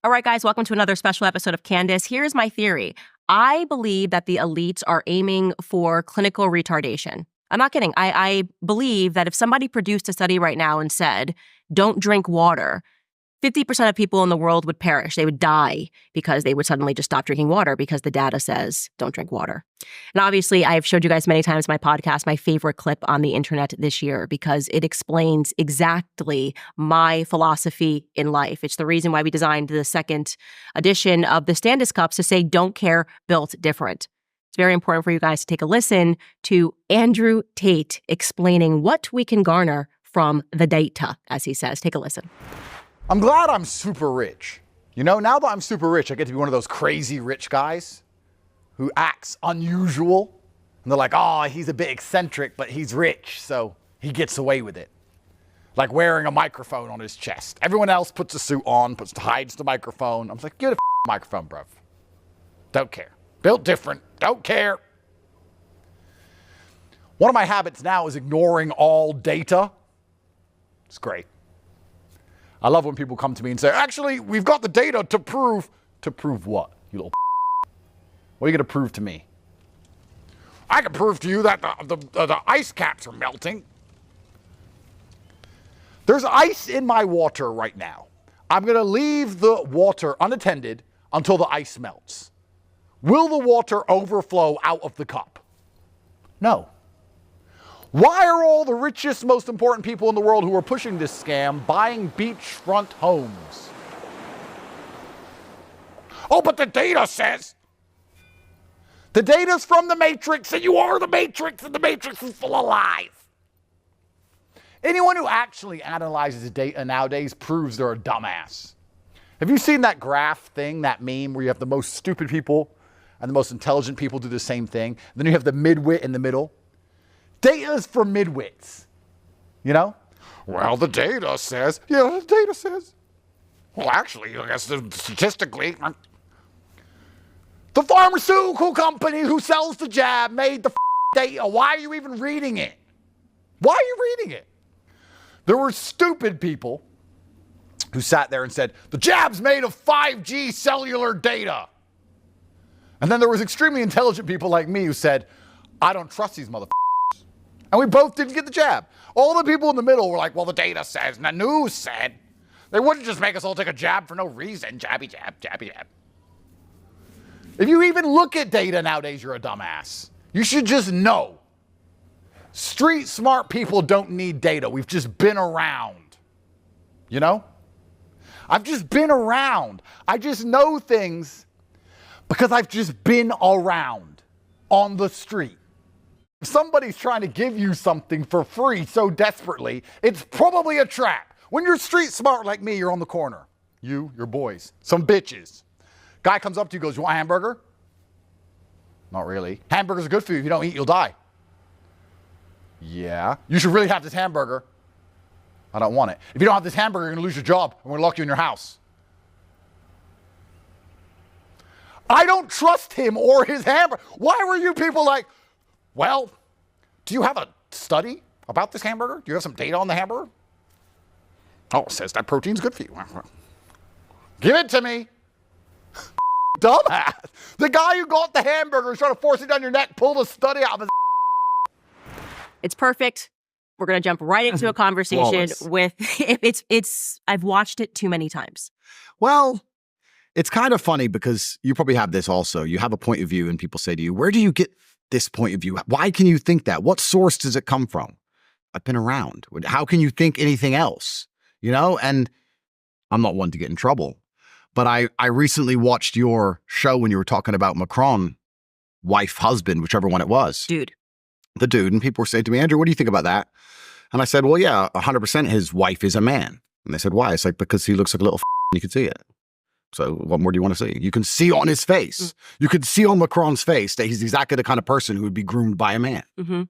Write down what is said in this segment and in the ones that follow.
All right, guys, welcome to another special episode of Candace. Here's my theory. I believe that the elites are aiming for clinical retardation. I'm not kidding. I believe that if somebody produced a study right now and said, don't drink water, 50% of people in the world would perish. They would die because they would suddenly just stop drinking water because the data says don't drink water. And obviously, I've showed you guys many times in my podcast my favorite clip on the internet this year because it explains exactly my philosophy in life. It's the reason why we designed the second edition of the Candace Cups to say don't care, built different. It's very important for you guys to take a listen to Andrew Tate explaining what we can garner from the data, as he says. Take a listen. I'm glad I'm super rich. You know, now that I'm super rich, I get to be one of those crazy rich guys who acts unusual. And they're like, oh, he's a bit eccentric, but he's rich, so he gets away with it. Like wearing a microphone on his chest. Everyone else puts a suit on, hides the microphone. I'm like, get a microphone, bruv. Don't care. Built different. Don't care. One of my habits now is ignoring all data. It's great. I love when people come to me and say, actually, we've got the data to prove. To prove what, you little What are you going to prove to me? I can prove to you that the ice caps are melting. There's ice in my water right now. I'm going to leave the water unattended until the ice melts. Will the water overflow out of the cup? No. Why are all the richest, most important people in the world who are pushing this scam buying beachfront homes? Oh, but the data says. The data's from the Matrix, and you are the Matrix, and the Matrix is full of lies. Anyone who actually analyzes data nowadays proves they're a dumbass. Have you seen that graph thing, that meme, where you have the most stupid people and the most intelligent people do the same thing? Then you have the midwit in the middle. Data is for midwits, you know? Well, the data says. Yeah, the data says. Well, actually, I guess statistically, the pharmaceutical company who sells the jab made the data. Why are you even reading it? Why are you reading it? There were stupid people who sat there and said, the jab's made of 5G cellular data. And then there was extremely intelligent people like me who said, I don't trust these motherfuckers. And we both didn't get the jab. All the people in the middle were like, well, the data says, and the news said. They wouldn't just make us all take a jab for no reason. Jabby jab, jabby jab. If you even look at data nowadays, you're a dumbass. You should just know. Street smart people don't need data. We've just been around. You know? I've just been around. I just know things because I've just been around on the street. If somebody's trying to give you something for free so desperately, it's probably a trap. When you're street smart like me, you're on the corner. You, your boys, some bitches. Guy comes up to you, goes, you want a hamburger? Not really. Hamburgers are good for you. If you don't eat, you'll die. Yeah. You should really have this hamburger. I don't want it. If you don't have this hamburger, you're going to lose your job. I'm going to lock you in your house. I don't trust him or his hamburger. Why were you people like, well, do you have a study about this hamburger? Do you have some data on the hamburger? Oh, it says that protein's good for you. Give it to me. Dumbass. The guy who got the hamburger is trying to force it down your neck, pull the study out of his. It's perfect. We're going to jump right into a conversation with I've watched it too many times. Well, it's kind of funny because you probably have this also. You have a point of view and people say to you, where do you get this point of view? Why can you think that? What source does it come from? I've been around. How can you think anything else? You know, and I'm not one to get in trouble, but I recently watched your show when you were talking about Macron, wife, husband, whichever one it was. The dude. And people were saying to me, Andrew, what do you think about that? And I said, well, yeah, 100% his wife is a man. And they said, why? It's like, because he looks like a little and you can see it. So what more do you want to see? You can see on his face. You can see on Macron's face that he's exactly the kind of person who would be groomed by a man. Mm-hmm.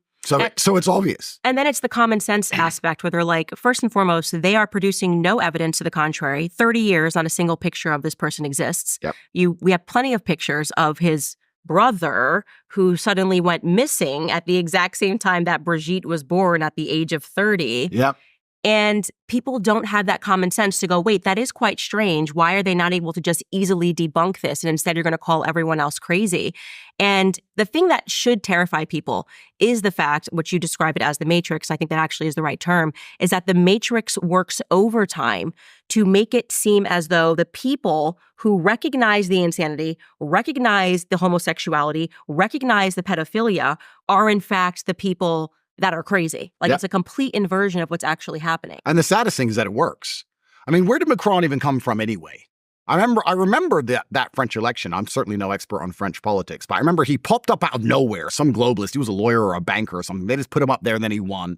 So it's obvious. And then it's the common sense aspect where they're like, first and foremost, they are producing no evidence to the contrary. 30 years, not a single picture of this person exists. Yep. We have plenty of pictures of his brother who suddenly went missing at the exact same time that Brigitte was born at the age of 30. Yep. And people don't have that common sense to go, wait, that is quite strange. Why are they not able to just easily debunk this? And instead, you're going to call everyone else crazy. And the thing that should terrify people is the fact, which you describe it as the Matrix, I think that actually is the right term, is that the Matrix works overtime to make it seem as though the people who recognize the insanity, recognize the homosexuality, recognize the pedophilia are in fact the people that are crazy. Like it's a complete inversion of what's actually happening. And the saddest thing is that it works. I mean, where did Macron even come from anyway? I remember that French election. I'm certainly no expert on French politics, but I remember he popped up out of nowhere. Some globalist, he was a lawyer or a banker or something. They just put him up there and then he won.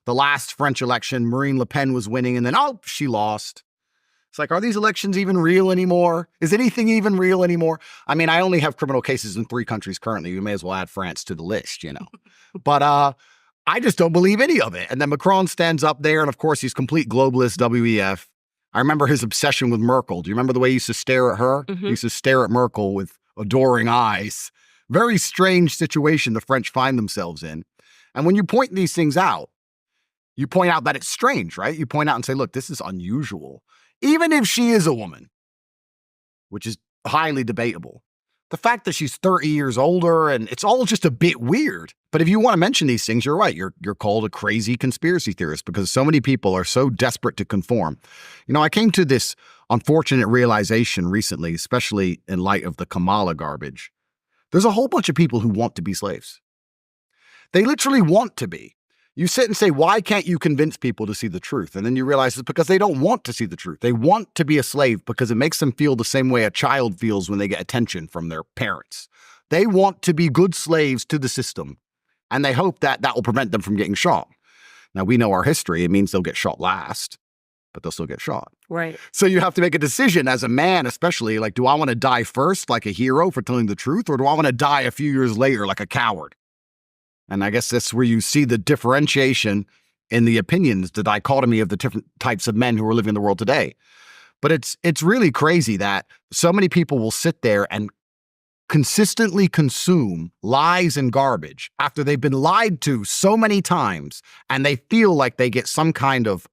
The last French election, Marine Le Pen was winning and then, she lost. It's like, are these elections even real anymore? Is anything even real anymore? I mean, I only have criminal cases in 3 countries currently. You may as well add France to the list, But I just don't believe any of it. And then Macron stands up there, and of course, he's complete globalist, WEF. I remember his obsession with Merkel. Do you remember the way he used to stare at her? Mm-hmm. He used to stare at Merkel with adoring eyes. Very strange situation the French find themselves in. And when you point these things out, you point out that it's strange, right? You point out and say, look, this is unusual. Even if she is a woman, which is highly debatable. The fact that she's 30 years older and it's all just a bit weird. But if you want to mention these things, you're right. You're called a crazy conspiracy theorist because so many people are so desperate to conform. I came to this unfortunate realization recently, especially in light of the Kamala garbage. There's a whole bunch of people who want to be slaves. They literally want to be. You sit and say, why can't you convince people to see the truth? And then you realize it's because they don't want to see the truth. They want to be a slave because it makes them feel the same way a child feels when they get attention from their parents. They want to be good slaves to the system, and they hope that will prevent them from getting shot. Now, we know our history. It means they'll get shot last, but they'll still get shot. Right. So you have to make a decision as a man, especially, like, do I want to die first like a hero for telling the truth, or do I want to die a few years later like a coward? And I guess that's where you see the differentiation in the opinions, the dichotomy of the different types of men who are living in the world today. But it's really crazy that so many people will sit there and consistently consume lies and garbage after they've been lied to so many times, and they feel like they get some kind of,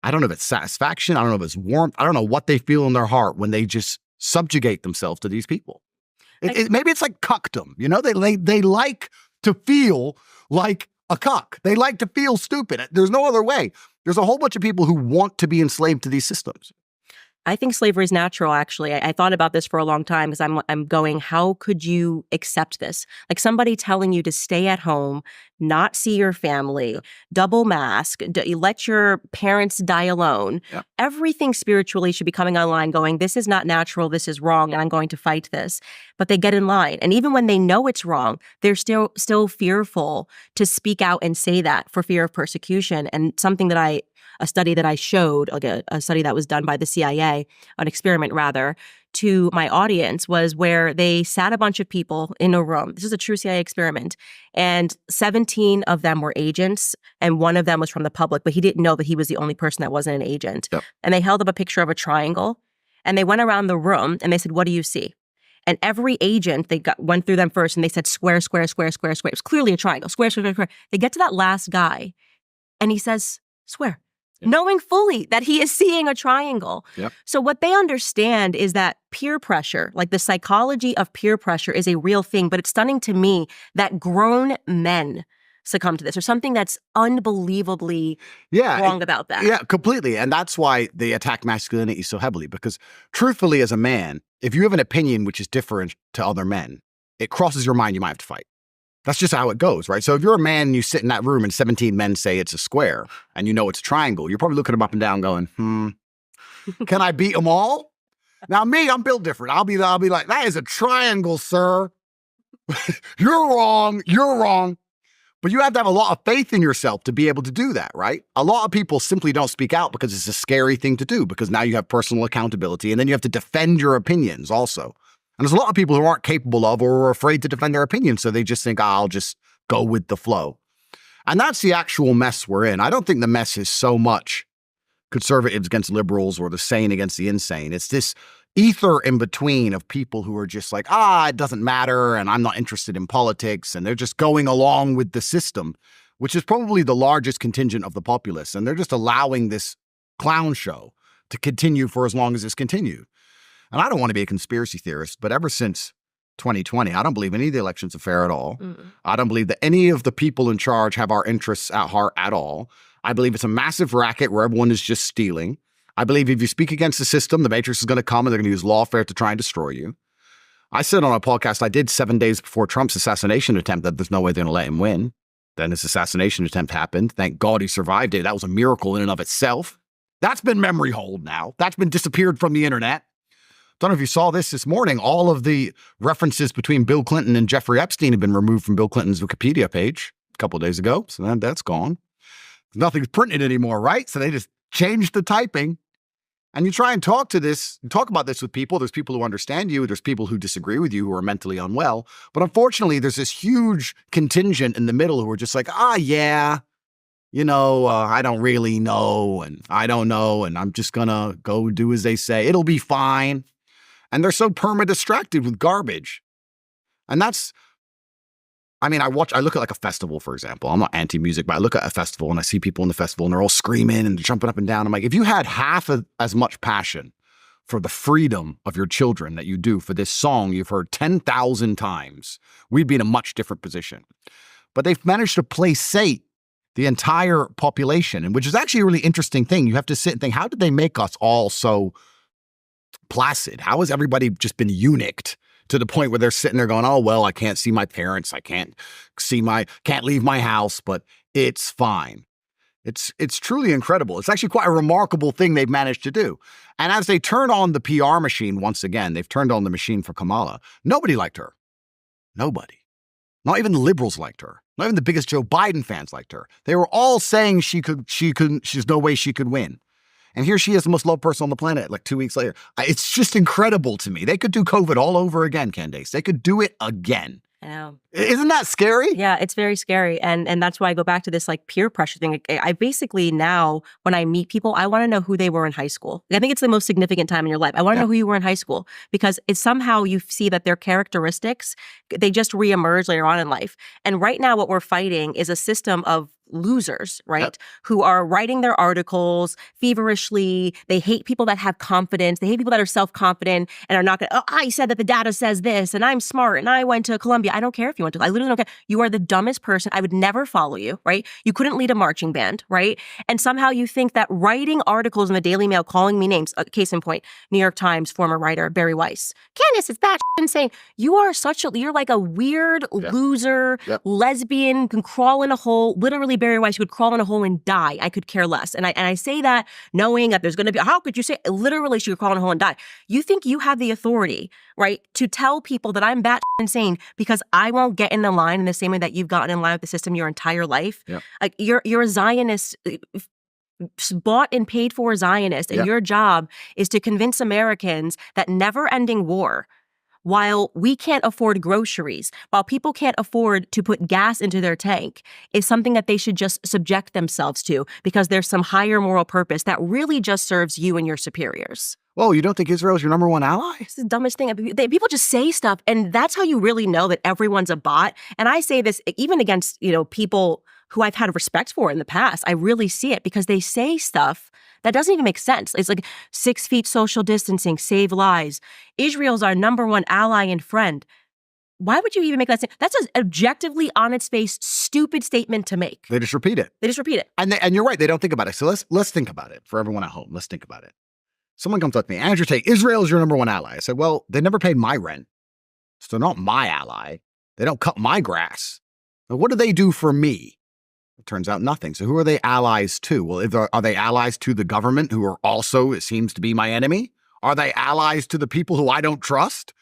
I don't know if it's satisfaction, I don't know if it's warmth, I don't know what they feel in their heart when they just subjugate themselves to these people. Maybe it's like cuckdom, they like to feel like a cuck. They like to feel stupid. There's no other way. There's a whole bunch of people who want to be enslaved to these systems. I think slavery is natural, actually. I thought about this for a long time because I'm going, how could you accept this? Like somebody telling you to stay at home, not see your family, double mask, let your parents die alone. Yeah. Everything spiritually should be coming online going, this is not natural, this is wrong, and I'm going to fight this. But they get in line. And even when they know it's wrong, they're still fearful to speak out and say that for fear of persecution. And something that a study that I showed, like a study that was done by the CIA, an experiment rather, to my audience was where they sat a bunch of people in a room. This is a true CIA experiment. And 17 of them were agents, and one of them was from the public, but he didn't know that he was the only person that wasn't an agent. Yep. And they held up a picture of a triangle, and they went around the room, and they said, what do you see? And every agent, went through them first, and they said, square, square, square, square, square. It was clearly a triangle, square, square, square, square. They get to that last guy, and he says, square. Knowing fully that he is seeing a triangle. Yep. So what they understand is that peer pressure, like the psychology of peer pressure, is a real thing. But it's stunning to me that grown men succumb to this, or something that's unbelievably wrong about that. Yeah, completely. And that's why they attack masculinity so heavily. Because truthfully, as a man, if you have an opinion which is different to other men, it crosses your mind, you might have to fight. That's just how it goes, right? So if you're a man and you sit in that room and 17 men say it's a square and you know it's a triangle, you're probably looking them up and down going, can I beat them all? Now me, I'm built different. I'll be like, that is a triangle, sir. You're wrong. You're wrong. But you have to have a lot of faith in yourself to be able to do that, right? A lot of people simply don't speak out because it's a scary thing to do, because now you have personal accountability and then you have to defend your opinions also. And there's a lot of people who aren't capable of or are afraid to defend their opinions, so they just think, I'll just go with the flow. And that's the actual mess we're in. I don't think the mess is so much conservatives against liberals or the sane against the insane. It's this ether in between of people who are just like, it doesn't matter, and I'm not interested in politics, and they're just going along with the system. which is probably the largest contingent of the populace. And they're just allowing this clown show to continue for as long as it's continued. And I don't want to be a conspiracy theorist, but ever since 2020, I don't believe any of the elections are fair at all. I don't believe that any of the people in charge have our interests at heart at all. I believe it's a massive racket where everyone is just stealing. I believe if you speak against the system, the Matrix is going to come and they're going to use lawfare to try and destroy you. I said on a podcast I did 7 days before Trump's assassination attempt that there's no way they're going to let him win. Then his assassination attempt happened. Thank God he survived it. That was a miracle in and of itself. That's been memory hold now. That's been disappeared from the internet. Don't know if you saw this morning. All of the references between Bill Clinton and Jeffrey Epstein have been removed from Bill Clinton's Wikipedia page a couple of days ago. So that's gone. Nothing's printed anymore, right? So they just changed the typing. And you try and talk about this with people. There's people who understand you. There's people who disagree with you who are mentally unwell. But unfortunately, there's this huge contingent in the middle who are just like, yeah, I don't really know. And I don't know. And I'm just going to go do as they say. It'll be fine. And they're so perma-distracted with garbage. And I look at like a festival, for example. I'm not anti-music, but I look at a festival and I see people in the festival and they're all screaming and jumping up and down. I'm like, if you had half as much passion for the freedom of your children that you do for this song you've heard 10,000 times, we'd be in a much different position. But they've managed to placate the entire population, and which is actually a really interesting thing. You have to sit and think, how did they make us all so placid? How has everybody just been eunuched to the point where they're sitting there going, oh, well, I can't see my parents. I can't leave my house, but it's fine. It's truly incredible. It's actually quite a remarkable thing they've managed to do. And as they turn on the PR machine once again, they've turned on the machine for Kamala. Nobody liked her. Nobody. Not even the liberals liked her. Not even the biggest Joe Biden fans liked her. They were all saying she's no way she could win. And here she is, the most loved person on the planet, like 2 weeks later. It's just incredible to me. They could do COVID all over again, Candace. They could do it again. I know. Isn't that scary? Yeah, it's very scary. And that's why I go back to this like peer pressure thing. I basically now, when I meet people, I want to know who they were in high school. I think it's the most significant time in your life. I want to know who you were in high school because it's somehow you see that their characteristics, they just reemerge later on in life. And right now what we're fighting is a system of losers, right? Yep. Who are writing their articles feverishly. They hate people that have confidence. They hate people that are self-confident and are not going to, I said that the data says this and I'm smart and I went to Columbia. I don't care if you went to, I literally don't care. You are the dumbest person. I would never follow you, right? You couldn't lead a marching band, right? And somehow you think that writing articles in the Daily Mail, calling me names, case in point, New York Times former writer Barry Weiss. Candace, it's that insane. You are you're like a weird loser, lesbian, can crawl in a hole, literally Barry Weiss would crawl in a hole and die. I could care less. And I say that knowing that there's going to be, how could you say, literally she could crawl in a hole and die. You think you have the authority, right, to tell people that I'm bat insane because I won't get in the line in the same way that you've gotten in line with the system your entire life. Yeah. Like you're a Zionist, bought and paid for Zionist, and your job is to convince Americans that never-ending war, while we can't afford groceries, while people can't afford to put gas into their tank, is something that they should just subject themselves to because there's some higher moral purpose that really just serves you and your superiors. Whoa, you don't think Israel's your number one ally? It's the dumbest thing. People just say stuff, and that's how you really know that everyone's a bot. And I say this even against, people who I've had respect for in the past. I really see it because they say stuff that doesn't even make sense. It's like 6 feet social distancing, save lives. Israel's our number one ally and friend. Why would you even make that statement? That's an objectively, on its face, stupid statement to make. They just repeat it. And you're right. They don't think about it. So let's think about it for everyone at home. Let's think about it. Someone comes up to me, Andrew Tate, Israel is your number one ally. I said, well, they never paid my rent. So they're not my ally. They don't cut my grass. Now, what do they do for me? It turns out nothing. So who are they allies to? Well, are they allies to the government who are also, it seems to be my enemy? Are they allies to the people who I don't trust?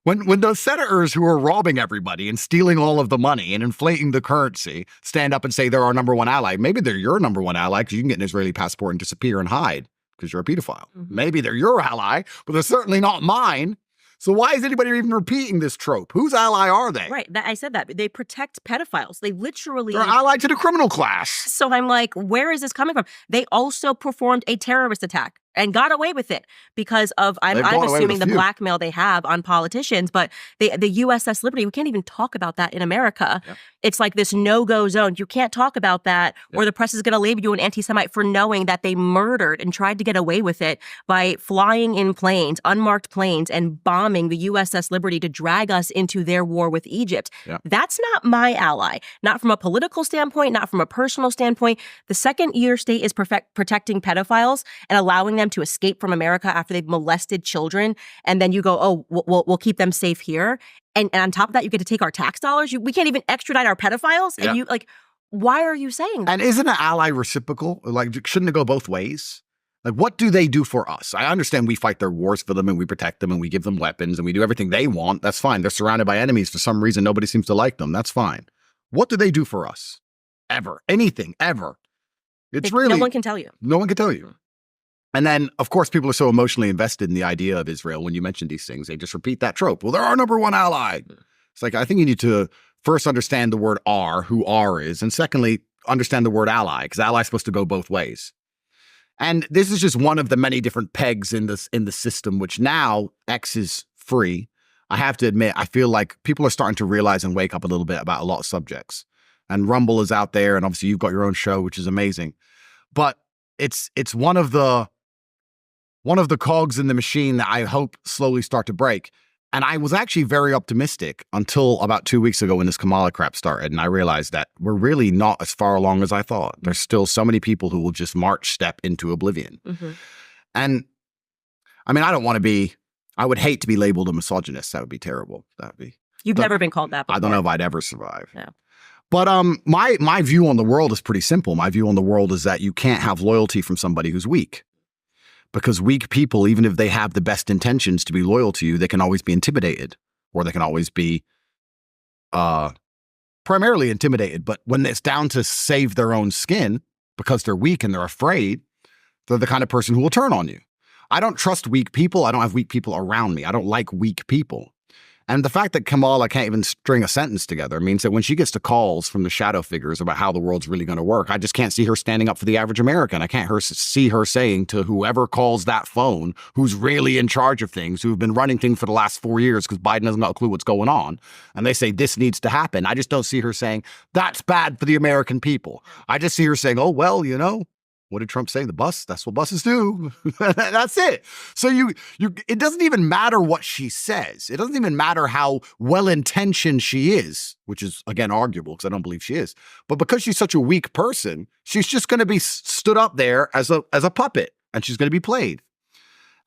When those senators who are robbing everybody and stealing all of the money and inflating the currency stand up and say they're our number one ally, maybe they're your number one ally because you can get an Israeli passport and disappear and hide because you're a pedophile. Mm-hmm. Maybe they're your ally, but they're certainly not mine. So why is anybody even repeating this trope? Whose ally are they? Right. I said that. They protect pedophiles. They literally... They're allied to the criminal class. So I'm like, where is this coming from? They also performed a terrorist attack. and got away with it because of, I'm They've gone away with assuming a the few. blackmail they have on politicians. But the USS Liberty, we can't even talk about that in America. Yep. It's like this no-go zone. You can't talk about that, or the press is going to label you an anti-Semite for knowing that they murdered and tried to get away with it by flying in planes, unmarked planes, and bombing the USS Liberty to drag us into their war with Egypt. Yep. That's not my ally. Not from a political standpoint, not from a personal standpoint. The second your state is protecting pedophiles and allowing them to escape from America after they've molested children, and then you go, oh, we'll keep them safe here. And on top of that, you get to take our tax dollars. We can't even extradite our pedophiles. And you why are you saying that? And isn't an ally reciprocal? Like, shouldn't it go both ways? Like, what do they do for us? I understand we fight their wars for them and we protect them and we give them weapons and we do everything they want. That's fine. They're surrounded by enemies. For some reason, nobody seems to like them. That's fine. What do they do for us? Ever. Anything, ever. It's really... No one can tell you. No one can tell you. And then, of course, people are so emotionally invested in the idea of Israel. When you mention these things, they just repeat that trope. Well, they're our number one ally. It's like, I think you need to first understand the word "our," who "our" is, and secondly, understand the word ally, because ally is supposed to go both ways. And this is just one of the many different pegs in the system, which now X is free. I have to admit, I feel like people are starting to realize and wake up a little bit about a lot of subjects. And Rumble is out there, and obviously you've got your own show, which is amazing. But it's one of the cogs in the machine that I hope slowly start to break. And I was actually very optimistic until about 2 weeks ago when this Kamala crap started. And I realized that we're really not as far along as I thought. There's still so many people who will just march step into oblivion. Mm-hmm. And I mean, I would hate to be labeled a misogynist. That would be terrible. You've never been called that before. I don't know if I'd ever survive. No. But my view on the world is pretty simple. My view on the world is that you can't have loyalty from somebody who's weak. Because weak people, even if they have the best intentions to be loyal to you, they can always be intimidated, or they can always be primarily intimidated. But when it's down to save their own skin because they're weak and they're afraid, they're the kind of person who will turn on you. I don't trust weak people. I don't have weak people around me. I don't like weak people. And the fact that Kamala can't even string a sentence together means that when she gets to calls from the shadow figures about how the world's really going to work, I just can't see her standing up for the average American. I can't see her saying to whoever calls that phone, who's really in charge of things, who've been running things for the last 4 years because Biden doesn't got a clue what's going on, and they say this needs to happen. I just don't see her saying, that's bad for the American people. I just see her saying, oh, well, what did Trump say? The bus, that's what buses do. That's it. So it doesn't even matter what she says. It doesn't even matter how well-intentioned she is, which is, again, arguable because I don't believe she is. But because she's such a weak person, she's just going to be stood up there as a puppet, and she's going to be played.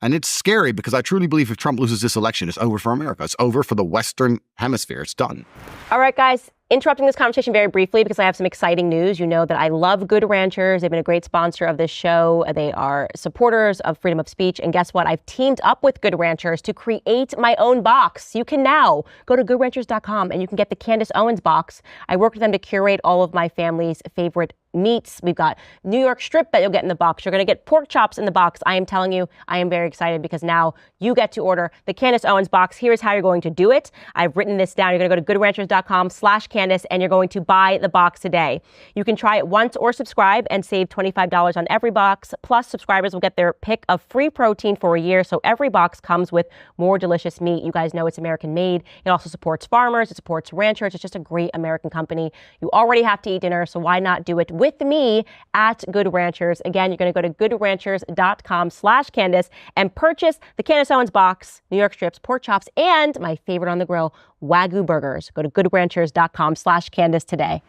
And it's scary because I truly believe if Trump loses this election, it's over for America. It's over for the Western Hemisphere. It's done. All right, guys. Interrupting this conversation very briefly because I have some exciting news. You know that I love Good Ranchers. They've been a great sponsor of this show. They are supporters of freedom of speech. And guess what? I've teamed up with Good Ranchers to create my own box. You can now go to goodranchers.com and you can get the Candace Owens box. I worked with them to curate all of my family's favorite meats. We've got New York strip that you'll get in the box. You're going to get pork chops in the box. I am telling you, I am very excited because now you get to order the Candace Owens box. Here's how you're going to do it. I've written this down. You're going to go to goodranchers.com/Candace and you're going to buy the box today. You can try it once or subscribe and save $25 on every box. Plus, subscribers will get their pick of free protein for a year. So every box comes with more delicious meat. You guys know it's American made. It also supports farmers. It supports ranchers. It's just a great American company. You already have to eat dinner, so why not do it with me at Good Ranchers? Again, you're going to go to goodranchers.com/Candace and purchase the Candace Owens box, New York strips, pork chops, and my favorite on the grill, Wagyu burgers. Go to goodranchers.com/Candace today.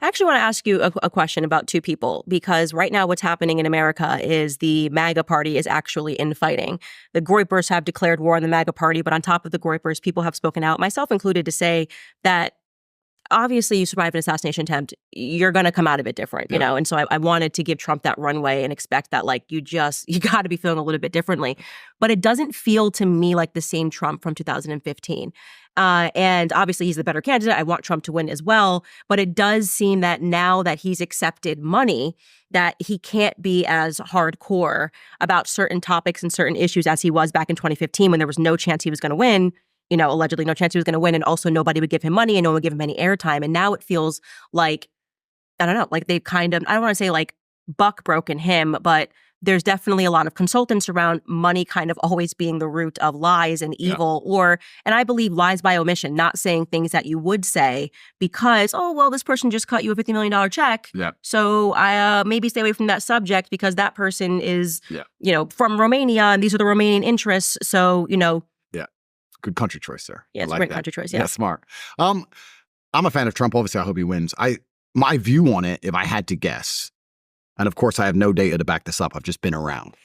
I actually want to ask you a question about two people, because right now what's happening in America is the MAGA party is actually infighting. The Groypers have declared war on the MAGA party, but on top of the Groypers, people have spoken out, myself included, to say that obviously you survive an assassination attempt, you're going to come out of it different, you know? And so I wanted to give Trump that runway and expect that, like, you got to be feeling a little bit differently. But it doesn't feel to me like the same Trump from 2015. And obviously he's the better candidate. I want Trump to win as well. But it does seem that now that he's accepted money, that he can't be as hardcore about certain topics and certain issues as he was back in 2015 when there was no chance he was going to win. You know, allegedly no chance he was going to win. And also nobody would give him money and no one would give him any airtime. And now it feels like, I don't know, like they've kind of, I don't want to say like buck broken him, but there's definitely a lot of consultants around money kind of always being the root of lies and evil, and I believe lies by omission, not saying things that you would say because, oh, well, this person just cut you a $50 million check. Yeah. So I maybe stay away from that subject because that person is, from Romania and these are the Romanian interests. So, Yeah. Good country choice there. Yeah, it's I a like great that. country choice. Yeah. Yeah, smart. I'm a fan of Trump. Obviously, I hope he wins. My view on it, if I had to guess, and of course, I have no data to back this up. I've just been around.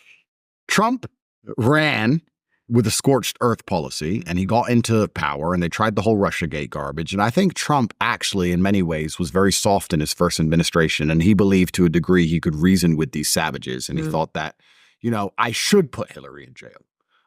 Trump ran with a scorched earth policy and he got into power and they tried the whole Russiagate garbage. And I think Trump actually, in many ways, was very soft in his first administration. And he believed to a degree he could reason with these savages. And he thought that, I should put Hillary in jail.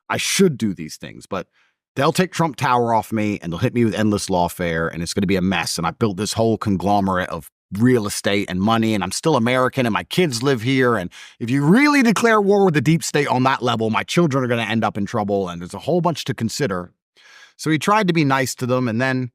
I should do these things, but they'll take Trump Tower off me and they'll hit me with endless lawfare and it's going to be a mess. And I built this whole conglomerate of real estate and money, and I'm still American and my kids live here. And if you really declare war with the deep state on that level, my children are going to end up in trouble. And there's a whole bunch to consider. So he tried to be nice to them. And then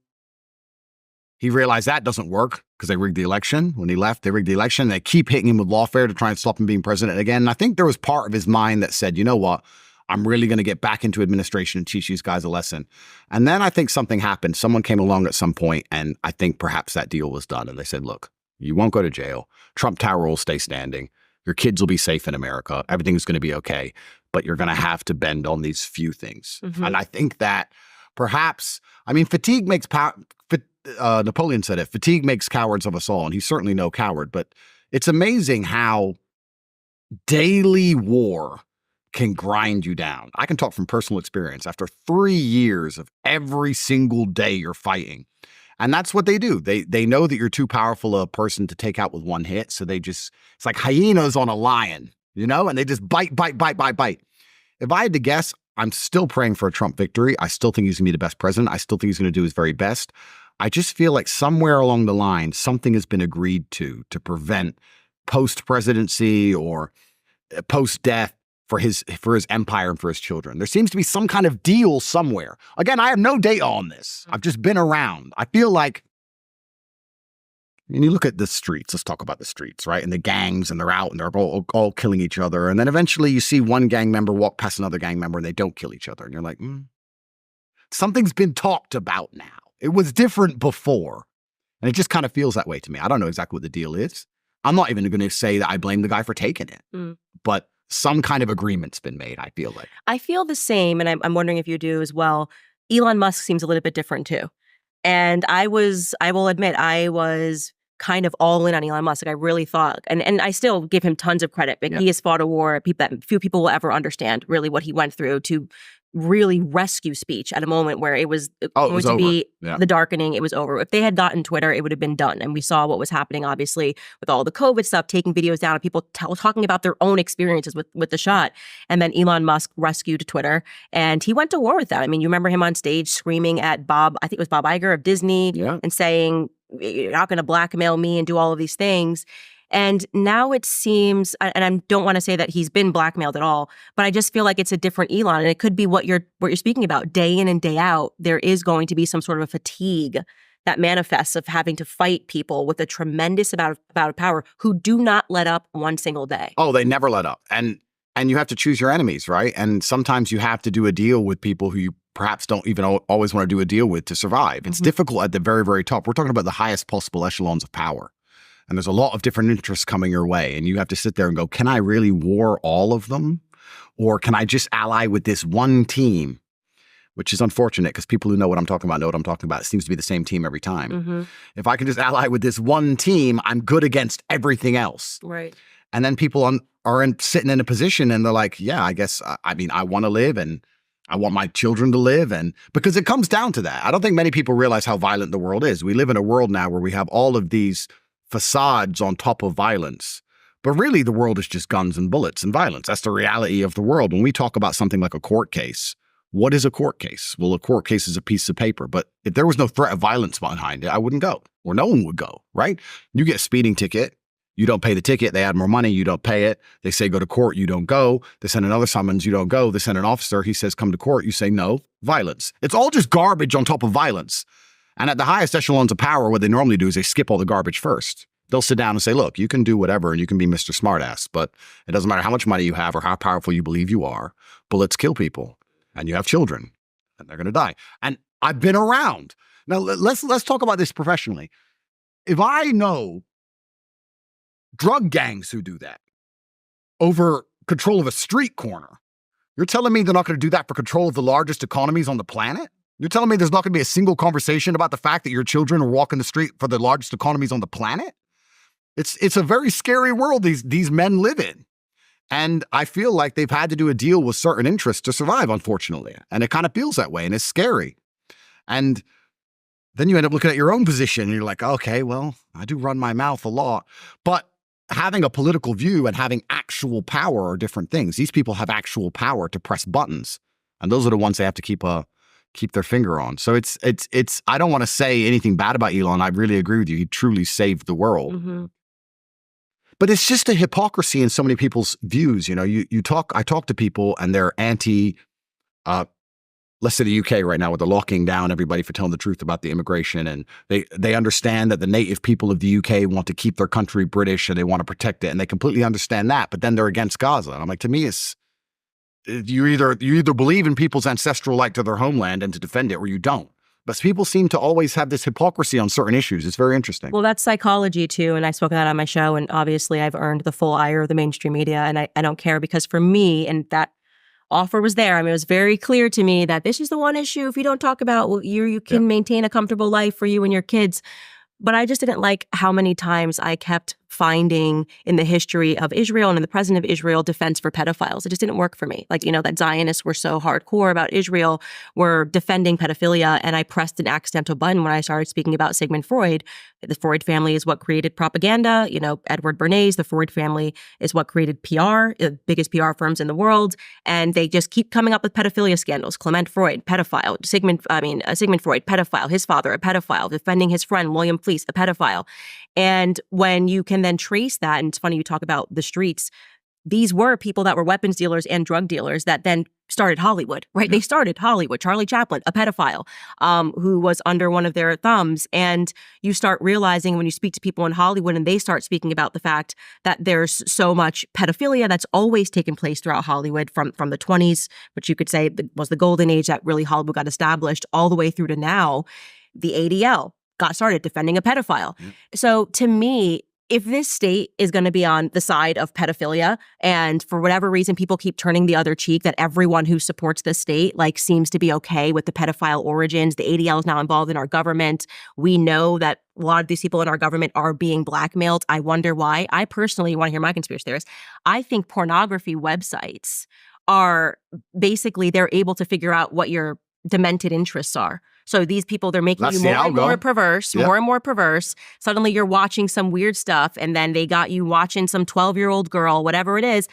he realized that doesn't work because they rigged the election. When he left, they rigged the election. They keep hitting him with lawfare to try and stop him being president again. And I think there was part of his mind that said, you know what? I'm really going to get back into administration and teach these guys a lesson. And then I think something happened. Someone came along at some point, and I think perhaps that deal was done. And they said, look, you won't go to jail. Trump Tower will stay standing. Your kids will be safe in America. Everything's going to be okay. But you're going to have to bend on these few things. And I think that perhaps, fatigue makes Napoleon said it, fatigue makes cowards of us all. And he's certainly no coward. But it's amazing how daily war can grind you down. I can talk from personal experience. After 3 years of every single day you're fighting, and that's what they do. They know that you're too powerful a person to take out with one hit, so it's like hyenas on a lion, and they just bite. If I had to guess, I'm still praying for a Trump victory. I still think he's going to be the best president. I still think he's going to do his very best. I just feel like somewhere along the line, something has been agreed to prevent post-presidency or post-death for his empire and for his children. There seems to be some kind of deal somewhere. Again, I have no data on this. I've just been around. I feel like, and you look at the streets, let's talk about the streets, right? And the gangs, and they're out and they're all killing each other. And then eventually you see one gang member walk past another gang member and they don't kill each other. And you're like, something's been talked about now. It was different before. And it just kind of feels that way to me. I don't know exactly what the deal is. I'm not even going to say that I blame the guy for taking it. But some kind of agreement's been made, I feel like. I feel the same, and I'm wondering if you do as well. Elon Musk seems a little bit different too. And I will admit, I was kind of all in on Elon Musk. Like, I really thought, and I still give him tons of credit, but he has fought a war that few people will ever understand really what he went through to really rescue speech at a moment where it was going to be the darkening. It was over. If they had gotten Twitter, it would have been done. And we saw what was happening, obviously, with all the COVID stuff, taking videos down of people talking about their own experiences with the shot. And then Elon Musk rescued Twitter and he went to war with that. I mean, you remember him on stage screaming at I think it was Bob Iger of Disney, and saying, you're not going to blackmail me and do all of these things. And now it seems, and I don't want to say that he's been blackmailed at all, but I just feel like it's a different Elon. And it could be what you're speaking about. Day in and day out, there is going to be some sort of a fatigue that manifests of having to fight people with a tremendous amount of power who do not let up one single day. Oh, they never let up. And you have to choose your enemies, right? And sometimes you have to do a deal with people who you perhaps don't even always want to do a deal with to survive. It's difficult at the very, very top. We're talking about the highest possible echelons of power. And there's a lot of different interests coming your way. And you have to sit there and go, can I really war all of them? Or can I just ally with this one team? Which is unfortunate because people who know what I'm talking about know what I'm talking about. It seems to be the same team every time. If I can just ally with this one team, I'm good against everything else. Right. And then people are sitting in a position and they're like, yeah, I guess, I want to live and I want my children to live. And because it comes down to that. I don't think many people realize how violent the world is. We live in a world now where we have all of these facades on top of violence. But really, the world is just guns and bullets and violence. That's the reality of the world. When we talk about something like a court case, what is a court case? Well, a court case is a piece of paper. But if there was no threat of violence behind it, I wouldn't go, or no one would go, right? You get a speeding ticket. You don't pay the ticket. They add more money. You don't pay it. They say go to court. You don't go. They send another summons. You don't go. They send an officer. He says come to court. You say no. Violence. It's all just garbage on top of violence. And at the highest echelons of power, what they normally do is they skip all the garbage first. They'll sit down and say, look, you can do whatever and you can be Mr. Smartass, but it doesn't matter how much money you have or how powerful you believe you are. Bullets kill people and you have children and they're going to die. And I've been around. Now, let's talk about this professionally. If I know drug gangs who do that over control of a street corner, you're telling me they're not going to do that for control of the largest economies on the planet? You're telling me there's not going to be a single conversation about the fact that your children are walking the street for the largest economies on the planet? It's a very scary world these men live in. And I feel like they've had to do a deal with certain interests to survive, unfortunately. And it kind of feels that way and it's scary. And then you end up looking at your own position and you're like, okay, well, I do run my mouth a lot. But having a political view and having actual power are different things. These people have actual power to press buttons. And those are the ones they have to keep their finger on. So it's I don't want to say anything bad about Elon. I really agree with you. He truly saved the world. Mm-hmm. But it's just a hypocrisy in so many people's views. You know, I talk to people and they're anti, let's say the UK right now, where they're locking down everybody for telling the truth about the immigration. And they understand that the native people of the UK want to keep their country British and they want to protect it. And they completely understand that. But then they're against Gaza. And I'm like, to me, you either believe in people's ancestral right to their homeland and to defend it, or you don't. But people seem to always have this hypocrisy on certain issues. It's very interesting. Well, that's psychology too. And I spoke of that on my show. And obviously I've earned the full ire of the mainstream media. And I don't care, because for me, and that offer was there. I mean, it was very clear to me that this is the one issue. If you don't talk about, well, you can maintain a comfortable life for you and your kids. But I just didn't like how many times I kept finding in the history of Israel and in the president of Israel defense for pedophiles. It just didn't work for me. Like, you know, that Zionists were so hardcore about Israel, were defending pedophilia. And I pressed an accidental button when I started speaking about Sigmund Freud. The Freud family is what created propaganda. You know, Edward Bernays, the Freud family is what created PR, the biggest PR firms in the world. And they just keep coming up with pedophilia scandals. Clement Freud, pedophile. Sigmund Freud, pedophile. His father, a pedophile. Defending his friend, William Fleece, a pedophile. And when you can then trace that, and it's funny you talk about the streets, these were people that were weapons dealers and drug dealers that then started Hollywood, right? They started Hollywood. Charlie Chaplin, a pedophile, who was under one of their thumbs. And you start realizing when you speak to people in Hollywood and they start speaking about the fact that there's so much pedophilia that's always taken place throughout Hollywood from the 20s, which you could say was the golden age that really Hollywood got established, all the way through to now. The ADL got started defending a pedophile. So to me, if this state is going to be on the side of pedophilia, and for whatever reason people keep turning the other cheek, that everyone who supports this state like seems to be okay with the pedophile origins, the ADL is now involved in our government. We know that a lot of these people in our government are being blackmailed. I wonder why. I personally, you want to hear my conspiracy theorist, I think pornography websites are basically, they're able to figure out what your demented interests are. So these people, they're making you more and more perverse, more and more perverse. Suddenly you're watching some weird stuff, and then they got you watching some 12-year-old girl, whatever it is.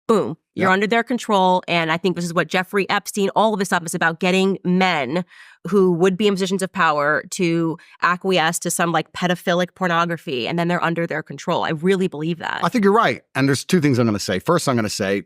Boom, you're under their control. And I think this is what Jeffrey Epstein, all of this stuff is about, getting men who would be in positions of power to acquiesce to some like pedophilic pornography, and then they're under their control. I really believe that. I think you're right. And there's two things I'm going to say. First, I'm going to say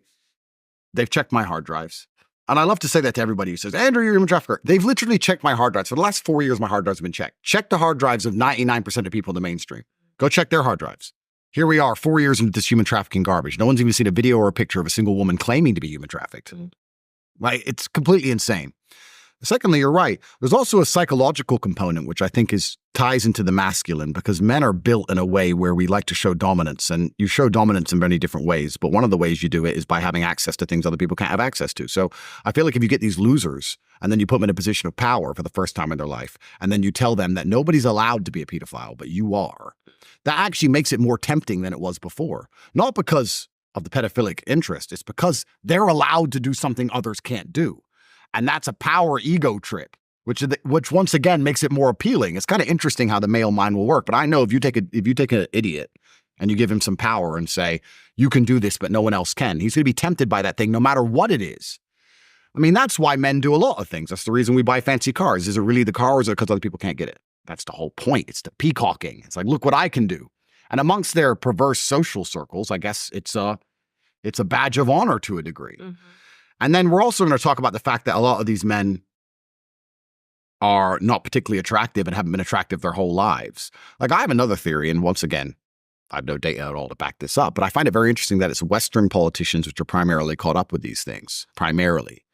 they've checked my hard drives. And I love to say that to everybody who says, Andrew, you're a human trafficker. They've literally checked my hard drives. For the last 4 years, my hard drives have been checked. Check the hard drives of 99% of people in the mainstream. Go check their hard drives. Here we are, 4 years into this human trafficking garbage. No one's even seen a video or a picture of a single woman claiming to be human trafficked. Right? It's completely insane. Secondly, you're right. There's also a psychological component, which I think ties into the masculine, because men are built in a way where we like to show dominance, and you show dominance in many different ways. But one of the ways you do it is by having access to things other people can't have access to. So I feel like if you get these losers and then you put them in a position of power for the first time in their life, and then you tell them that nobody's allowed to be a pedophile, but you are, that actually makes it more tempting than it was before. Not because of the pedophilic interest. It's because they're allowed to do something others can't do. And that's a power ego trip, which once again makes it more appealing. It's kind of interesting how the male mind will work. But I know if you take an idiot and you give him some power and say, you can do this, but no one else can, he's going to be tempted by that thing no matter what it is. I mean, that's why men do a lot of things. That's the reason we buy fancy cars. Is it really the car, or is it because other people can't get it? That's the whole point. It's the peacocking. It's like, look what I can do. And amongst their perverse social circles, I guess it's a badge of honor to a degree. Mm-hmm. And then we're also going to talk about the fact that a lot of these men are not particularly attractive and haven't been attractive their whole lives. Like, I have another theory, and once again, I have no data at all to back this up, but I find it very interesting that it's Western politicians which are primarily caught up with these things, primarily.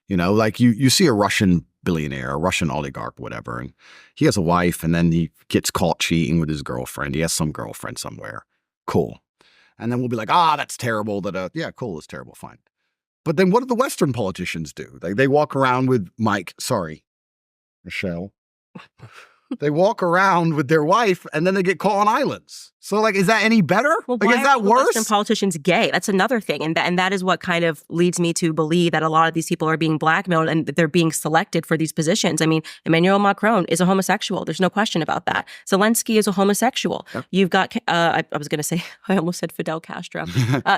Like you see a Russian billionaire, a Russian oligarch, whatever, and he has a wife, and then he gets caught cheating with his girlfriend. He has some girlfriend somewhere. Cool. And then we'll be like, that's terrible. Yeah, cool, it's terrible, fine. But then what do the Western politicians do? They walk around with Michelle. They walk around with their wife, and then they get caught on islands. So, is that any better? Well, is that worse? Western politicians gay? That's another thing, and that is what kind of leads me to believe that a lot of these people are being blackmailed and they're being selected for these positions. I mean, Emmanuel Macron is a homosexual. There's no question about that. Zelensky is a homosexual. Yep. You've got, I was going to say, I almost said Fidel Castro.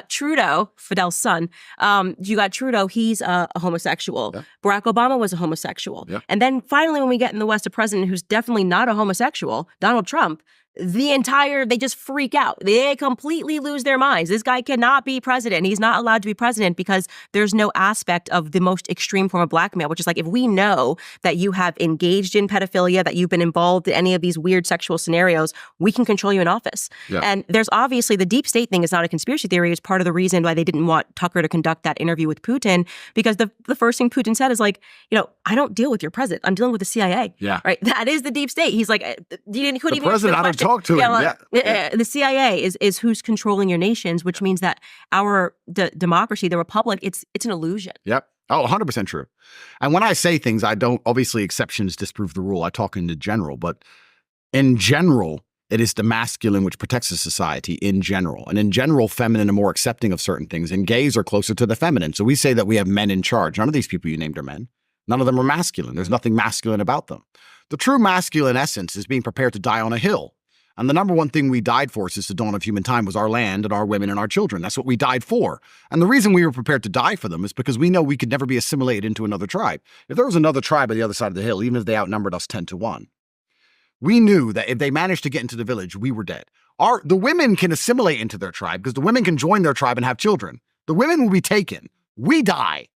Trudeau, Fidel's son. You got Trudeau. He's a homosexual. Yep. Barack Obama was a homosexual. Yep. And then finally, when we get in the West, a president who's definitely not a homosexual, Donald Trump, they just freak out. They completely lose their minds. This guy cannot be president. He's not allowed to be president because there's no aspect of the most extreme form of blackmail, which is if we know that you have engaged in pedophilia, that you've been involved in any of these weird sexual scenarios, we can control you in office. Yeah. And there's obviously the deep state thing is not a conspiracy theory. It's part of the reason why they didn't want Tucker to conduct that interview with Putin, because the first thing Putin said is I don't deal with your president. I'm dealing with the CIA. Yeah. Right. That is the deep state. He's like, you couldn't even president. I don't talk to him. The CIA is who's controlling your nations, which means that our democracy, the republic, it's an illusion. Yep. Oh, 100% true. And when I say things, I don't, obviously exceptions disprove the rule. I talk in general, but in general, it is the masculine which protects the society in general. And in general, feminine are more accepting of certain things, and gays are closer to the feminine. So we say that we have men in charge. None of these people you named are men. None of them are masculine. There's nothing masculine about them. The true masculine essence is being prepared to die on a hill. And the number one thing we died for since the dawn of human time was our land and our women and our children. That's what we died for. And the reason we were prepared to die for them is because we know we could never be assimilated into another tribe. If there was another tribe on the other side of the hill, even if they outnumbered us 10-1, we knew that if they managed to get into the village, we were dead. The women can assimilate into their tribe because the women can join their tribe and have children. The women will be taken. We die.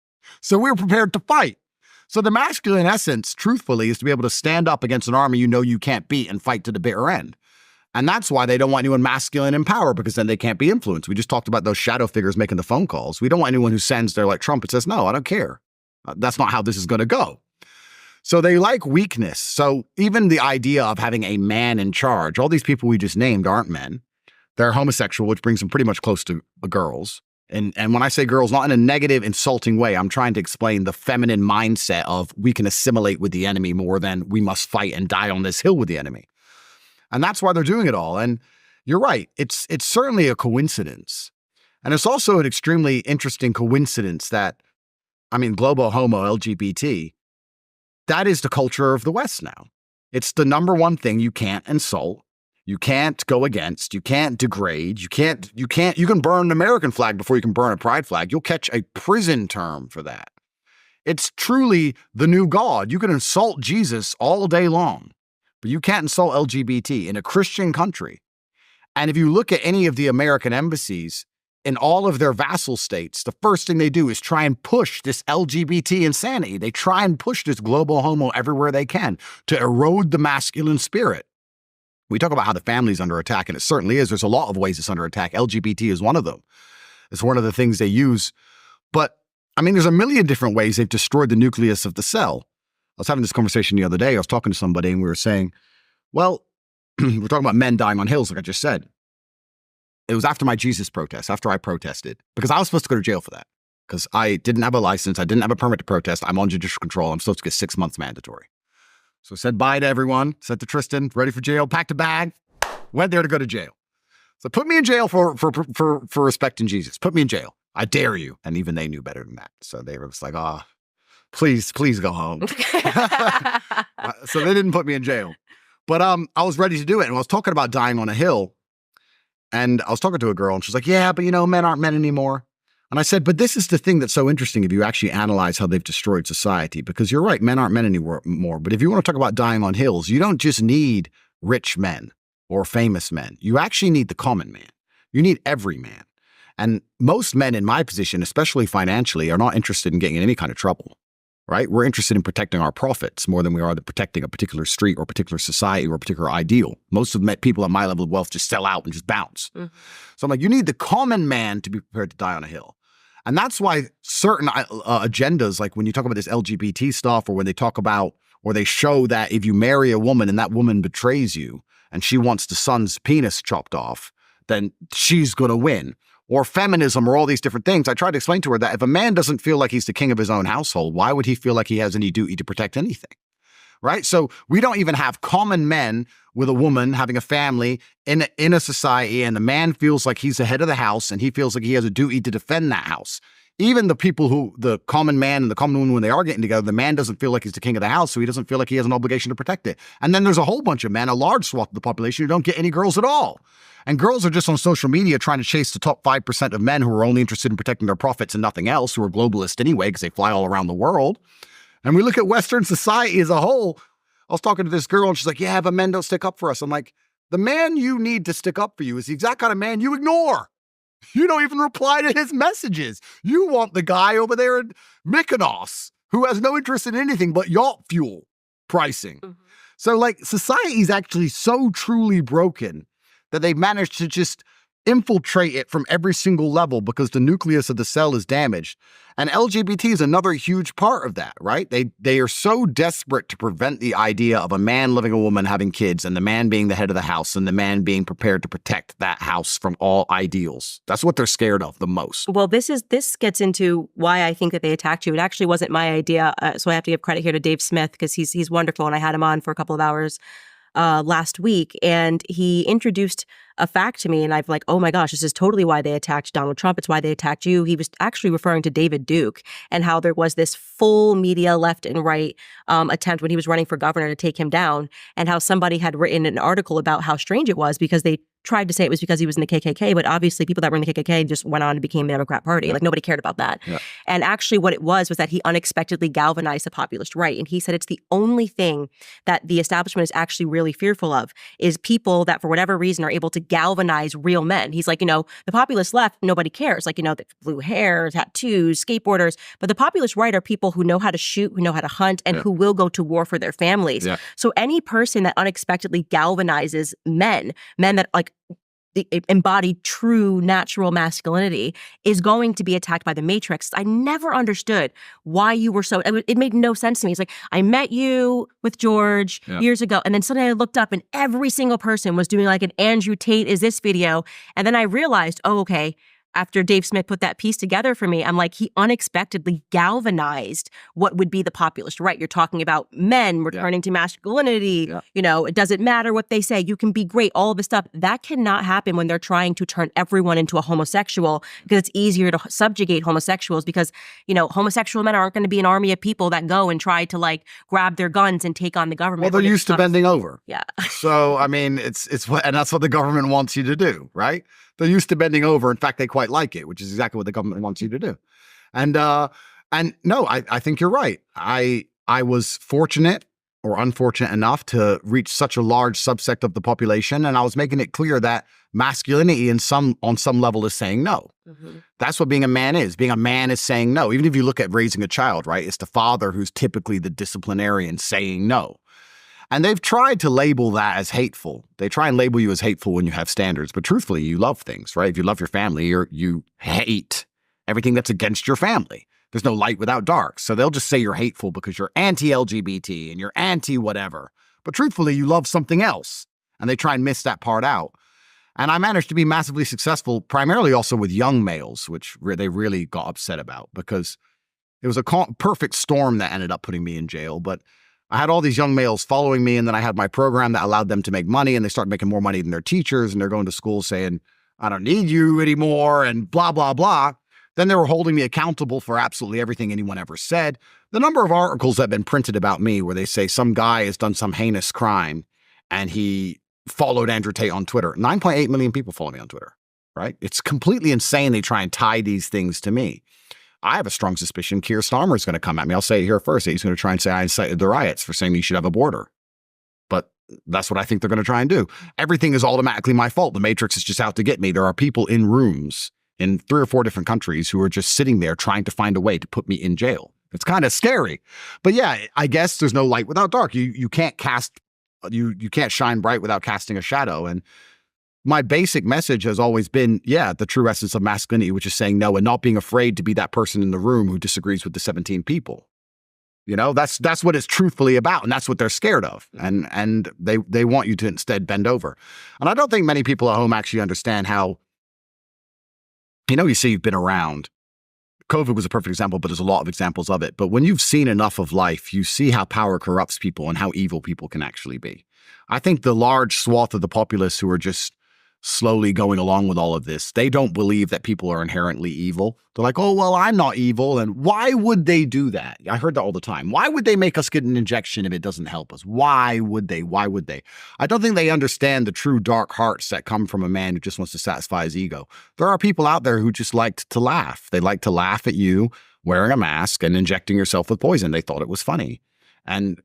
So we're prepared to fight. So the masculine essence, truthfully, is to be able to stand up against an army you know you can't beat and fight to the bitter end. And that's why they don't want anyone masculine in power, because then they can't be influenced. We just talked about those shadow figures making the phone calls. We don't want anyone who sends there like Trump and says, no, I don't care. That's not how this is going to go. So they like weakness. So even the idea of having a man in charge, all these people we just named aren't men. They're homosexual, which brings them pretty much close to girls. And when I say girls, not in a negative, insulting way, I'm trying to explain the feminine mindset of we can assimilate with the enemy more than we must fight and die on this hill with the enemy. And that's why they're doing it all. And you're right. It's certainly a coincidence. And it's also an extremely interesting coincidence that, global homo LGBT, that is the culture of the West now. It's the number one thing you can't insult. You can't go against. You can't degrade. You can burn an American flag before you can burn a pride flag. You'll catch a prison term for that. It's truly the new God. You can insult Jesus all day long, but you can't insult LGBT in a Christian country. And if you look at any of the American embassies in all of their vassal states, the first thing they do is try and push this LGBT insanity. They try and push this global homo everywhere they can to erode the masculine spirit. We talk about how the family's under attack, and it certainly is. There's a lot of ways it's under attack. LGBT is one of them. It's one of the things they use. But, there's a million different ways they've destroyed the nucleus of the cell. I was having this conversation the other day. I was talking to somebody, and we were saying, well, we're talking about men dying on hills, like I just said. It was after my Jesus protest, after I protested, because I was supposed to go to jail for that, because I didn't have a license. I didn't have a permit to protest. I'm on judicial control. I'm supposed to get 6 months mandatory. So I said bye to everyone, said to Tristan, ready for jail, packed a bag, went there to go to jail. So put me in jail for respecting Jesus. Put me in jail. I dare you. And even they knew better than that. So they were just like, please go home. So they didn't put me in jail. But I was ready to do it. And I was talking about dying on a hill. And I was talking to a girl, and she's like, yeah, but men aren't men anymore. And I said, but this is the thing that's so interesting if you actually analyze how they've destroyed society, because you're right, men aren't men anymore. But if you want to talk about dying on hills, you don't just need rich men or famous men. You actually need the common man. You need every man. And most men in my position, especially financially, are not interested in getting in any kind of trouble. right? We're interested in protecting our profits more than we are protecting a particular street or particular society or a particular ideal. Most of the people at my level of wealth just sell out and just bounce. Mm-hmm. So I'm like, you need the common man to be prepared to die on a hill. And that's why certain agendas, like when you talk about this LGBT stuff, or when they talk about, or they show that if you marry a woman and that woman betrays you and she wants the son's penis chopped off, then she's going to win. Or feminism, or all these different things. I tried to explain to her that if a man doesn't feel like he's the king of his own household, why would he feel like he has any duty to protect anything? Right? So we don't even have common men with a woman having a family in a society, and the man feels like he's the head of the house and he feels like he has a duty to defend that house. Even the people who, the common man and the common woman, when they are getting together, the man doesn't feel like he's the king of the house, so he doesn't feel like he has an obligation to protect it. And then there's a whole bunch of men, a large swath of the population, who don't get any girls at all. And girls are just on social media trying to chase the top 5% of men who are only interested in protecting their profits and nothing else, who are globalist anyway because they fly all around the world. And we look at Western society as a whole. I was talking to this girl and she's like, yeah, but men don't stick up for us. I'm like, the man you need to stick up for you is the exact kind of man you ignore. You don't even reply to his messages. You want the guy over there in Mykonos who has no interest in anything but yacht fuel pricing. Mm-hmm. So like society is actually so truly broken that they've managed to just infiltrate it from every single level because the nucleus of the cell is damaged. And LGBT is another huge part of that, right? They are so desperate to prevent the idea of a man loving a woman having kids and the man being the head of the house and the man being prepared to protect that house from all ideals. That's what they're scared of the most. Well, this gets into why I think that they attacked you. It actually wasn't my idea, so I have to give credit here to Dave Smith because he's wonderful, and I had him on for a couple of hours last week, and he introduced a fact to me, and I've like, oh my gosh, this is totally why they attacked Donald Trump. It's why they attacked you. He was actually referring to David Duke and how there was this full media left and right attempt when he was running for governor to take him down, and how somebody had written an article about how strange it was because they tried to say it was because he was in the KKK, but obviously people that were in the KKK just went on and became the Democrat Party. Yeah. Like nobody cared about that. Yeah. And actually what it was that he unexpectedly galvanized the populist right. And he said it's the only thing that the establishment is actually really fearful of is people that for whatever reason are able to galvanize real men. He's like, the populist left, nobody cares. Like, the blue hair, tattoos, skateboarders. But the populist right are people who know how to shoot, who know how to hunt, and who will go to war for their families. Yeah. So any person that unexpectedly galvanizes men that like embody true natural masculinity is going to be attacked by the Matrix. I never understood why you were so, it made no sense to me. It's like, I met you with George years ago, and then suddenly I looked up and every single person was doing like an Andrew Tate is this video. And then I realized, oh, okay, after Dave Smith put that piece together for me, I'm like, he unexpectedly galvanized what would be the populist right. You're talking about men returning to masculinity. Yeah. It doesn't matter what they say. You can be great, all of this stuff. That cannot happen when they're trying to turn everyone into a homosexual because it's easier to subjugate homosexuals because, homosexual men aren't going to be an army of people that go and try to like grab their guns and take on the government. Well, they're used to bending over. Yeah. So, I mean, it's what, and that's what the government wants you to do, right? They're used to bending over. In fact, they quite like it, which is exactly what the government wants you to do. And no, I think you're right. I was fortunate or unfortunate enough to reach such a large subsect of the population, and I was making it clear that masculinity on some level is saying no. Mm-hmm. That's what being a man is. Being a man is saying no. Even if you look at raising a child, right? It's the father who's typically the disciplinarian saying no. And they've tried to label that as hateful. They try and label you as hateful when you have standards. But truthfully, you love things, right? If you love your family, you hate everything that's against your family. There's no light without dark. So they'll just say you're hateful because you're anti-LGBT and you're anti-whatever. But truthfully, you love something else. And they try and miss that part out. And I managed to be massively successful, primarily also with young males, which they really got upset about because it was a perfect storm that ended up putting me in jail. But I had all these young males following me, and then I had my program that allowed them to make money, and they started making more money than their teachers, and they're going to school saying, I don't need you anymore, and blah, blah, blah. Then they were holding me accountable for absolutely everything anyone ever said. The number of articles that have been printed about me where they say some guy has done some heinous crime, and he followed Andrew Tate on Twitter. 9.8 million people follow me on Twitter, right? It's completely insane they try and tie these things to me. I have a strong suspicion Keir Starmer is going to come at me. I'll say it here first. He's going to try and say I incited the riots for saying you should have a border. But that's what I think they're going to try and do. Everything is automatically my fault. The Matrix is just out to get me. There are people in rooms in 3 or 4 different countries who are just sitting there trying to find a way to put me in jail. It's kind of scary. But yeah, I guess there's no light without dark. You can't you can't shine bright without casting a shadow. And my basic message has always been, the true essence of masculinity, which is saying no and not being afraid to be that person in the room who disagrees with the 17 people. That's what it's truthfully about, and that's what they're scared of. And they want you to instead bend over. And I don't think many people at home actually understand how, you say you've been around. COVID was a perfect example, but there's a lot of examples of it. But when you've seen enough of life, you see how power corrupts people and how evil people can actually be. I think the large swath of the populace who are just slowly going along with all of this, they don't believe that people are inherently evil. They're like, oh, well, I'm not evil. And why would they do that? I heard that all the time. Why would they make us get an injection if it doesn't help us? Why would they? Why would they? I don't think they understand the true dark hearts that come from a man who just wants to satisfy his ego. There are people out there who just like to laugh. They like to laugh at you wearing a mask and injecting yourself with poison. They thought it was funny. And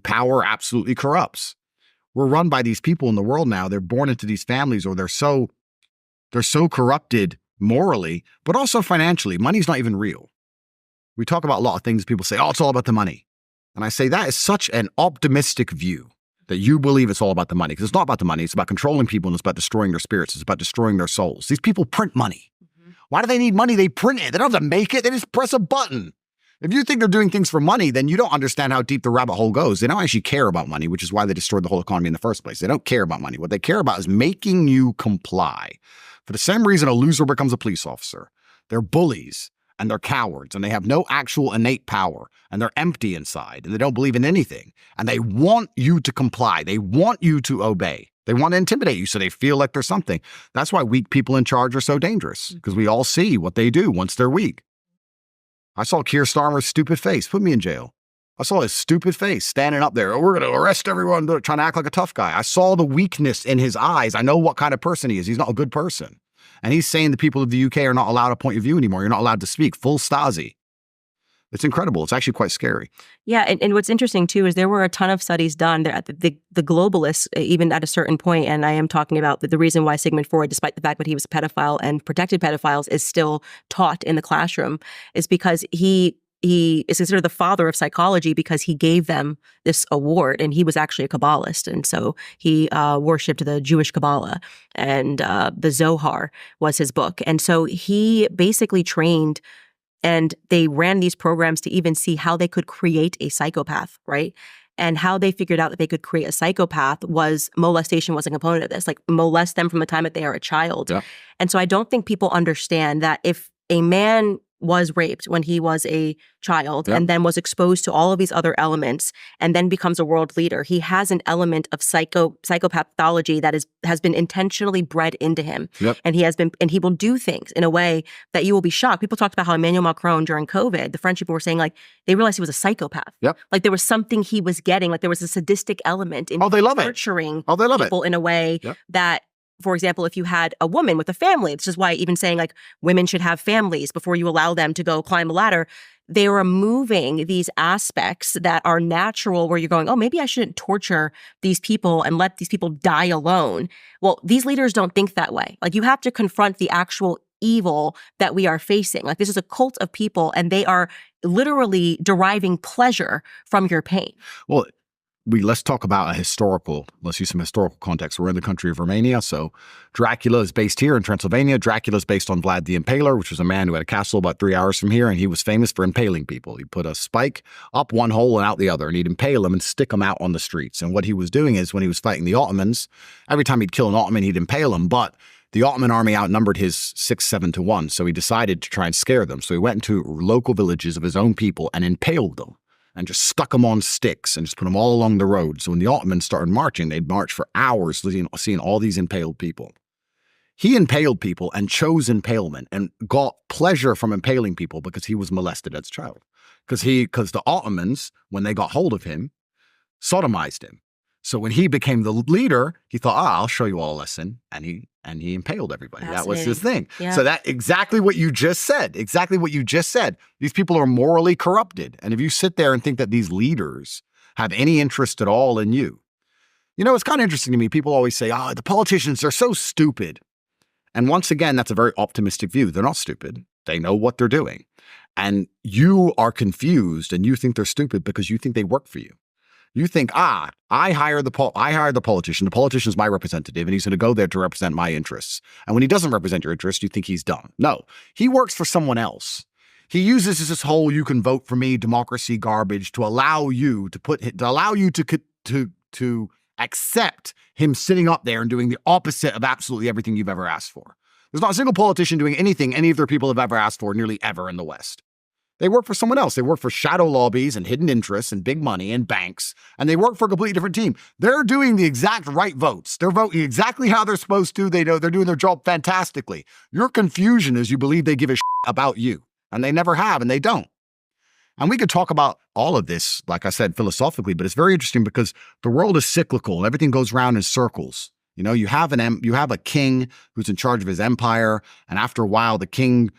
power absolutely corrupts. We're run by these people in the world now. They're born into these families, or they're so corrupted morally, but also financially. Money's not even real. We talk about a lot of things. People say, oh, it's all about the money. And I say that is such an optimistic view that you believe it's all about the money, because it's not about the money. It's about controlling people, and it's about destroying their spirits. It's about destroying their souls. These people print money. Why do they need money? They print it. They don't have to make it. They just press a button. If you think they're doing things for money, then you don't understand how deep the rabbit hole goes. They don't actually care about money, which is why they destroyed the whole economy in the first place. They don't care about money. What they care about is making you comply. For the same reason a loser becomes a police officer. They're bullies and they're cowards and they have no actual innate power and they're empty inside and they don't believe in anything. And they want you to comply. They want you to obey. They want to intimidate you so they feel like they're something. That's why weak people in charge are so dangerous, because we all see what they do once they're weak. I saw Keir Starmer's stupid face. Put me in jail. I saw his stupid face standing up there. Oh, we're going to arrest everyone, trying to act like a tough guy. I saw the weakness in his eyes. I know what kind of person he is. He's not a good person. And he's saying the people of the UK are not allowed a point of view anymore. You're not allowed to speak. Full Stasi. It's incredible. It's actually quite scary. Yeah, and what's interesting too is there were a ton of studies done. The globalists, even at a certain point, and I am talking about the reason why Sigmund Freud, despite the fact that he was a pedophile and protected pedophiles, is still taught in the classroom, is because he is considered the father of psychology because he gave them this award, and he was actually a Kabbalist, and so he worshipped the Jewish Kabbalah, and the Zohar was his book, and so he basically trained. And they ran these programs to even see how they could create a psychopath, right? And how they figured out that they could create a psychopath was molestation was a component of this, like molest them from the time that they are a child. Yeah. And so I don't think people understand that if a man was raped when he was a child and then was exposed to all of these other elements and then becomes a world leader, he has an element of psychopathology that has been intentionally bred into him. And he will do things in a way that you will be shocked. People talked about how Emmanuel Macron during COVID, the French people were saying like they realized he was a psychopath. Like there was something he was getting, like there was a sadistic element in nurturing people in a way that, for example, if you had a woman with a family, this is why even saying like women should have families before you allow them to go climb a ladder, they are removing these aspects that are natural where you're going, oh, maybe I shouldn't torture these people and let these people die alone. Well, these leaders don't think that way. Like you have to confront the actual evil that we are facing. Like this is a cult of people and they are literally deriving pleasure from your pain. Well, let's talk about let's use some historical context. We're in the country of Romania. So Dracula is based here in Transylvania. Dracula is based on Vlad the Impaler, which was a man who had a castle about 3 hours from here. And he was famous for impaling people. He put a spike up one hole and out the other, and he'd impale them and stick them out on the streets. And what he was doing is when he was fighting the Ottomans, every time he'd kill an Ottoman, he'd impale them. But the Ottoman army outnumbered his 6-7 to 1. So he decided to try and scare them. So he went into local villages of his own people and impaled them. And just stuck them on sticks and just put them all along the road. So when the Ottomans started marching, they'd march for hours seeing all these impaled people. He impaled people and chose impalement and got pleasure from impaling people because he was molested as a child. Because the Ottomans, when they got hold of him, sodomized him. So when he became the leader, he thought, I'll show you all a lesson. And he impaled everybody. That was his thing. Yeah. So that exactly what you just said. These people are morally corrupted. And if you sit there and think that these leaders have any interest at all in you, it's kind of interesting to me. People always say, the politicians are so stupid. And once again, that's a very optimistic view. They're not stupid. They know what they're doing. And you are confused and you think they're stupid because you think they work for you. You think, I hired the politician. The politician is my representative, and he's going to go there to represent my interests. And when he doesn't represent your interests, you think he's dumb. No, he works for someone else. He uses this whole "you can vote for me" democracy garbage to allow you to accept him sitting up there and doing the opposite of absolutely everything you've ever asked for. There's not a single politician doing anything any of their people have ever asked for, nearly ever in the West. They work for someone else. They work for shadow lobbies and hidden interests and big money and banks, and they work for a completely different team. They're doing the exact right votes. They're voting exactly how they're supposed to. They know they're doing their job fantastically. Your confusion is you believe they give a shit about you, and they never have, and they don't. And we could talk about all of this, like I said, philosophically, but it's very interesting because the world is cyclical and everything goes around in circles. You know, you have a king who's in charge of his empire, and after a while, the king's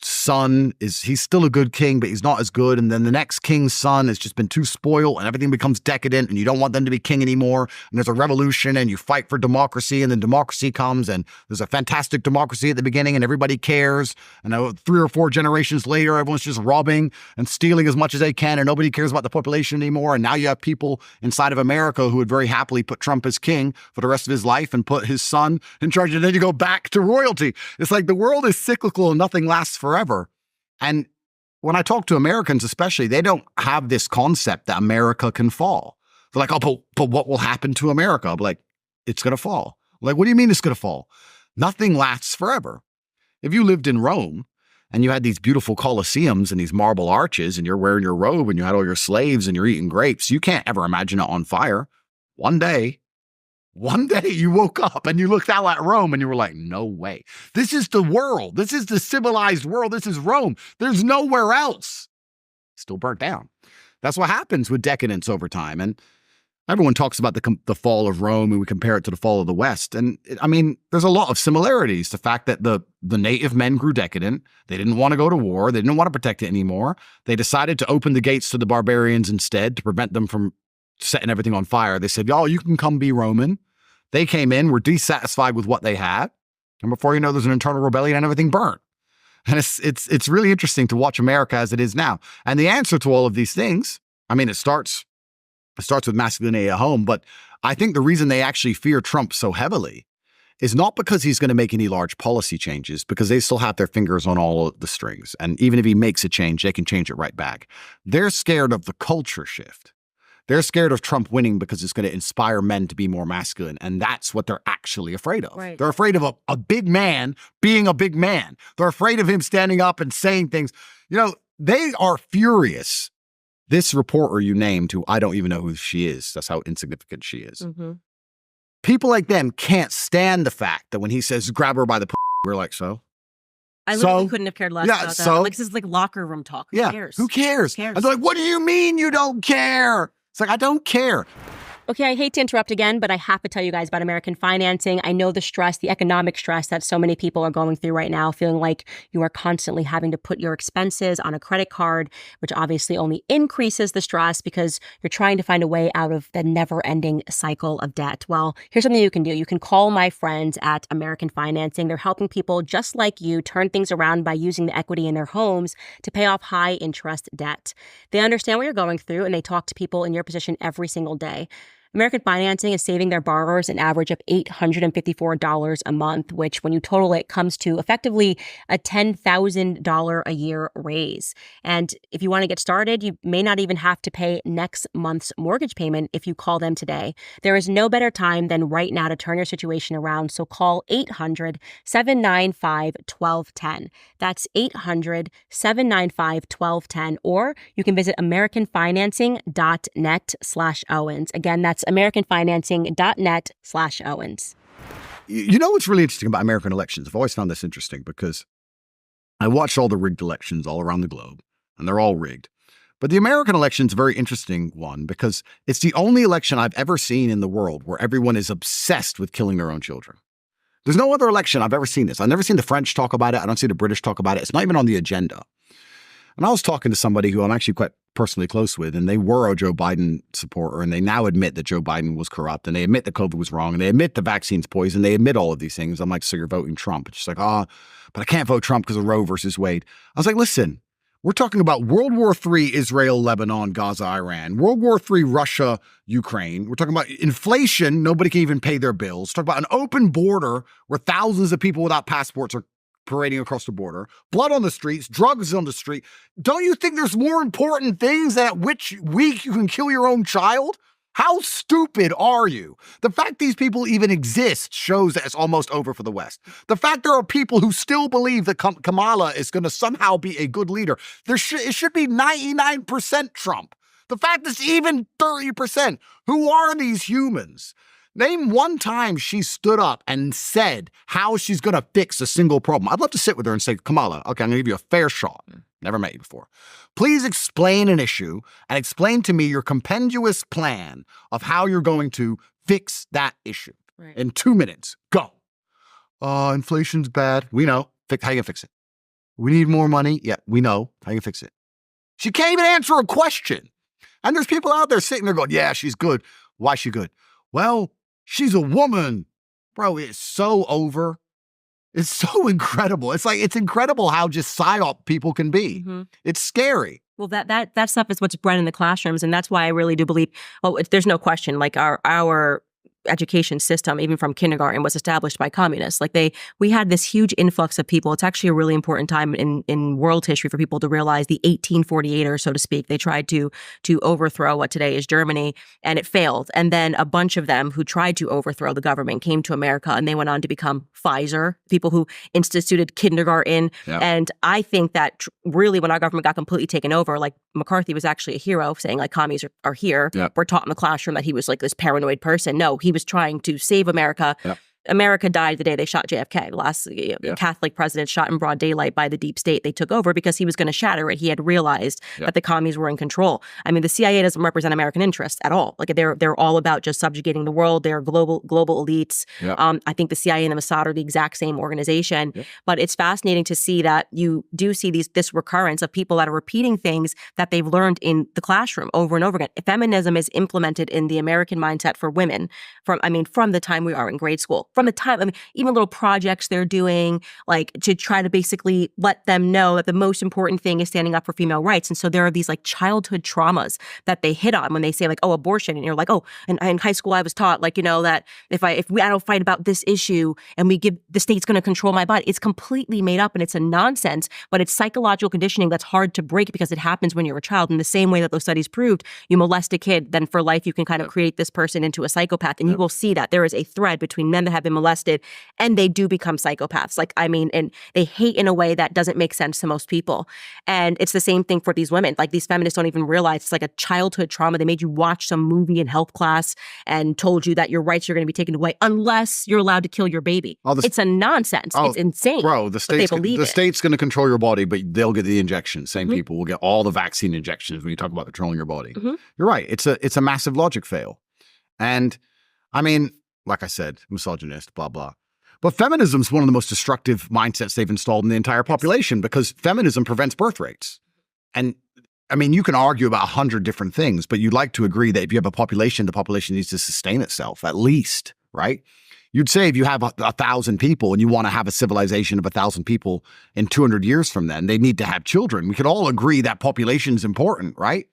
son he's still a good king, but he's not as good. And then the next king's son has just been too spoiled and everything becomes decadent and you don't want them to be king anymore. And there's a revolution and you fight for democracy, and then democracy comes and there's a fantastic democracy at the beginning and everybody cares. And 3 or 4 generations later, everyone's just robbing and stealing as much as they can and nobody cares about the population anymore. And now you have people inside of America who would very happily put Trump as king for the rest of his life and put his son in charge. And then you go back to royalty. It's like the world is cyclical and nothing lasts forever. And when I talk to Americans, especially, they don't have this concept that America can fall. They're like, oh, but what will happen to America? I'm like, it's going to fall. I'm like, what do you mean it's going to fall? Nothing lasts forever. If you lived in Rome and you had these beautiful Colosseums and these marble arches and you're wearing your robe and you had all your slaves and you're eating grapes, you can't ever imagine it on fire. One day you woke up and you looked out at Rome and you were like, no way. This is the world. This is the civilized world. This is Rome. There's nowhere else. Still burnt down. That's what happens with decadence over time. And everyone talks about the fall of Rome and we compare it to the fall of the West. And there's a lot of similarities. The fact that the native men grew decadent. They didn't want to go to war. They didn't want to protect it anymore. They decided to open the gates to the barbarians instead to prevent them from setting everything on fire. They said, y'all, you can come be Roman. They came in, were dissatisfied with what they had. And before you know, there's an internal rebellion and everything burnt. And it's really interesting to watch America as it is now. And the answer to all of these things, it starts with masculinity at home. But I think the reason they actually fear Trump so heavily is not because he's going to make any large policy changes, because they still have their fingers on all of the strings. And even if he makes a change, they can change it right back. They're scared of the culture shift. They're scared of Trump winning because it's going to inspire men to be more masculine. And that's what they're actually afraid of. Right. They're afraid of a big man being a big man. They're afraid of him standing up and saying things. They are furious. This reporter you named, who I don't even know who she is. That's how insignificant she is. Mm-hmm. People like them can't stand the fact that when he says, grab her by the we're like, so? I literally couldn't have cared less about that. This is like locker room talk. Who cares? Who cares? And they're like, what do you mean you don't care? It's like, I don't care. Okay, I hate to interrupt again, but I have to tell you guys about American financing. I know the stress, the economic stress that so many people are going through right now, feeling like you are constantly having to put your expenses on a credit card, which obviously only increases the stress because you're trying to find a way out of the never-ending cycle of debt. Well, here's something you can do. You can call my friends at American Financing. They're helping people just like you turn things around by using the equity in their homes to pay off high-interest debt. They understand what you're going through, and they talk to people in your position every single day. American Financing is saving their borrowers an average of $854 a month, which when you total it comes to effectively a $10,000 a year raise. And if you want to get started, you may not even have to pay next month's mortgage payment if you call them today. There is no better time than right now to turn your situation around. So call 800-795-1210. That's 800-795-1210. Or you can visit AmericanFinancing.net/Owens. Again, that's AmericanFinancing.net/Owens. You know what's really interesting about American elections? I've always found this interesting because I watched all the rigged elections all around the globe, and they're all rigged. But the American election is a very interesting one because it's the only election I've ever seen in the world where everyone is obsessed with killing their own children. There's no other election I've ever seen this. I've never seen the French talk about it. I don't see the British talk about it. It's not even on the agenda. And I was talking to somebody who I'm actually quite personally close with, and they were a Joe Biden supporter, and they now admit that Joe Biden was corrupt, and they admit that COVID was wrong, and they admit the vaccine's poison. They admit all of these things. I'm like, so you're voting Trump? It's just like, but I can't vote Trump because of Roe versus Wade. I was like, listen, We're talking about World War III, Israel, Lebanon, Gaza, Iran. World War III, Russia, Ukraine. We're talking about inflation. Nobody can even pay their bills. Talk about an open border where thousands of people without passports are parading across the border. Blood on the streets, drugs on the street. Don't you think there's more important things than at which week you can kill your own child? How stupid are you? The fact these people even exist shows that it's almost over for the West. The fact there are people who still believe that Kamala is going to somehow be a good leader. It should be 99% Trump. The fact it's even 30%. Who are these humans? Name one time she stood up and said how she's going to fix a single problem. I'd love to sit with her and say, Kamala, okay, I'm going to give you a fair shot. Never met you before. Please explain an issue and explain to me your compendious plan of how you're going to fix that issue. Right. In 2 minutes. Go. Inflation's bad. We know. How you gonna fix it? We need more money. Yeah, we know. How you gonna fix it? She can't even answer a question. And there's people out there sitting there going, yeah, she's good. Why is she good? Well, she's a woman. Bro, it's so over. It's so incredible. It's incredible how just psyop people can be. Mm-hmm. It's scary. Well, that stuff is what's bred in the classrooms, and that's why I really do believe. There's no question. Like our education system, even from kindergarten, was established by communists. Like we had this huge influx of people. It's actually a really important time in world history for people to realize the 1848ers, so to speak. They tried to overthrow what today is Germany, and it failed. And then a bunch of them who tried to overthrow the government came to America, and they went on to become Pfizer, people who instituted kindergarten. Yep. And I think that really when our government got completely taken over, like McCarthy was actually a hero, saying like commies are here. Yep. We're taught in the classroom that he was like this paranoid person. No, he was trying to save America. Yep. America died the day they shot JFK. The last Catholic president shot in broad daylight by the deep state. They took over because he was going to shatter it. He had realized that the commies were in control. I mean, the CIA doesn't represent American interests at all. Like they're all about just subjugating the world. They're global elites. I think the CIA and the Mossad are the exact same organization. But it's fascinating to see that you do see this recurrence of people that are repeating things that they've learned in the classroom over and over again. Feminism is implemented in the American mindset for women from the time we are in grade school. From the time, even little projects they're doing, like to try to basically let them know that the most important thing is standing up for female rights. And so there are these like childhood traumas that they hit on when they say like, oh, abortion. And you're like, oh, and in high school I was taught like, that if I don't fight about this issue and the state's going to control my body. It's completely made up and it's a nonsense, but it's psychological conditioning that's hard to break because it happens when you're a child. In the same way that those studies proved, you molest a kid, then for life you can kind of create this person into a psychopath. And you will see that there is a thread between men that have been molested and they do become psychopaths. And they hate in a way that doesn't make sense to most people. And it's the same thing for these women. Like these feminists don't even realize it's like a childhood trauma. They made you watch some movie in health class and told you that your rights are going to be taken away unless you're allowed to kill your baby. It's a nonsense. It's insane. Bro, the state's going to control your body, but they'll get the injections. Same people will get all the vaccine injections when you talk about controlling your body. Mm-hmm. You're right. It's a massive logic fail. And I mean, like I said, misogynist, blah, blah. But feminism is one of the most destructive mindsets they've installed in the entire population because feminism prevents birth rates. And I mean, you can argue about 100 different things, but you'd like to agree that if you have a population, the population needs to sustain itself, at least, right? You'd say if you have 1,000 people and you want to have a civilization of 1,000 people in 200 years from then, they need to have children. We could all agree that population is important, right?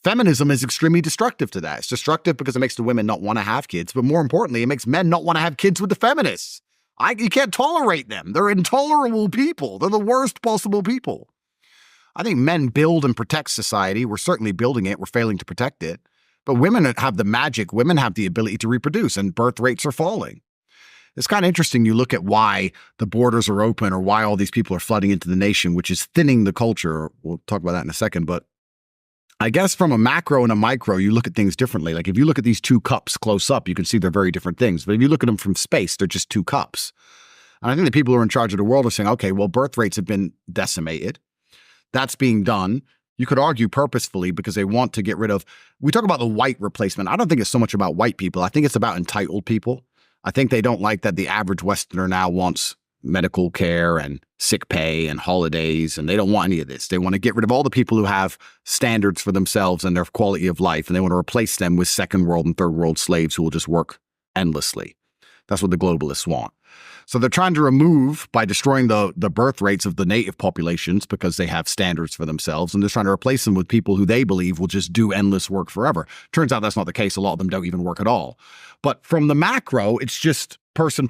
Feminism is extremely destructive to that. It's destructive because it makes the women not want to have kids, but more importantly, it makes men not want to have kids with the feminists. You can't tolerate them. They're intolerable people. They're the worst possible people. I think men build and protect society. We're certainly building it. We're failing to protect it. But women have the magic. Women have the ability to reproduce, and birth rates are falling. It's kind of interesting. You look at why the borders are open or why all these people are flooding into the nation, which is thinning the culture. We'll talk about that in a second. But I guess from a macro and a micro, you look at things differently. Like if you look at these two cups close up, you can see they're very different things. But if you look at them from space, they're just two cups. And I think the people who are in charge of the world are saying, okay, well, birth rates have been decimated. That's being done. You could argue purposefully because they want to get rid of, we talk about the white replacement. I don't think it's so much about white people. I think it's about entitled people. I think they don't like that the average Westerner now wants medical care and sick pay and holidays, and they don't want any of this. They want to get rid of all the people who have standards for themselves and their quality of life, and they want to replace them with second world and third world slaves who will just work endlessly. That's what the globalists want. So they're trying to remove, by destroying the birth rates of the native populations because they have standards for themselves, and they're trying to replace them with people who they believe will just do endless work forever. Turns out that's not the case. A lot of them don't even work at all. But from the macro, it's just person.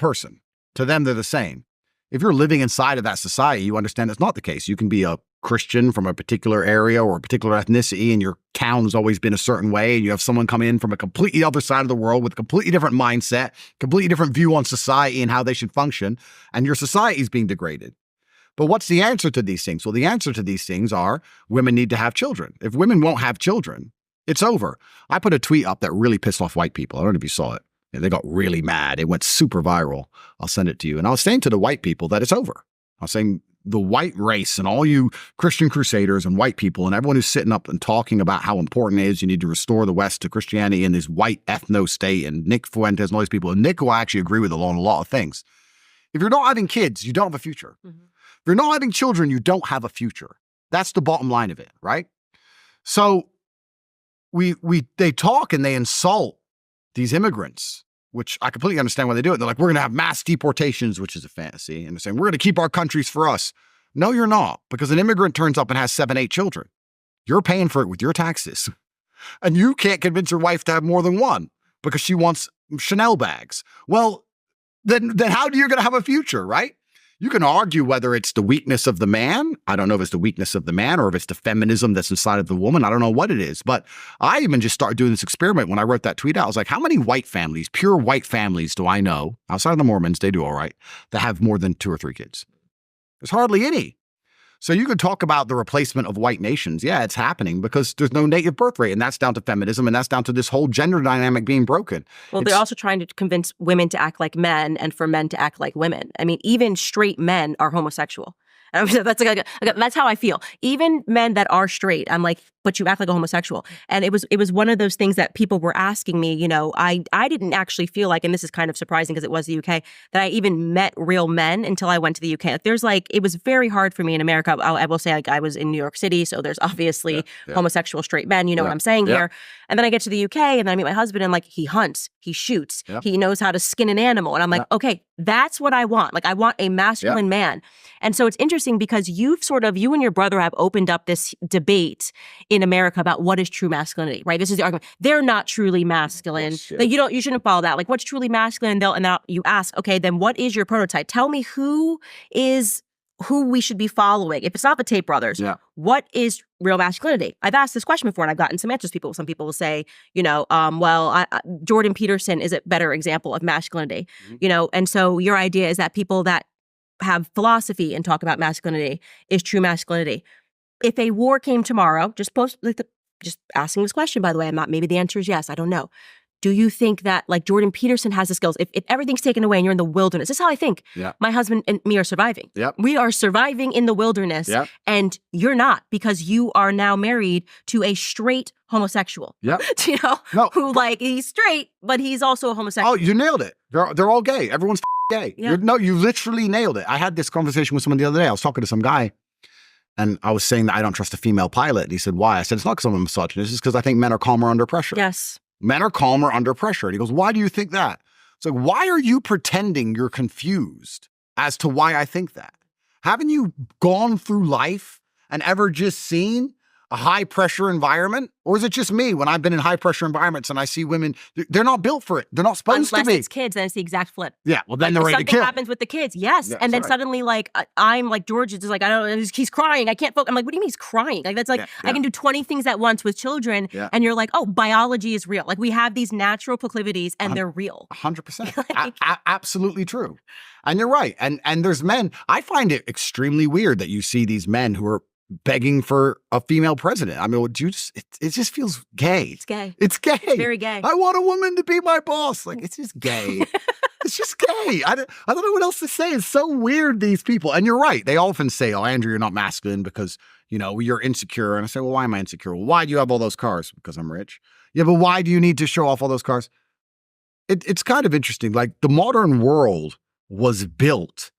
To them, they're the same. If you're living inside of that society, you understand it's not the case. You can be a Christian from a particular area or a particular ethnicity, and your town has always been a certain way, and you have someone come in from a completely other side of the world with a completely different mindset, completely different view on society and how they should function, and your society is being degraded. But what's the answer to these things? Well, the answer to these things are women need to have children. If women won't have children, it's over. I put a tweet up that really pissed off white people. I don't know if you saw it. They got really mad. It went super viral. I'll send it to you. And I was saying to the white people that it's over. I was saying the white race and all you Christian crusaders and white people and everyone who's sitting up and talking about how important it is you need to restore the West to Christianity in this white ethno-state, and Nick Fuentes and all these people. And Nick will actually agree with on a lot of things. If you're not having kids, you don't have a future. Mm-hmm. If you're not having children, you don't have a future. That's the bottom line of it, right? So they talk and they insult these immigrants, which I completely understand why they do it. They're like, we're going to have mass deportations, which is a fantasy. And they're saying, we're going to keep our countries for us. No, you're not, because an immigrant turns up and has 7, 8 children. You're paying for it with your taxes. And you can't convince your wife to have more than one because she wants Chanel bags. Well, then how are you going to have a future, right? You can argue whether it's the weakness of the man. I don't know if it's the weakness of the man or if it's the feminism that's inside of the woman. I don't know what it is. But I even just started doing this experiment when I wrote that tweet out. I was like, how many white families, pure white families do I know, outside of the Mormons, they do all right, that have more than 2 or 3 kids? There's hardly any. So you could talk about the replacement of white nations. Yeah, it's happening because there's no native birth rate, and that's down to feminism, and that's down to this whole gender dynamic being broken. Well, they're also trying to convince women to act like men and for men to act like women. I mean, even straight men are homosexual. That's how I feel. Even men that are straight, I'm like, but you act like a homosexual. And it was one of those things that people were asking me, I didn't actually feel like, and this is kind of surprising because it was the UK, that I even met real men until I went to the UK. It was very hard for me in America. I will say, I was in New York City, so there's obviously homosexual straight men, you know what I'm saying here. And then I get to the UK and then I meet my husband and he hunts, he shoots, he knows how to skin an animal. And I'm like, okay, that's what I want. Like, I want a masculine man. And so it's interesting because you and your brother have opened up this debate in America about what is true masculinity, right? This is the argument. They're not truly masculine. Like, you shouldn't follow that. Like, what's truly masculine? And now you ask, okay, then what is your prototype? Tell me who we should be following. If it's not the Tate brothers, what is real masculinity? I've asked this question before and I've gotten some answers. Some people will say, Jordan Peterson is a better example of masculinity, and so your idea is that people that have philosophy and talk about masculinity is true masculinity. If a war came tomorrow, just asking this question, by the way, maybe the answer is yes, I don't know. Do you think that Jordan Peterson has the skills? If everything's taken away and you're in the wilderness, this is how I think my husband and me are surviving. We are surviving in the wilderness and you're not, because you are now married to a straight homosexual. Who he's straight, but he's also a homosexual. Oh, you nailed it. They're all gay. Everyone's gay. You literally nailed it. I had this conversation with someone the other day. I was talking to some guy and I was saying that I don't trust a female pilot. And he said, why? I said, it's not because I'm a misogynist. It's because I think men are calmer under pressure. Yes. Men are calmer under pressure. And he goes, why do you think that? So why are you pretending you're confused as to why I think that? Haven't you gone through life and ever just seen a high pressure environment? Or is it just me when I've been in high pressure environments and I see women, they're not built for it. They're not supposed to be. Unless it's kids, then it's the exact flip. Yeah, well then they're ready to kill. Something happens with the kids, yes. And then suddenly I'm like, George is like, I don't know, he's crying. I can't focus. I'm like, what do you mean he's crying? Like, that's I can do 20 things at once with children. And you're like, oh, biology is real. Like, we have these natural proclivities and they're real. 100%. Absolutely true. And you're right. And there's men. I find it extremely weird that you see these men who are begging for a female president. I mean, it just feels gay. It's gay. It's gay. It's very gay. I want a woman to be my boss. Like, it's just gay. It's just gay. I don't know what else to say. It's so weird, these people. And you're right. They often say, oh, Andrew, you're not masculine because, you're insecure. And I say, well, why am I insecure? Well, why do you have all those cars? Because I'm rich. Yeah, but why do you need to show off all those cars? It's kind of interesting. Like, the modern world was built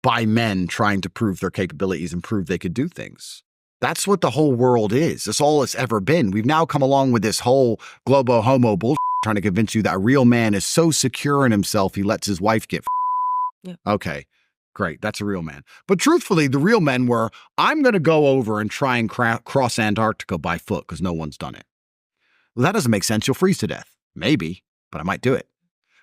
by men trying to prove their capabilities and prove they could do things. That's what the whole world is. That's all it's ever been. We've now come along with this whole globo homo bullshit trying to convince you that a real man is so secure in himself he lets his wife get Yeah. Okay, great. That's a real man. But truthfully, the real men were, I'm going to go over and try and cross Antarctica by foot because no one's done it. Well, that doesn't make sense. You'll freeze to death. Maybe, but I might do it.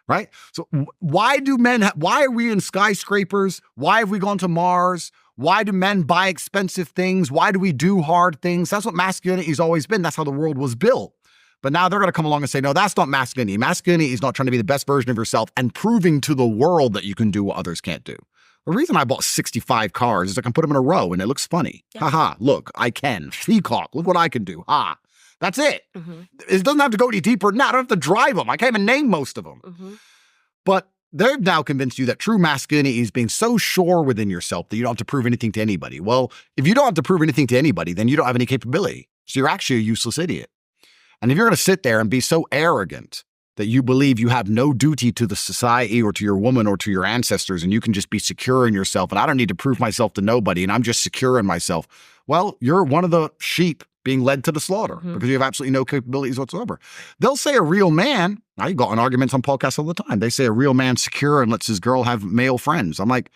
Right? So why do men, why are we in skyscrapers? Why have we gone to Mars? Why do men buy expensive things? Why do we do hard things? That's what masculinity has always been. That's how the world was built. But now they're going to come along and say, no, that's not masculinity. Masculinity is not trying to be the best version of yourself and proving to the world that you can do what others can't do. The reason I bought 65 cars is I can put them in a row and it looks funny. Yeah. Ha-ha, look, I can. Peacock, look what I can do. Ha. That's it. Mm-hmm. It doesn't have to go any deeper. No, I don't have to drive them. I can't even name most of them. Mm-hmm. But they've now convinced you that true masculinity is being so sure within yourself that you don't have to prove anything to anybody. Well, if you don't have to prove anything to anybody, then you don't have any capability. So you're actually a useless idiot. And if you're going to sit there and be so arrogant that you believe you have no duty to the society or to your woman or to your ancestors, and you can just be secure in yourself, and I don't need to prove myself to nobody, and I'm just secure in myself, well, you're one of the sheep being led to the slaughter because you have absolutely no capabilities whatsoever. They'll say a real man, I got in arguments on podcasts all the time, they say a real man's secure and lets his girl have male friends. I'm like,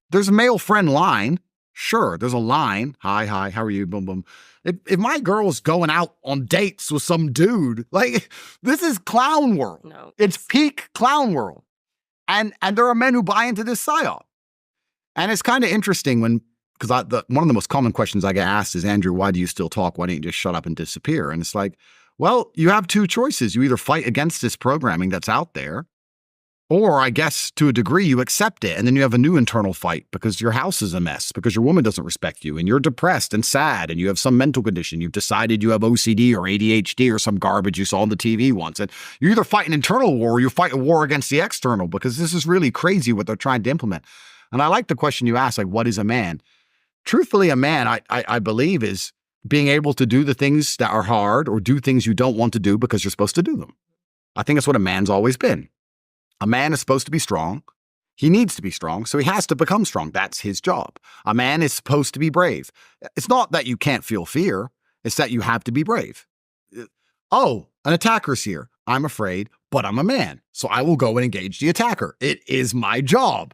there's a male friend line. Sure, there's a line. Hi, how are you? Boom, boom. If my girl's going out on dates with some dude, like, this is clown world. No. It's peak clown world. And there are men who buy into this psyop. And it's kind of interesting because one of the most common questions I get asked is, Andrew, why do you still talk? Why don't you just shut up and disappear? And it's like, well, you have two choices. You either fight against this programming that's out there, or I guess to a degree you accept it. And then you have a new internal fight because your house is a mess, because your woman doesn't respect you and you're depressed and sad and you have some mental condition. You've decided you have OCD or ADHD or some garbage you saw on the TV once. And you either fight an internal war or you fight a war against the external, because this is really crazy what they're trying to implement. And I like the question you asked, like, what is a man? Truthfully, a man, I believe, is being able to do the things that are hard or do things you don't want to do because you're supposed to do them. I think that's what a man's always been. A man is supposed to be strong. He needs to be strong, so he has to become strong. That's his job. A man is supposed to be brave. It's not that you can't feel fear. It's that you have to be brave. Oh, an attacker's here. I'm afraid, but I'm a man, so I will go and engage the attacker. It is my job.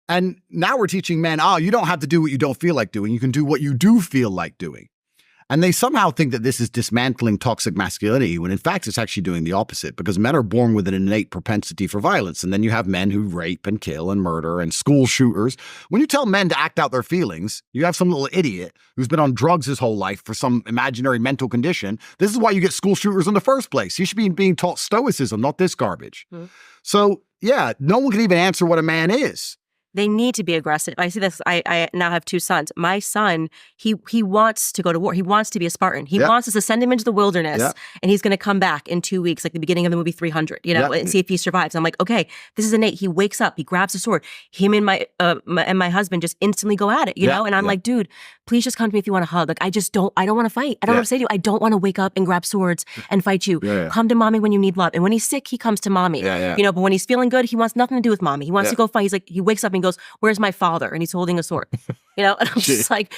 And now we're teaching men, you don't have to do what you don't feel like doing. You can do what you do feel like doing. And they somehow think that this is dismantling toxic masculinity, when in fact it's actually doing the opposite, because men are born with an innate propensity for violence. And then you have men who rape and kill and murder and school shooters. When you tell men to act out their feelings, you have some little idiot who's been on drugs his whole life for some imaginary mental condition. This is why you get school shooters in the first place. He should be being taught stoicism, not this garbage. So yeah, no one can even answer what a man is. They need to be aggressive. I see this. I now have two sons. My son, he wants to go to war. He wants to be a Spartan. He wants us to send him into the wilderness, and he's going to come back in 2 weeks, like the beginning of the movie 300, and see if he survives. I'm like, okay, this is innate. He wakes up, he grabs a sword. Him and my husband just instantly go at it, know? And I'm like, dude, please just come to me if you want to hug. Like, I don't want to fight. I don't know what to say to you. I don't want to wake up and grab swords and fight you. Come to mommy when you need love. And when he's sick, he comes to mommy. But when he's feeling good, he wants nothing to do with mommy. He wants to go fight. He's like, he wakes up and goes, where's my father? And he's holding a sword, and I'm just like,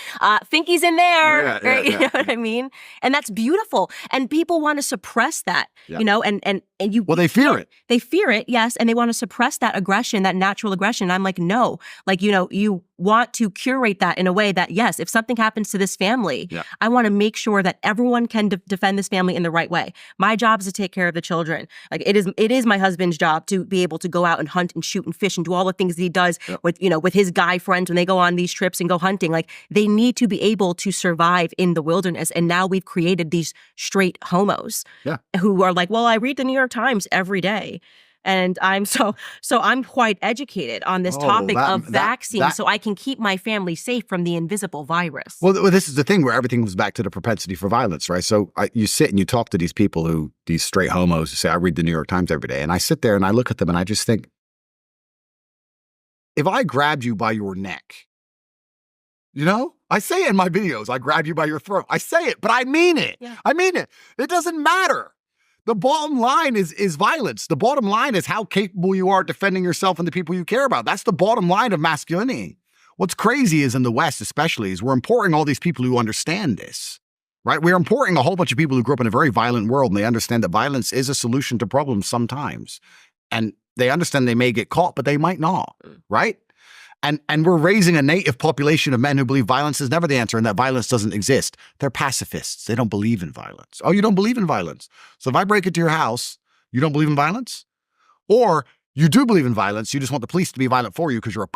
think he's in there, right? You know what I mean? And that's beautiful. And people want to suppress that, and you. Well, they fear it. They fear it, yes. And they want to suppress that aggression, that natural aggression. And I'm like, no, like, you want to curate that in a way that, yes, if something happens to this family, I want to make sure that everyone can defend this family in the right way. My job is to take care of the children. Like, it is my husband's job to be able to go out and hunt and shoot and fish and do all the things that he does with his guy friends when they go on these trips and go hunting. Like, they need to be able to survive in the wilderness. And now we've created these straight homos who are like, well, I read the New York Times every day. And I'm I'm quite educated on this topic of vaccines, so I can keep my family safe from the invisible virus. Well, this is the thing where everything comes back to the propensity for violence, right? So you sit and you talk to these people these straight homos who say, I read the New York Times every day. And I sit there and I look at them and I just think, if I grabbed you by your neck, I say it in my videos, I grab you by your throat. I say it, but I mean it. Yeah. I mean it. It doesn't matter. The bottom line is violence. The bottom line is how capable you are defending yourself and the people you care about. That's the bottom line of masculinity. What's crazy is in the West especially is we're importing all these people who understand this, right? We're importing a whole bunch of people who grew up in a very violent world, and they understand that violence is a solution to problems sometimes. And They understand they may get caught, but they might not, right? And we're raising a native population of men who believe violence is never the answer and that violence doesn't exist. They're pacifists. They don't believe in violence. Oh, you don't believe in violence. So if I break into your house, you don't believe in violence? Or you do believe in violence, you just want the police to be violent for you because you're a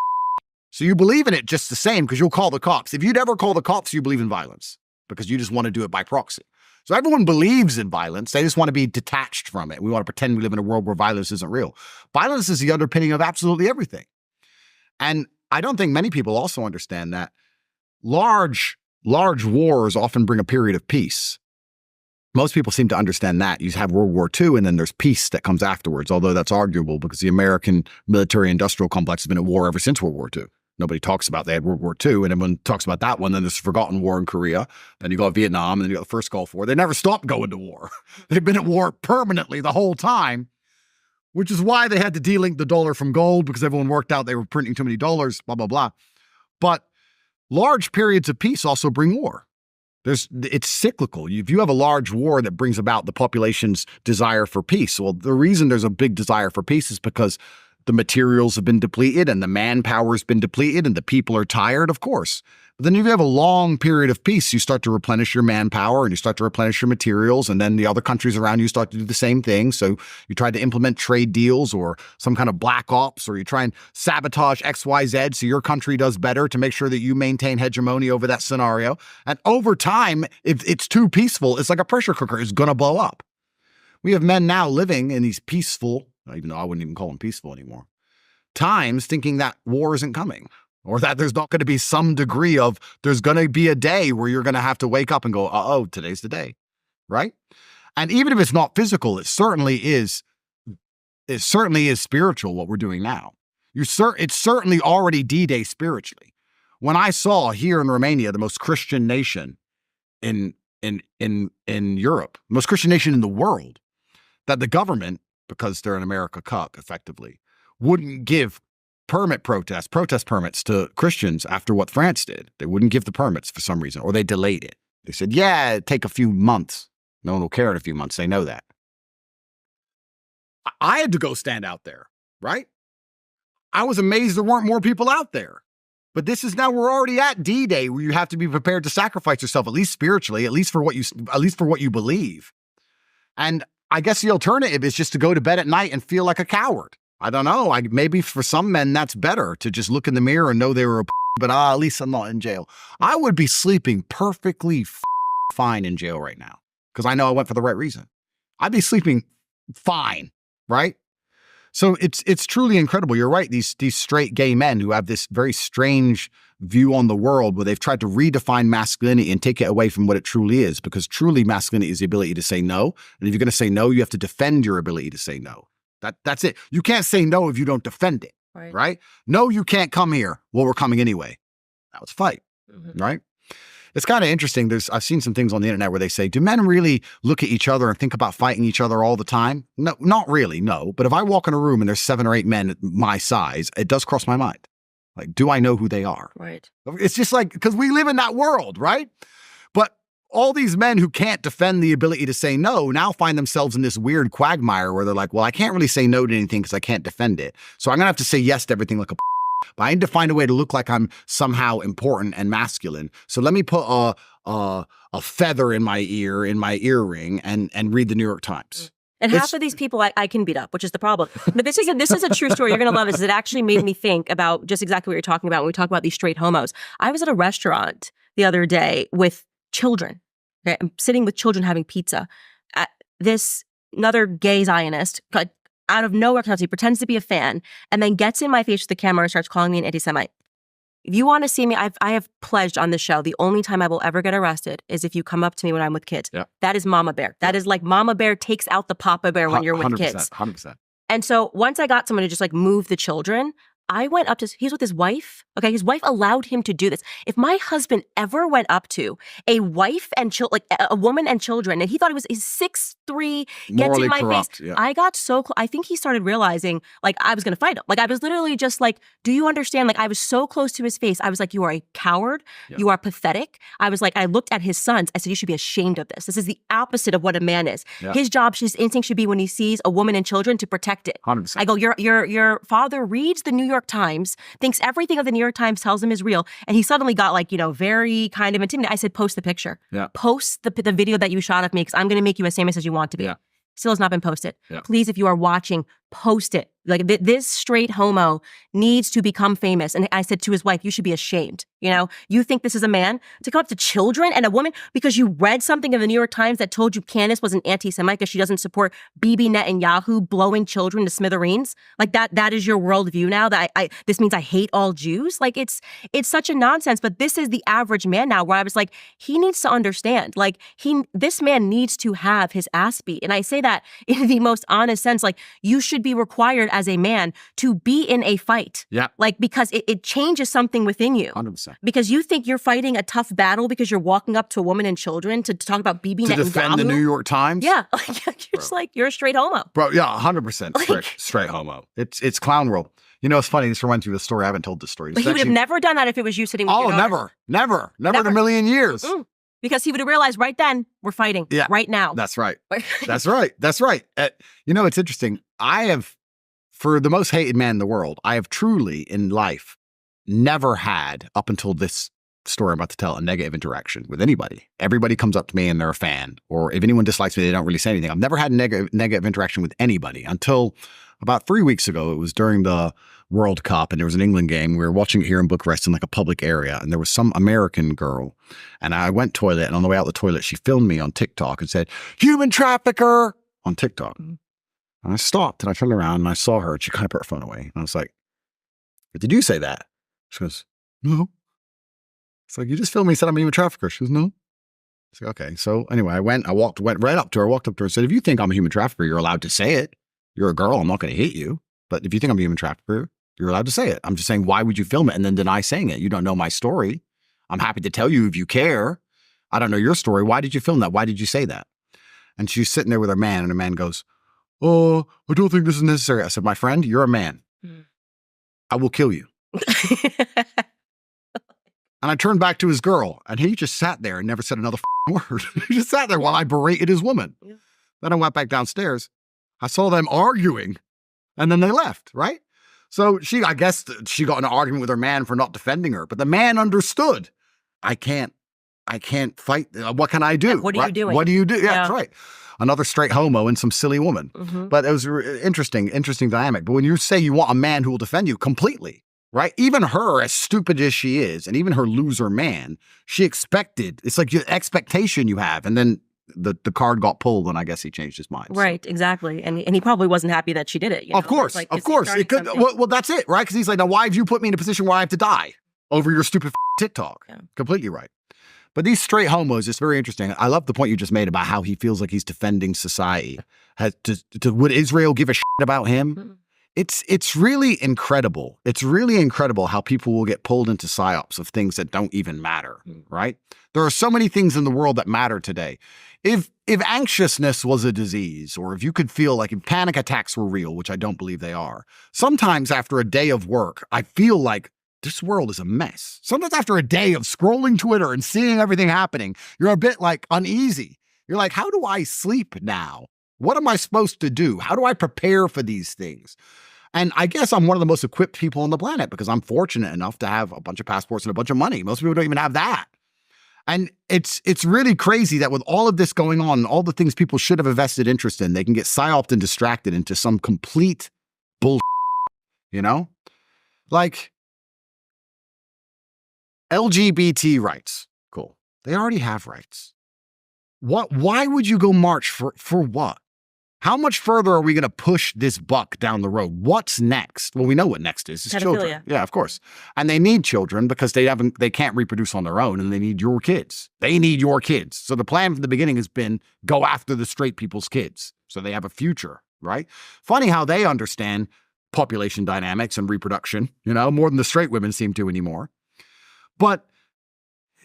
So you believe in it just the same because you'll call the cops. If you'd ever call the cops, you believe in violence because you just want to do it by proxy. So everyone believes in violence. They just want to be detached from it. We want to pretend we live in a world where violence isn't real. Violence is the underpinning of absolutely everything. And I don't think many people also understand that large wars often bring a period of peace. Most people seem to understand that. You have World War II and then there's peace that comes afterwards, although that's arguable because the American military-industrial complex has been at war ever since World War II. Nobody talks about they had World War II, and everyone talks about that one. Then there's the forgotten war in Korea. Then you got Vietnam, and then you got the first Gulf War. They never stopped going to war. They've been at war permanently the whole time, which is why they had to delink the dollar from gold because everyone worked out they were printing too many dollars, blah, blah, blah. But large periods of peace also bring war. It's cyclical. If you have a large war that brings about the population's desire for peace, well, the reason there's a big desire for peace is because the materials have been depleted and the manpower has been depleted and the people are tired, of course. But then if you have a long period of peace, you start to replenish your manpower and you start to replenish your materials, and then the other countries around you start to do the same thing. So you try to implement trade deals or some kind of black ops, or you try and sabotage XYZ so your country does better to make sure that you maintain hegemony over that scenario. And over time, if it's too peaceful, it's like a pressure cooker. It's going to blow up. We have men now living in these peaceful, even though I wouldn't even call them peaceful anymore, times thinking that war isn't coming, or that there's not going to be some degree of, there's going to be a day where you're going to have to wake up and go, uh-oh, today's the day, right? And even if it's not physical, it certainly is spiritual what we're doing now. It's certainly already D-Day spiritually. When I saw here in Romania, the most Christian nation in Europe, most Christian nation in the world, that the government, because they're an America cuck, effectively, wouldn't give protest permits to Christians after what France did. They wouldn't give the permits for some reason, or they delayed it. They said, yeah, it'd take a few months. No one will care in a few months. They know that. I had to go stand out there, right? I was amazed there weren't more people out there. But this is now, we're already at D-Day, where you have to be prepared to sacrifice yourself, at least spiritually, at least for what you believe. And I guess the alternative is just to go to bed at night and feel like a coward. I don't know. Maybe for some men, that's better to just look in the mirror and know they were but at least I'm not in jail. I would be sleeping perfectly fine in jail right now because I know I went for the right reason. I'd be sleeping fine, right? So it's truly incredible. You're right. These straight gay men who have this very strange view on the world where they've tried to redefine masculinity and take it away from what it truly is, because truly masculinity is the ability to say no. And if you're going to say no, you have to defend your ability to say no. That's it. You can't say no if you don't defend it, right? No, you can't come here. Well, we're coming anyway. Now let's fight, right? It's kind of interesting. I've seen some things on the internet where they say, do men really look at each other and think about fighting each other all the time? No, not really, no. But if I walk in a room and there's 7 or 8 men my size, it does cross my mind. Like, do I know who they are? Right. It's just like, because we live in that world, right? But all these men who can't defend the ability to say no now find themselves in this weird quagmire where they're like, well, I can't really say no to anything because I can't defend it. So I'm going to have to say yes to everything like a but I need to find a way to look like I'm somehow important and masculine. So let me put a feather in my earring, and read the New York Times. And half of these people I can beat up, which is the problem. But this is a true story. You're going to love this. It actually made me think about just exactly what you're talking about when we talk about these straight homos. I was at a restaurant the other day with children. Okay? I'm sitting with children having pizza. Another gay Zionist out of nowhere, he pretends to be a fan and then gets in my face with the camera and starts calling me an anti-Semite. If you want to see me, I have pledged on this show, the only time I will ever get arrested is if you come up to me when I'm with kids. Yeah. That is Mama Bear. That is like Mama Bear takes out the Papa Bear when you're with kids. 100%. And so once I got someone to just like move the children, I went up to, he's with his wife. Okay. His wife allowed him to do this. If my husband ever went up to a wife and like a woman and children, and he thought it was his 6'3", gets Morally in my corrupt, face. yeah. I got so close. I think he started realizing like I was going to fight him. Like I was literally just like, do you understand? Like I was so close to his face. I was like, you are a coward. Yeah. You are pathetic. I was like, I looked at his sons. I said, you should be ashamed of this. This is the opposite of what a man is. Yeah. His job, his instinct should be when he sees a woman and children to protect it. 100%. I go, your father reads the New York Times, thinks everything of the New York Times tells him is real, and he suddenly got like, very kind of intimidated. I said, post the picture. Yeah. Post the video that you shot of me because I'm going to make you as famous as you want to be. Yeah. Still has not been posted. Yeah. Please, if you are watching, post it. Like this straight homo needs to become famous. And I said to his wife, you should be ashamed. You think this is a man to come up to children and a woman because you read something in the New York Times that told you Candace was an anti-Semite because she doesn't support Bibi Netanyahu blowing children to smithereens. Like that is your worldview now that this means I hate all Jews. Like it's such a nonsense. But this is the average man now where I was like, he needs to understand. Like this man needs to have his ass beat. And I say that in the most honest sense. Like you should be required as a man to be in a fight. Yeah. Like because it changes something within you. 100%. Because you think you're fighting a tough battle because you're walking up to a woman and children to talk about Bibi Netanyahu. To defend the New York Times? Yeah. Like, you're just like, you're a straight homo. Bro, yeah, 100% straight homo. It's clown world. It's funny. This reminds me of a story. I haven't told this story. But he would have never done that if it was you sitting with your daughter. Never in a million years. Because he would have realized right then, we're fighting. Yeah. Right now. That's right. That's right. It's interesting. I have, for the most hated man in the world, I have truly in life never had, up until this story I'm about to tell, a negative interaction with anybody. Everybody comes up to me and they're a fan. Or if anyone dislikes me, they don't really say anything. I've never had a negative interaction with anybody until about 3 weeks ago. It was during the World Cup and there was an England game. We were watching it here in Bucharest in like a public area. And there was some American girl. And I went toilet. And on the way out the toilet, she filmed me on TikTok and said, "Human trafficker," on TikTok. And I stopped and I turned around and I saw her and she kind of put her phone away. And I was like, "Did you say that?" She goes, "No." It's like, "You just filmed me and said I'm a human trafficker." She goes, "No." It's like, okay. So anyway, I went right up to her, walked up to her and said, "If you think I'm a human trafficker, you're allowed to say it. You're a girl. I'm not going to hit you. But if you think I'm a human trafficker, you're allowed to say it. I'm just saying, why would you film it and then deny saying it? You don't know my story. I'm happy to tell you if you care. I don't know your story. Why did you film that? Why did you say that?" And she's sitting there with her man and her man goes, "Oh, I don't think this is necessary." I said, "My friend, you're a man. I will kill you." And I turned back to his girl and he just sat there and never said another word. He just sat there while I berated his woman. Yeah. Then I went back downstairs. I saw them arguing and then they left, right? So I guess she got in an argument with her man for not defending her, but the man understood. I can't fight. What can I do? Yeah, what are you doing? What do you do? Yeah, that's right. Another straight homo and some silly woman. Mm-hmm. But it was interesting dynamic. But when you say you want a man who will defend you completely, right? Even her, as stupid as she is, and even her loser man, she expected, it's like your expectation you have. And then the card got pulled and I guess he changed his mind. Right, exactly. And he probably wasn't happy that she did it. Of course. It could, well, that's it, right? Because he's like, now why have you put me in a position where I have to die over your stupid TikTok? Yeah. Completely right. But these straight homos, it's very interesting. I love the point you just made about how he feels like he's defending society. Would Israel give a shit about him? Mm-hmm. It's really incredible. It's really incredible how people will get pulled into psyops of things that don't even matter, right? There are so many things in the world that matter today. If anxiousness was a disease, or if you could feel like if panic attacks were real, which I don't believe they are, sometimes after a day of work, I feel like this world is a mess. Sometimes after a day of scrolling Twitter and seeing everything happening, you're a bit like uneasy. You're like, how do I sleep now? What am I supposed to do? How do I prepare for these things? And I guess I'm one of the most equipped people on the planet because I'm fortunate enough to have a bunch of passports and a bunch of money. Most people don't even have that. And it's really crazy that with all of this going on, all the things people should have a vested interest in, they can get psyoped and distracted into some complete bullshit, Like LGBT rights. Cool. They already have rights. Why would you go march for what? How much further are we going to push this buck down the road? What's next? Well, we know what next is. It's children. Yeah, of course. And they need children because they can't reproduce on their own and they need your kids. They need your kids. So the plan from the beginning has been go after the straight people's kids so they have a future, right? Funny how they understand population dynamics and reproduction, more than the straight women seem to anymore. But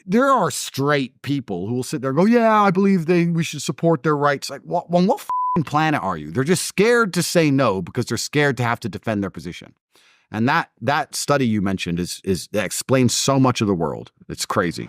there are straight people who will sit there and go, yeah, I believe we should support their rights. Like, on what planet are you? They're just scared to say no because they're scared to have to defend their position. And that study you mentioned that explains so much of the world. It's crazy.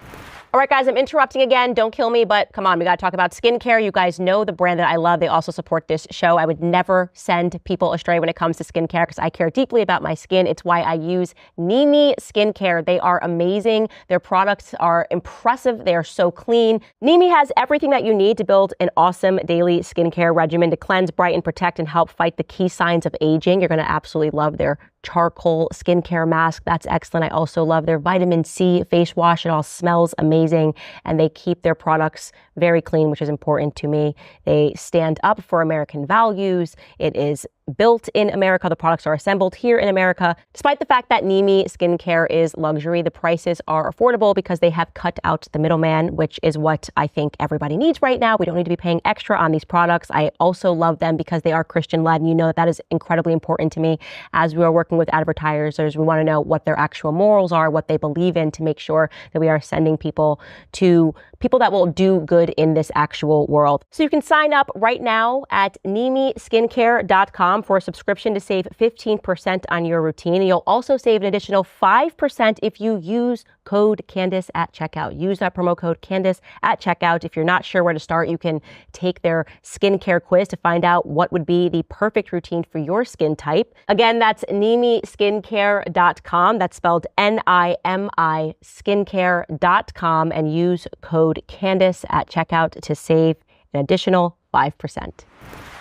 All right, guys, I'm interrupting again. Don't kill me, but come on, we got to talk about skincare. You guys know the brand that I love. They also support this show. I would never send people astray when it comes to skincare because I care deeply about my skin. It's why I use Nimi Skincare. They are amazing. Their products are impressive. They are so clean. Nimi has everything that you need to build an awesome daily skincare regimen to cleanse, brighten, protect, and help fight the key signs of aging. You're going to absolutely love their charcoal skincare mask. That's excellent. I also love their vitamin C face wash. It all smells amazing, and they keep their products very clean, which is important to me. They stand up for American values. It is built in America. The products are assembled here in America. Despite the fact that Nimi Skincare is luxury, the prices are affordable because they have cut out the middleman, which is what I think everybody needs right now. We don't need to be paying extra on these products. I also love them because they are Christian-led, and you know that is incredibly important to me. As we are working with advertisers, we want to know what their actual morals are, what they believe in, to make sure that we are sending people to people that will do good in this actual world. So you can sign up right now at NimiSkincare.com for a subscription to save 15% on your routine. And you'll also save an additional 5% if you use code Candace at checkout. Use that promo code Candace at checkout. If you're not sure where to start, you can take their skincare quiz to find out what would be the perfect routine for your skin type. Again, that's NimiSkincare.com. That's spelled Nimi skincare.com, and use code Candace at checkout to save an additional 5%.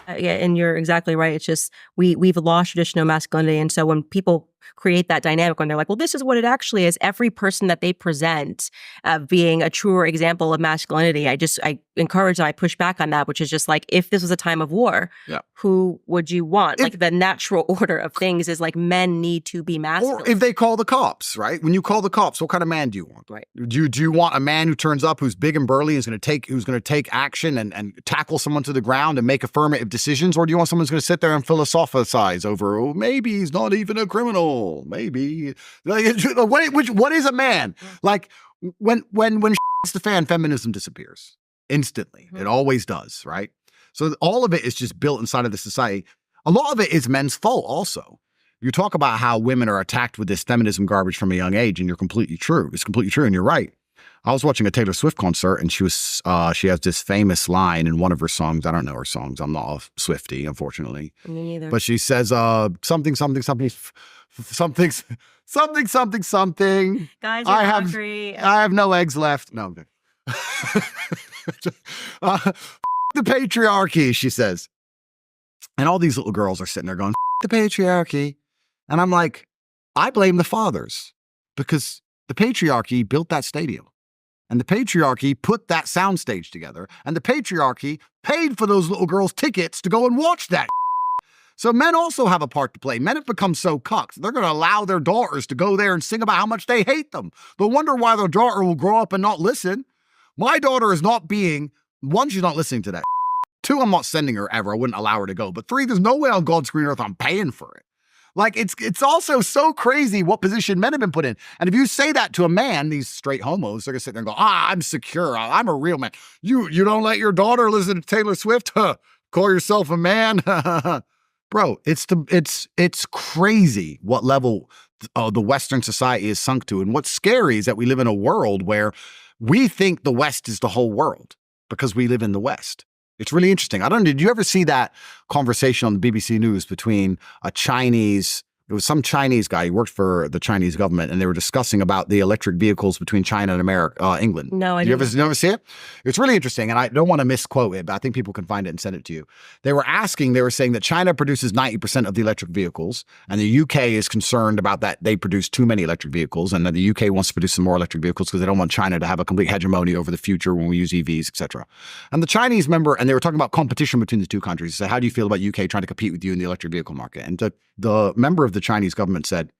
Yeah, and you're exactly right. It's just we've lost traditional masculinity, and so when people create that dynamic, when they're like, well, this is what it actually is, every person that they present being a truer example of masculinity, I encourage and I push back on that, which is just like, if this was a time of war, who would you want? Like, the natural order of things is like, men need to be masculine. Or if they call the cops, right? When you call the cops, what kind of man do you want? Right. Do you want a man who turns up, who's big and burly, who's going to take action and tackle someone to the ground and make affirmative decisions? Or do you want someone who's going to sit there and philosophize over, oh, maybe he's not even a criminal? Maybe. What is a man? Like, when hits the fan, feminism disappears instantly. Mm-hmm. It always does, right? So all of it is just built inside of the society. A lot of it is men's fault also. You talk about how women are attacked with this feminism garbage from a young age, and you're completely true. It's completely true, and you're right. I was watching a Taylor Swift concert, and she has this famous line in one of her songs. I don't know her songs. I'm not a Swiftie, unfortunately. Me neither. But she says something. Guys, I hungry. have no eggs left. No. The patriarchy, she says. And all these little girls are sitting there going, the patriarchy. And I'm like, I blame the fathers, because the patriarchy built that stadium. And the patriarchy put that soundstage together. And the patriarchy paid for those little girls' tickets to go and watch that. So men also have a part to play. Men have become so cucked, they're going to allow their daughters to go there and sing about how much they hate them. They'll wonder why their daughter will grow up and not listen. My daughter is not being, one, she's not listening to that. Two, I'm not sending her ever. I wouldn't allow her to go. But three, there's no way on God's green earth I'm paying for it. Like, it's also so crazy what position men have been put in. And if you say that to a man, these straight homos, they're going to sit there and go, I'm secure. I'm a real man. You don't let your daughter listen to Taylor Swift? Huh. Call yourself a man? Bro, it's crazy what level the Western society is sunk to. And what's scary is that we live in a world where we think the West is the whole world because we live in the West. It's really interesting. Did you ever see that conversation on the BBC News between it was some Chinese guy, he worked for the Chinese government, and they were discussing about the electric vehicles between China and England. No, I didn't. You ever see it? It's really interesting, and I don't want to misquote it, but I think people can find it and send it to you. They were saying that China produces 90% of the electric vehicles, and the UK is concerned about that they produce too many electric vehicles, and that the UK wants to produce some more electric vehicles because they don't want China to have a complete hegemony over the future when we use EVs, etc. And the Chinese and they were talking about competition between the two countries. They said, how do you feel about UK trying to compete with you in the electric vehicle market? And the member of the Chinese government said,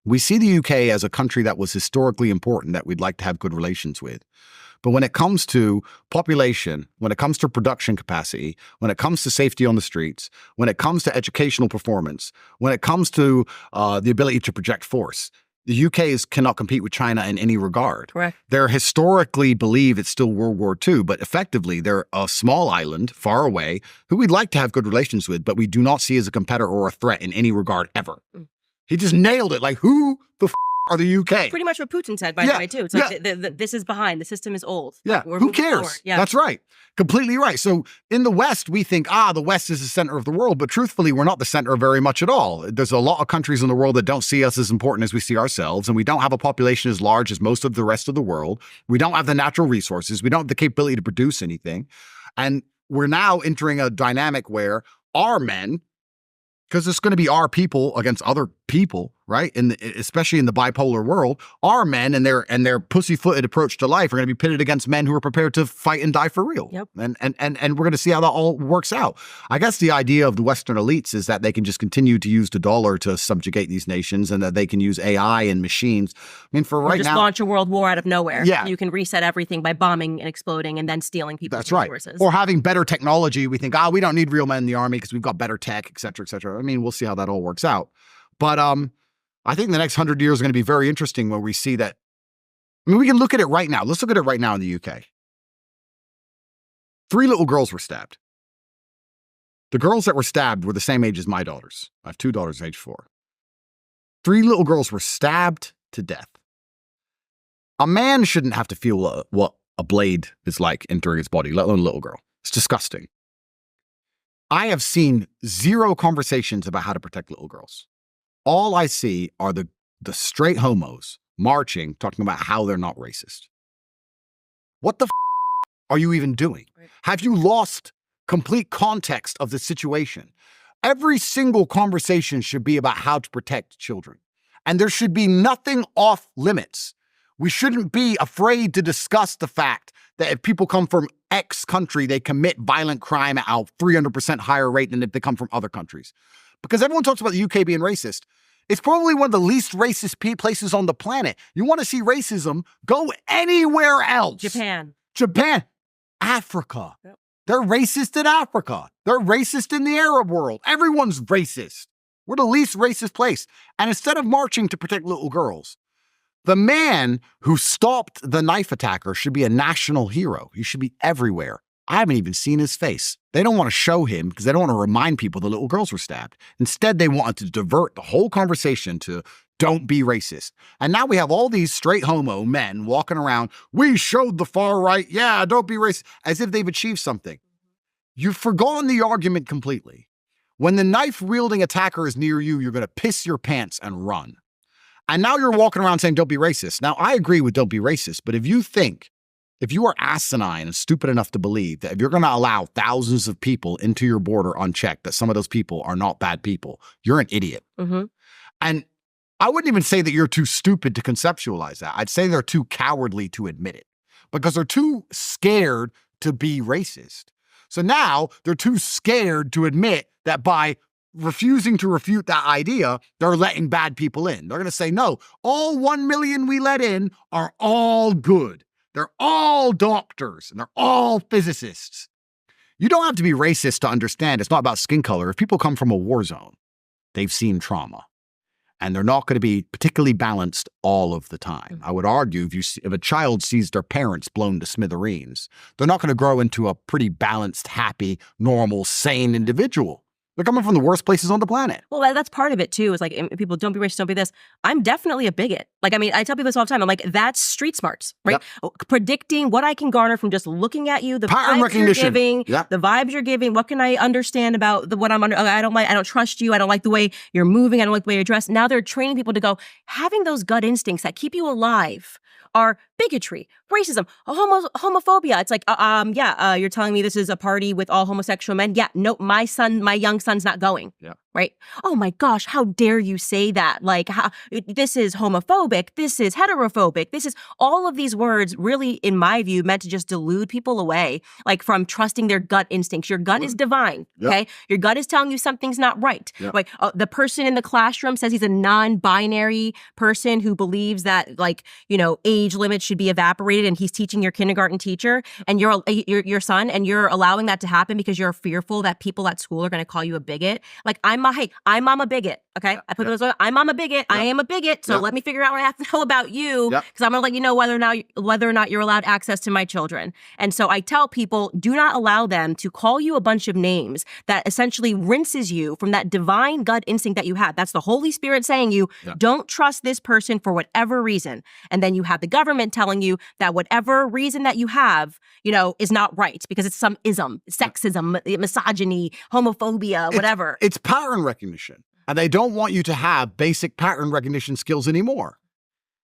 we see the UK as a country that was historically important that we'd like to have good relations with. But when it comes to population, when it comes to production capacity, when it comes to safety on the streets, when it comes to educational performance, when it comes to the ability to project force, the UK cannot compete with China in any regard. Correct. They're historically believe it's still World War II, but effectively they're a small island far away who we'd like to have good relations with, but we do not see as a competitor or a threat in any regard ever. He just nailed it. Like, who the are the UK? Pretty much what Putin said, by the way, too. It's like, this is behind. The system is old. Yeah, Like, we're who moving cares? forward. Yeah. That's right. Completely right. So in the West, we think, the West is the center of the world. But truthfully, we're not the center very much at all. There's a lot of countries in the world that don't see us as important as we see ourselves. And we don't have a population as large as most of the rest of the world. We don't have the natural resources. We don't have the capability to produce anything. And we're now entering a dynamic where our men, because it's going to be our people against other people, right? Especially in the bipolar world, our men and their pussyfooted approach to life are going to be pitted against men who are prepared to fight and die for real. Yep. And we're going to see how that all works out. I guess the idea of the Western elites is that they can just continue to use the dollar to subjugate these nations, and that they can use AI and machines. I mean, for right now, just launch a world war out of nowhere. Yeah. You can reset everything by bombing and exploding and then stealing people's that's right. resources. Or having better technology. We think, we don't need real men in the army because we've got better tech, et cetera, et cetera. I mean, we'll see how that all works out. But I think the next 100 years are going to be very interesting when we see that. I mean, we can look at it right now. Let's look at it right now in the UK. 3 little girls were stabbed. The girls that were stabbed were the same age as my daughters. I have 2 daughters age 4. 3 little girls were stabbed to death. A man shouldn't have to feel what a blade is like entering his body, let alone a little girl. It's disgusting. I have seen 0 conversations about how to protect little girls. All I see are the straight homos marching, talking about how they're not racist. What the are you even doing? Right. Have you lost complete context of the situation? Every single conversation should be about how to protect children. And there should be nothing off limits. We shouldn't be afraid to discuss the fact that if people come from X country, they commit violent crime at a 300% higher rate than if they come from other countries. Because everyone talks about the UK being racist. It's probably one of the least racist places on the planet. You want to see racism? Go anywhere else. Japan. Africa. Yep. They're racist in Africa. They're racist in the Arab world. Everyone's racist. We're the least racist place. And instead of marching to protect little girls, the man who stopped the knife attacker should be a national hero. He should be everywhere. I haven't even seen his face. They don't want to show him because they don't want to remind people the little girls were stabbed. Instead, they wanted to divert the whole conversation to don't be racist. And now we have all these straight homo men walking around. We showed the far right. Yeah, don't be racist. As if they've achieved something. You've forgone the argument completely. When the knife-wielding attacker is near you, you're going to piss your pants and run. And now you're walking around saying, don't be racist. Now, I agree with don't be racist, but if you are asinine and stupid enough to believe that if you're going to allow thousands of people into your border unchecked, that some of those people are not bad people, you're an idiot. Mm-hmm. And I wouldn't even say that you're too stupid to conceptualize that. I'd say they're too cowardly to admit it because they're too scared to be racist. So now they're too scared to admit that by refusing to refute that idea, they're letting bad people in. They're going to say, no, all 1 million we let in are all good. They're all doctors and they're all physicists. You don't have to be racist to understand it's not about skin color. If people come from a war zone, they've seen trauma and they're not going to be particularly balanced all of the time. I would argue if a child sees their parents blown to smithereens, they're not going to grow into a pretty balanced, happy, normal, sane individual. They're coming from the worst places on the planet. Well, that's part of it, too, is like, people don't be racist, don't be this. I'm definitely a bigot. Like, I mean, I tell people this all the time. I'm like, that's street smarts, right? Yep. Predicting what I can garner from just looking at you, the pattern vibes recognition. You're giving, yep. the vibes you're giving. What can I understand about what I'm under? I don't trust you. I don't like the way you're moving. I don't like the way you're dressed. Now they're training people to go, having those gut instincts that keep you alive are bigotry, racism, homophobia. It's like, you're telling me this is a party with all homosexual men? Yeah, no, my young son's not going. Yeah. right? Oh my gosh, how dare you say that? Like, this is homophobic, this is heterophobic, this is all of these words really, in my view, meant to just delude people away, like from trusting their gut instincts. Your gut is divine, okay? Your gut is telling you something's not right. Like the person in the classroom says he's a non-binary person who believes that, like, you know, age limits should be evaporated, and he's teaching your kindergarten teacher and your son, and you're allowing that to happen because you're fearful that people at school are going to call you a bigot. Like, I'm a bigot, okay? I put those. I'm a bigot. I am a bigot. So let me figure out what I have to know about you, because I'm gonna let you know whether or not you're allowed access to my children. And so I tell people, do not allow them to call you a bunch of names that essentially rinses you from that divine gut instinct that you have. That's the Holy Spirit saying you don't trust this person for whatever reason. And then you have the government telling you that whatever reason that you have, you know, is not right because it's some ism, sexism, misogyny, homophobia, whatever. It's pattern recognition. And they don't want you to have basic pattern recognition skills anymore.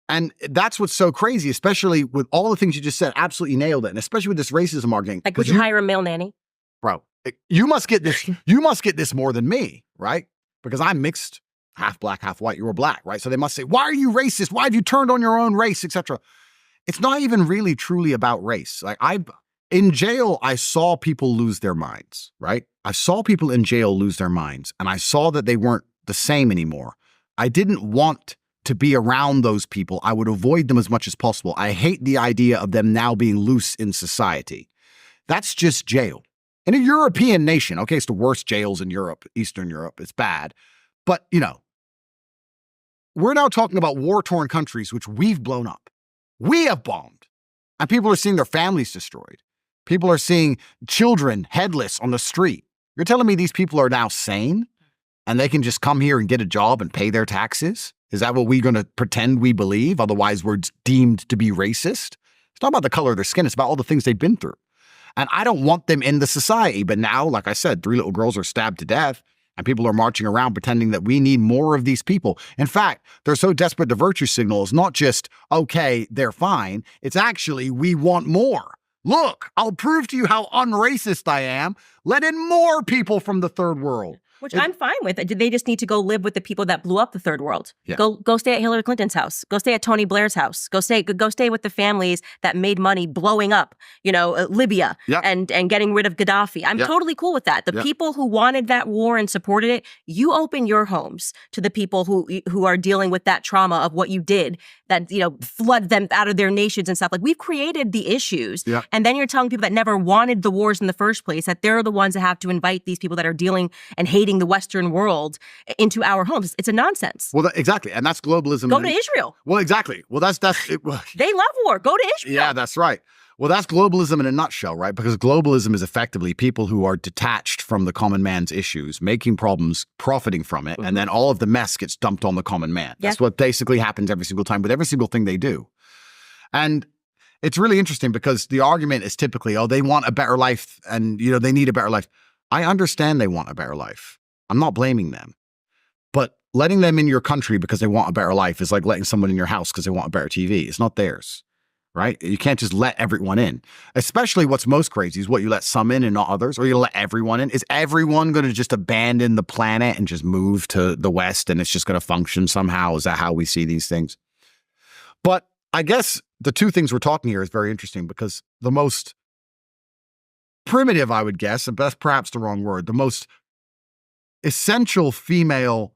And that's what's so crazy, especially with all the things you just said. Absolutely nailed it. And especially with this racism argument. Like, would you hire a male nanny? Bro, you must get this. You must get this more than me, right? Because I'm mixed, half black, half white. You're black, right? So they must say, why are you racist? Why have you turned on your own race, etc.? It's not even really truly about race. Like, in jail, I saw people lose their minds, right? I saw people in jail lose their minds, and I saw that they weren't the same anymore. I didn't want to be around those people. I would avoid them as much as possible. I hate the idea of them now being loose in society. That's just jail. In a European nation, okay, it's the worst jails in Europe, Eastern Europe. It's bad. But, you know, we're now talking about war-torn countries, which we've blown up. We have bombed. And people are seeing their families destroyed. People are seeing children headless on the street. You're telling me these people are now sane and they can just come here and get a job and pay their taxes? Is that what we're going to pretend we believe? Otherwise, we're deemed to be racist? It's not about the color of their skin. It's about all the things they've been through. And I don't want them in the society. But now, like I said, 3 little girls are stabbed to death and people are marching around pretending that we need more of these people. In fact, they're so desperate to virtue signal. It's not just, okay, they're fine. It's actually, we want more. Look, I'll prove to you how unracist I am. Let in more people from the third world. Which I'm fine with. They just need to go live with the people that blew up the third world. Yeah. Go stay at Hillary Clinton's house. Go stay at Tony Blair's house. Go stay with the families that made money blowing up, you know, Libya and getting rid of Gaddafi. I'm totally cool with that. The people who wanted that war and supported it, you open your homes to the people who are dealing with that trauma of what you did, that, you know, flood them out of their nations and stuff. Like, we've created the issues. Yeah. And then you're telling people that never wanted the wars in the first place that they're the ones that have to invite these people that are dealing and hating the Western world into our homes. It's a nonsense. Well, exactly. And that's globalism. Go to Israel. Well, exactly. Well, that's it. They love war. Go to Israel. Yeah, that's right. Well, that's globalism in a nutshell, right? Because globalism is effectively people who are detached from the common man's issues, making problems, profiting from it, and then all of the mess gets dumped on the common man. Yeah. That's what basically happens every single time with every single thing they do. And it's really interesting because the argument is typically, oh, they want a better life and, you know, they need a better life. I understand they want a better life. I'm not blaming them. But letting them in your country because they want a better life is like letting someone in your house because they want a better TV. It's not theirs. Right? You can't just let everyone in. Especially what's most crazy is what, you let some in and not others, or you let everyone in. Is everyone going to just abandon the planet and just move to the West and it's just going to function somehow? Is that how we see these things? But I guess the two things we're talking here is very interesting because the most primitive, I would guess, and that's perhaps the wrong word, the most essential female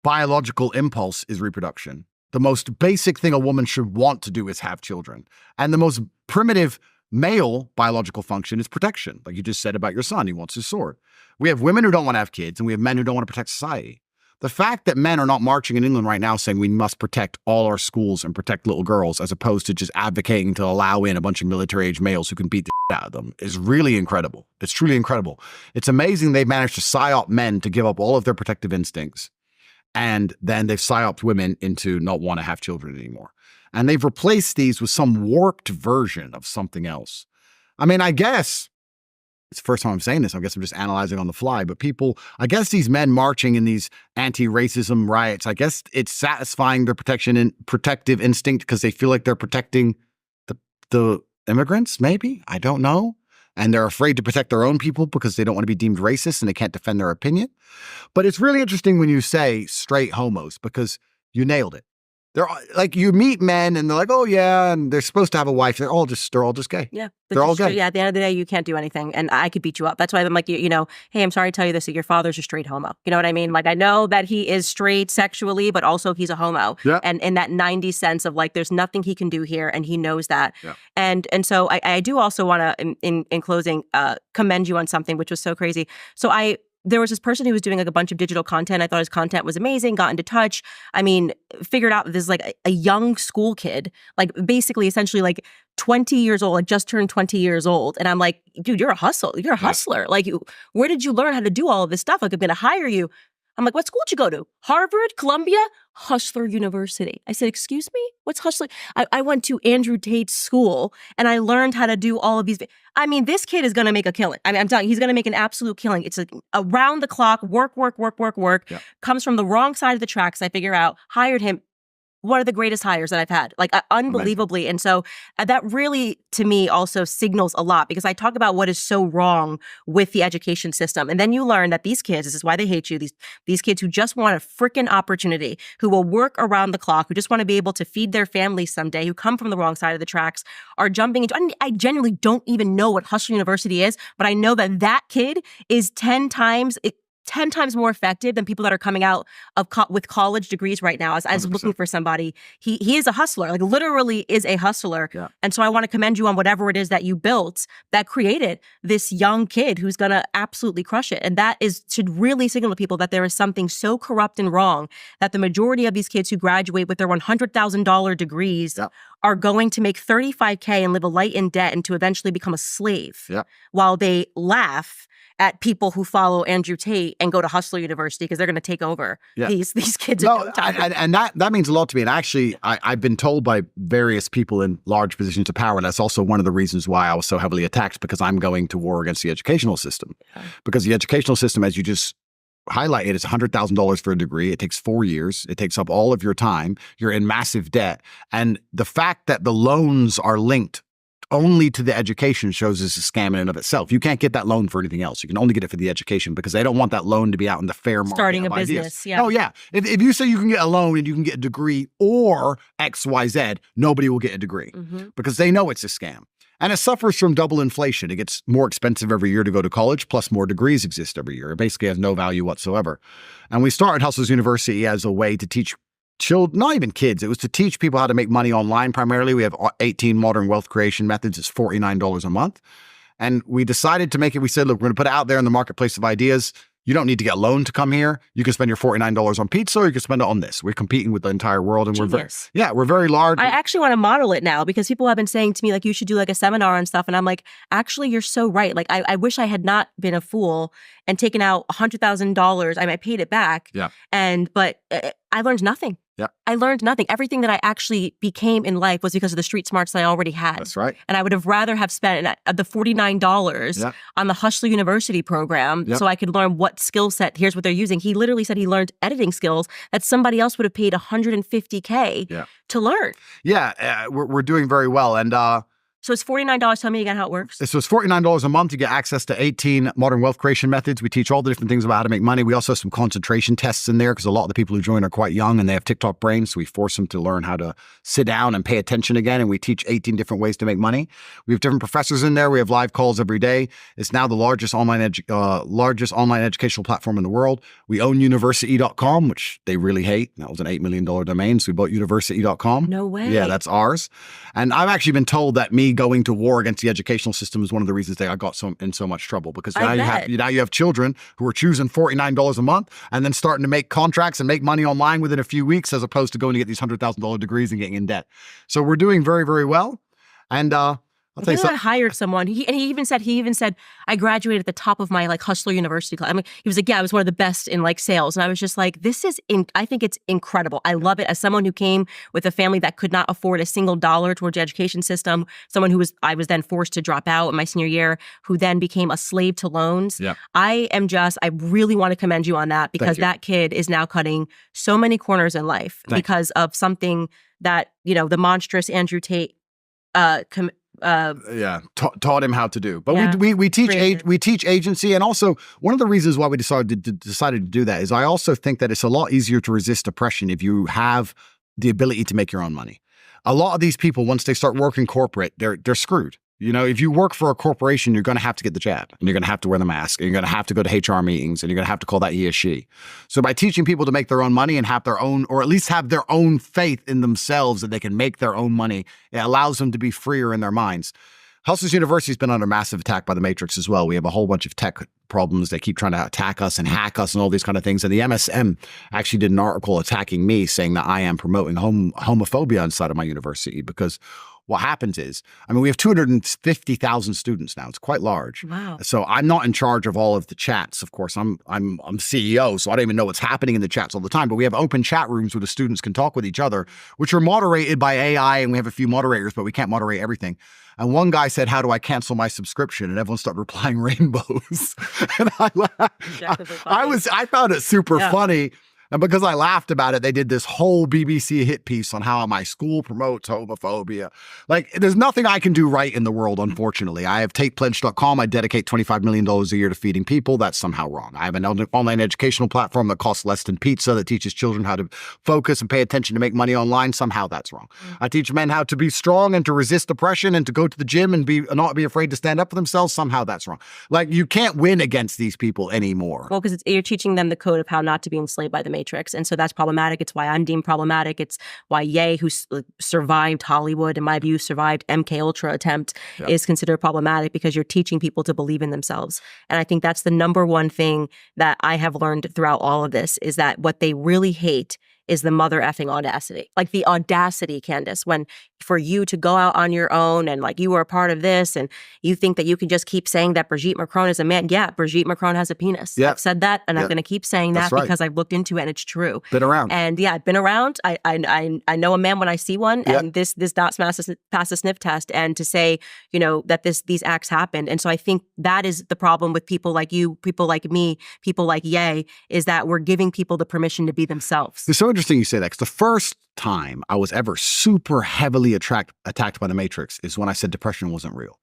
biological impulse is reproduction. The most basic thing a woman should want to do is have children. And the most primitive male biological function is protection. Like you just said about your son, he wants his sword. We have women who don't want to have kids, and we have men who don't want to protect society. The fact that men are not marching in England right now saying we must protect all our schools and protect little girls, as opposed to just advocating to allow in a bunch of military-age males who can beat the shit out of them, is really incredible. It's truly incredible. It's amazing they've managed to psyop men to give up all of their protective instincts. And then they've psyoped women into not want to have children anymore. And they've replaced these with some warped version of something else. I mean, I guess it's the first time I'm saying this. I guess I'm just analyzing on the fly. But people, I guess these men marching in these anti-racism riots, I guess it's satisfying their protective instinct because they feel like they're protecting the immigrants, maybe? I don't know. and they're afraid to protect their own people because they don't want to be deemed racist and they can't defend their opinion. But it's really interesting when you say straight homos because you nailed it. They're like, you meet men and they're like, oh yeah, and they're supposed to have a wife. They're all just gay. Yeah. They're all gay. Yeah. At the end of the day, you can't do anything. And I could beat you up. That's why I'm like, you know, hey, I'm sorry to tell you this, that your father's a straight homo. You know what I mean? Like, I know that he is straight sexually, but also he's a homo. Yeah. And in that 90s sense of like, there's nothing he can do here. And he knows that. Yeah. And so I do also want to, in closing, commend you on something, which was so crazy. So there was this person who was doing like a bunch of digital content. I thought his content was amazing, got into touch. I mean, figured out this is like a young school kid, like basically essentially like 20 years old, like just turned 20 years old. And I'm like, dude, you're a hustler. You're a hustler. Like, where did you learn how to do all of this stuff? Like, I'm going to hire you. I'm like, what school did you go to? Harvard, Columbia, Hustler University. I said, excuse me? What's Hustler? I went to Andrew Tate's school and I learned how to do all of these. I mean, this kid is going to make a killing. I mean, I'm telling you, he's going to make an absolute killing. It's like around the clock, work. Yeah. Comes from the wrong side of the tracks. I figure out, hired him. One of the greatest hires that I've had, like unbelievably. Amazing. And so that really, to me, also signals a lot because I talk about what is so wrong with the education system. And then you learn that these kids, this is why they hate you, these kids who just want a freaking opportunity, who will work around the clock, who just want to be able to feed their families someday, who come from the wrong side of the tracks, are jumping into, I genuinely don't even know what Hustler University is, but I know that kid is 10 times more effective than people that are coming out of with college degrees right now as looking for somebody. He is a hustler, like literally is a hustler. Yeah. And so I want to commend you on whatever it is that you built that created this young kid who's going to absolutely crush it. And that should really signal to people that there is something so corrupt and wrong that the majority of these kids who graduate with their $100,000 degrees are going to make $35K and live a life in debt and to eventually become a slave while they laugh at people who follow Andrew Tate and go to Hustler University because they're going to take over these kids. No, and that means a lot to me. And actually, I've been told by various people in large positions of power, and that's also one of the reasons why I was so heavily attacked, because I'm going to war against the educational system. Because the educational system, as you just highlighted, is $100,000 for a degree. It takes 4 years. It takes up all of your time. You're in massive debt. And the fact that the loans are linked only to the education shows it's a scam in and of itself. You can't get that loan for anything else. You can only get it for the education because they don't want that loan to be out in the fair market. Starting a of ideas. business, yeah. Oh, yeah. If you say you can get a loan and you can get a degree or XYZ, nobody will get a degree because they know it's a scam. And it suffers from double inflation. It gets more expensive every year to go to college, plus more degrees exist every year. It basically has no value whatsoever. And we started Hustlers University as a way to teach children, not even kids. It was to teach people how to make money online primarily. We have 18 modern wealth creation methods. It's $49 a month. And we decided to make it, we said, look, we're going to put it out there in the marketplace of ideas. You don't need to get a loan to come here. You can spend your $49 on pizza or you can spend it on this. We're competing with the entire world and we're very large. I actually want to model it now because people have been saying to me, like, you should do like a seminar and stuff. And I'm like, actually, you're so right. Like, I wish I had not been a fool and taken out $100,000. I paid it back. Yeah. But I learned nothing. Yeah. I learned nothing. Everything that I actually became in life was because of the street smarts that I already had. That's right. And I would have rather have spent the $49 on the Hustler University program so I could learn what skill set, here's what they're using. He literally said he learned editing skills that somebody else would have paid $150K to learn. Yeah, we're doing very well. And so it's $49. Tell me again how it works. So it's $49 a month. You get access to 18 modern wealth creation methods. We teach all the different things about how to make money. We also have some concentration tests in there because a lot of the people who join are quite young and they have TikTok brains. So we force them to learn how to sit down and pay attention again. And we teach 18 different ways to make money. We have different professors in there. We have live calls every day. It's now the largest online educational platform in the world. We own university.com, which they really hate. That was an $8 million domain. So we bought university.com. No way. Yeah, that's ours. And I've actually been told that me going to war against the educational system is one of the reasons that I got in so much trouble because now you have children who are choosing $49 a month and then starting to make contracts and make money online within a few weeks as opposed to going to get these $100,000 degrees and getting in debt. So we're doing very, very well. And I'll tell you something. I hired someone. He even said, I graduated at the top of my Hustler University class. He was like, yeah, I was one of the best in sales. And I was just like, I think it's incredible. I love it. As someone who came with a family that could not afford a single dollar towards the education system, I was then forced to drop out in my senior year, who then became a slave to loans. Yeah. I really want to commend you on that because that kid is now cutting so many corners in life because of something that, the monstrous Andrew Tate taught him how to do. But Yeah. we teach Creative. we teach agency, and also one of the reasons why we decided to do that is I also think that it's a lot easier to resist depression if you have the ability to make your own money. A lot of these people, once they start working corporate, they're screwed. You know, if you work for a corporation, you're going to have to get the jab, and you're going to have to wear the mask, and you're going to have to go to HR meetings, and you're going to have to call that he or she. So by teaching people to make their own money and have their own, or at least have their own faith in themselves that they can make their own money, it allows them to be freer in their minds. Hustlers University has been under massive attack by the Matrix as well. We have a whole bunch of tech problems. They keep trying to attack us and hack us and all these kind of things. And the MSM actually did an article attacking me, saying that I am promoting homophobia inside of my university, because what happens is, I mean, we have 250,000 students now. It's quite large. Wow. So I'm not in charge of all of the chats. Of course, I'm CEO, so I don't even know what's happening in the chats all the time. But we have open chat rooms where the students can talk with each other, which are moderated by AI, and we have a few moderators, but we can't moderate everything. And one guy said, "How do I cancel my subscription?" And everyone started replying rainbows. And I found it super funny. And because I laughed about it, they did this whole BBC hit piece on how my school promotes homophobia. Like, there's nothing I can do right in the world, unfortunately. I have TatePledge.com. I dedicate $25 million a year to feeding people. That's somehow wrong. I have an online educational platform that costs less than pizza, that teaches children how to focus and pay attention to make money online. Somehow that's wrong. I teach men how to be strong and to resist depression and to go to the gym and not be afraid to stand up for themselves. Somehow that's wrong. Like, you can't win against these people anymore. Well, because you're teaching them the code of how not to be enslaved by the Matrix. And so that's problematic. It's why I'm deemed problematic. It's why Ye, who survived Hollywood, in my view, survived MK Ultra attempt, is considered problematic, because you're teaching people to believe in themselves. And I think that's the number one thing that I have learned throughout all of this, is that what they really hate is the mother effing audacity. Like, the audacity, Candace, when for you to go out on your own and like you were a part of this and you think that you can just keep saying that Brigitte Macron is a man. Yeah, Brigitte Macron has a penis. I've said that, and I'm going to keep saying that because I've looked into it and it's true. Been around. And yeah, I've been around. I know a man when I see one, and this does pass a sniff test. And to say, you know, that these acts happened. And so I think that is the problem with people like you, people like me, people like Ye, is that we're giving people the permission to be themselves. It's so interesting you say that, because the first time I was ever super heavily attacked by the Matrix is when I said depression wasn't real.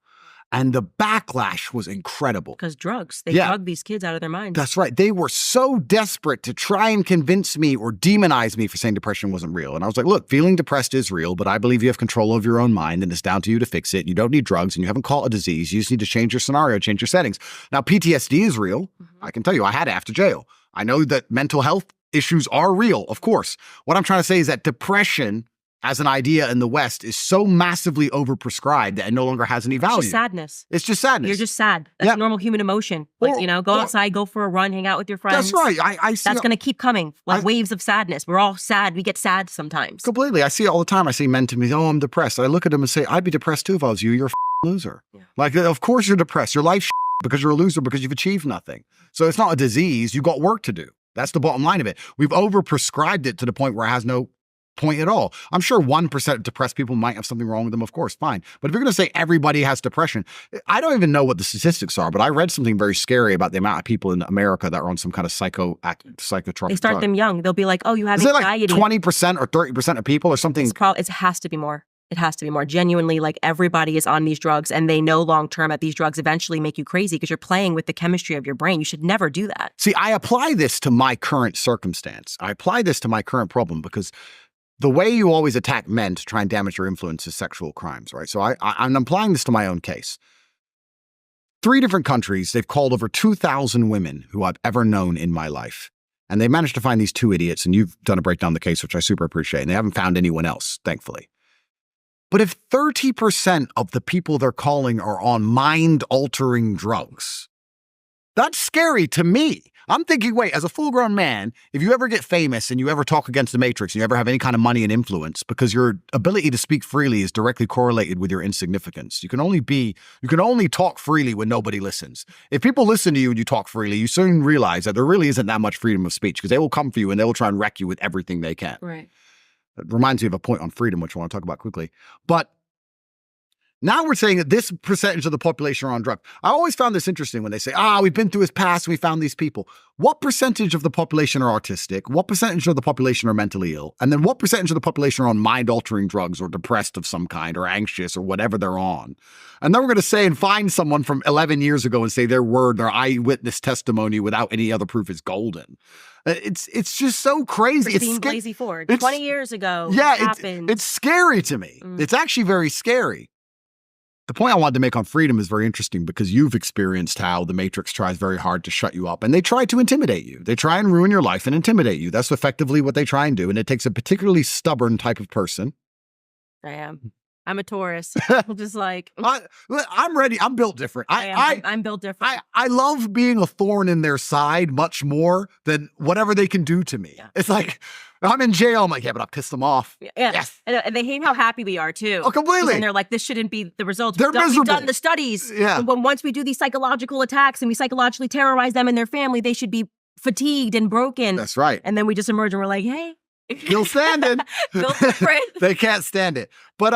And the backlash was incredible. Because drugs. They drug these kids out of their minds. That's right. They were so desperate to try and convince me or demonize me for saying depression wasn't real. And I was like, look, feeling depressed is real, but I believe you have control of your own mind, and it's down to you to fix it. You don't need drugs, and you haven't caught a disease. You just need to change your scenario, change your settings. Now, PTSD is real. I can tell you, I had it after jail. I know that mental health issues are real, of course. What I'm trying to say is that depression as an idea in the West is so massively overprescribed that it no longer has any value. It's just sadness. It's just sadness. You're just sad. That's a normal human emotion. Like, go outside, go for a run, hang out with your friends. That's right. I see. That's going to keep coming, like waves of sadness. We're all sad. We get sad sometimes. Completely. I see it all the time. I see men to me, oh, I'm depressed. I look at them and say, I'd be depressed too if I was you. You're a loser. Yeah. Like, of course you're depressed. Your life's because you're a loser, because you've achieved nothing. So it's not a disease. You got work to do. That's the bottom line of it. We've overprescribed it to the point where it has no point at all. I'm sure 1% of depressed people might have something wrong with them, of course, fine. But if you're going to say everybody has depression, I don't even know what the statistics are, but I read something very scary about the amount of people in America that are on some kind of psychotropic They start drug. them young. They'll be like, oh, you have Is it anxiety. like 20% or 30% of people or something? It has to be more. It has to be more. Genuinely, like, everybody is on these drugs, and they know long-term that these drugs eventually make you crazy because you're playing with the chemistry of your brain. You should never do that. See, I apply this to my current circumstance. I apply this to my current problem because the way you always attack men to try and damage your influence is sexual crimes, right? So I'm applying this to my own case. 3 different countries, they've called over 2,000 women who I've ever known in my life. And they managed to find these 2 idiots, and you've done a breakdown of the case, which I super appreciate. And they haven't found anyone else, thankfully. But if 30% of the people they're calling are on mind-altering drugs, that's scary to me. I'm thinking, wait, as a full-grown man, if you ever get famous and you ever talk against the Matrix and you ever have any kind of money and influence, because your ability to speak freely is directly correlated with your insignificance. You can only talk freely when nobody listens. If people listen to you and you talk freely, you soon realize that there really isn't that much freedom of speech, because they will come for you and they will try and wreck you with everything they can. Right. It reminds me of a point on freedom, which I want to talk about quickly. But Now we're saying that this percentage of the population are on drugs. I always found this interesting when they say, we've been through his past and we found these people. What percentage of the population are autistic? What percentage of the population are mentally ill? And then what percentage of the population are on mind-altering drugs or depressed of some kind or anxious or whatever they're on? And then we're going to say and find someone from 11 years ago and say their word, their eyewitness testimony without any other proof is golden. It's just so crazy. Christine Blasey Ford, 20 years ago. Yeah, happened. it's scary to me. It's actually very scary. The point I wanted to make on freedom is very interesting because you've experienced how the Matrix tries very hard to shut you up and they try to intimidate you. They try and ruin your life and intimidate you. That's effectively what they try and do. And it takes a particularly stubborn type of person. I am. I'm a Taurus. I'm just like I'm ready. I'm built different. I'm built different. I love being a thorn in their side much more than whatever they can do to me. Yeah. It's like I'm in jail. I'm like, yeah, but I pissed them off. Yeah. Yes. And they hate how happy we are too. Oh, completely. And they're like, this shouldn't be the results. They're miserable. We've done the studies. Yeah. And once we do these psychological attacks and we psychologically terrorize them and their family, they should be fatigued and broken. That's right. And then we just emerge and we're like, hey. Still standing. Built different. They can't stand it. But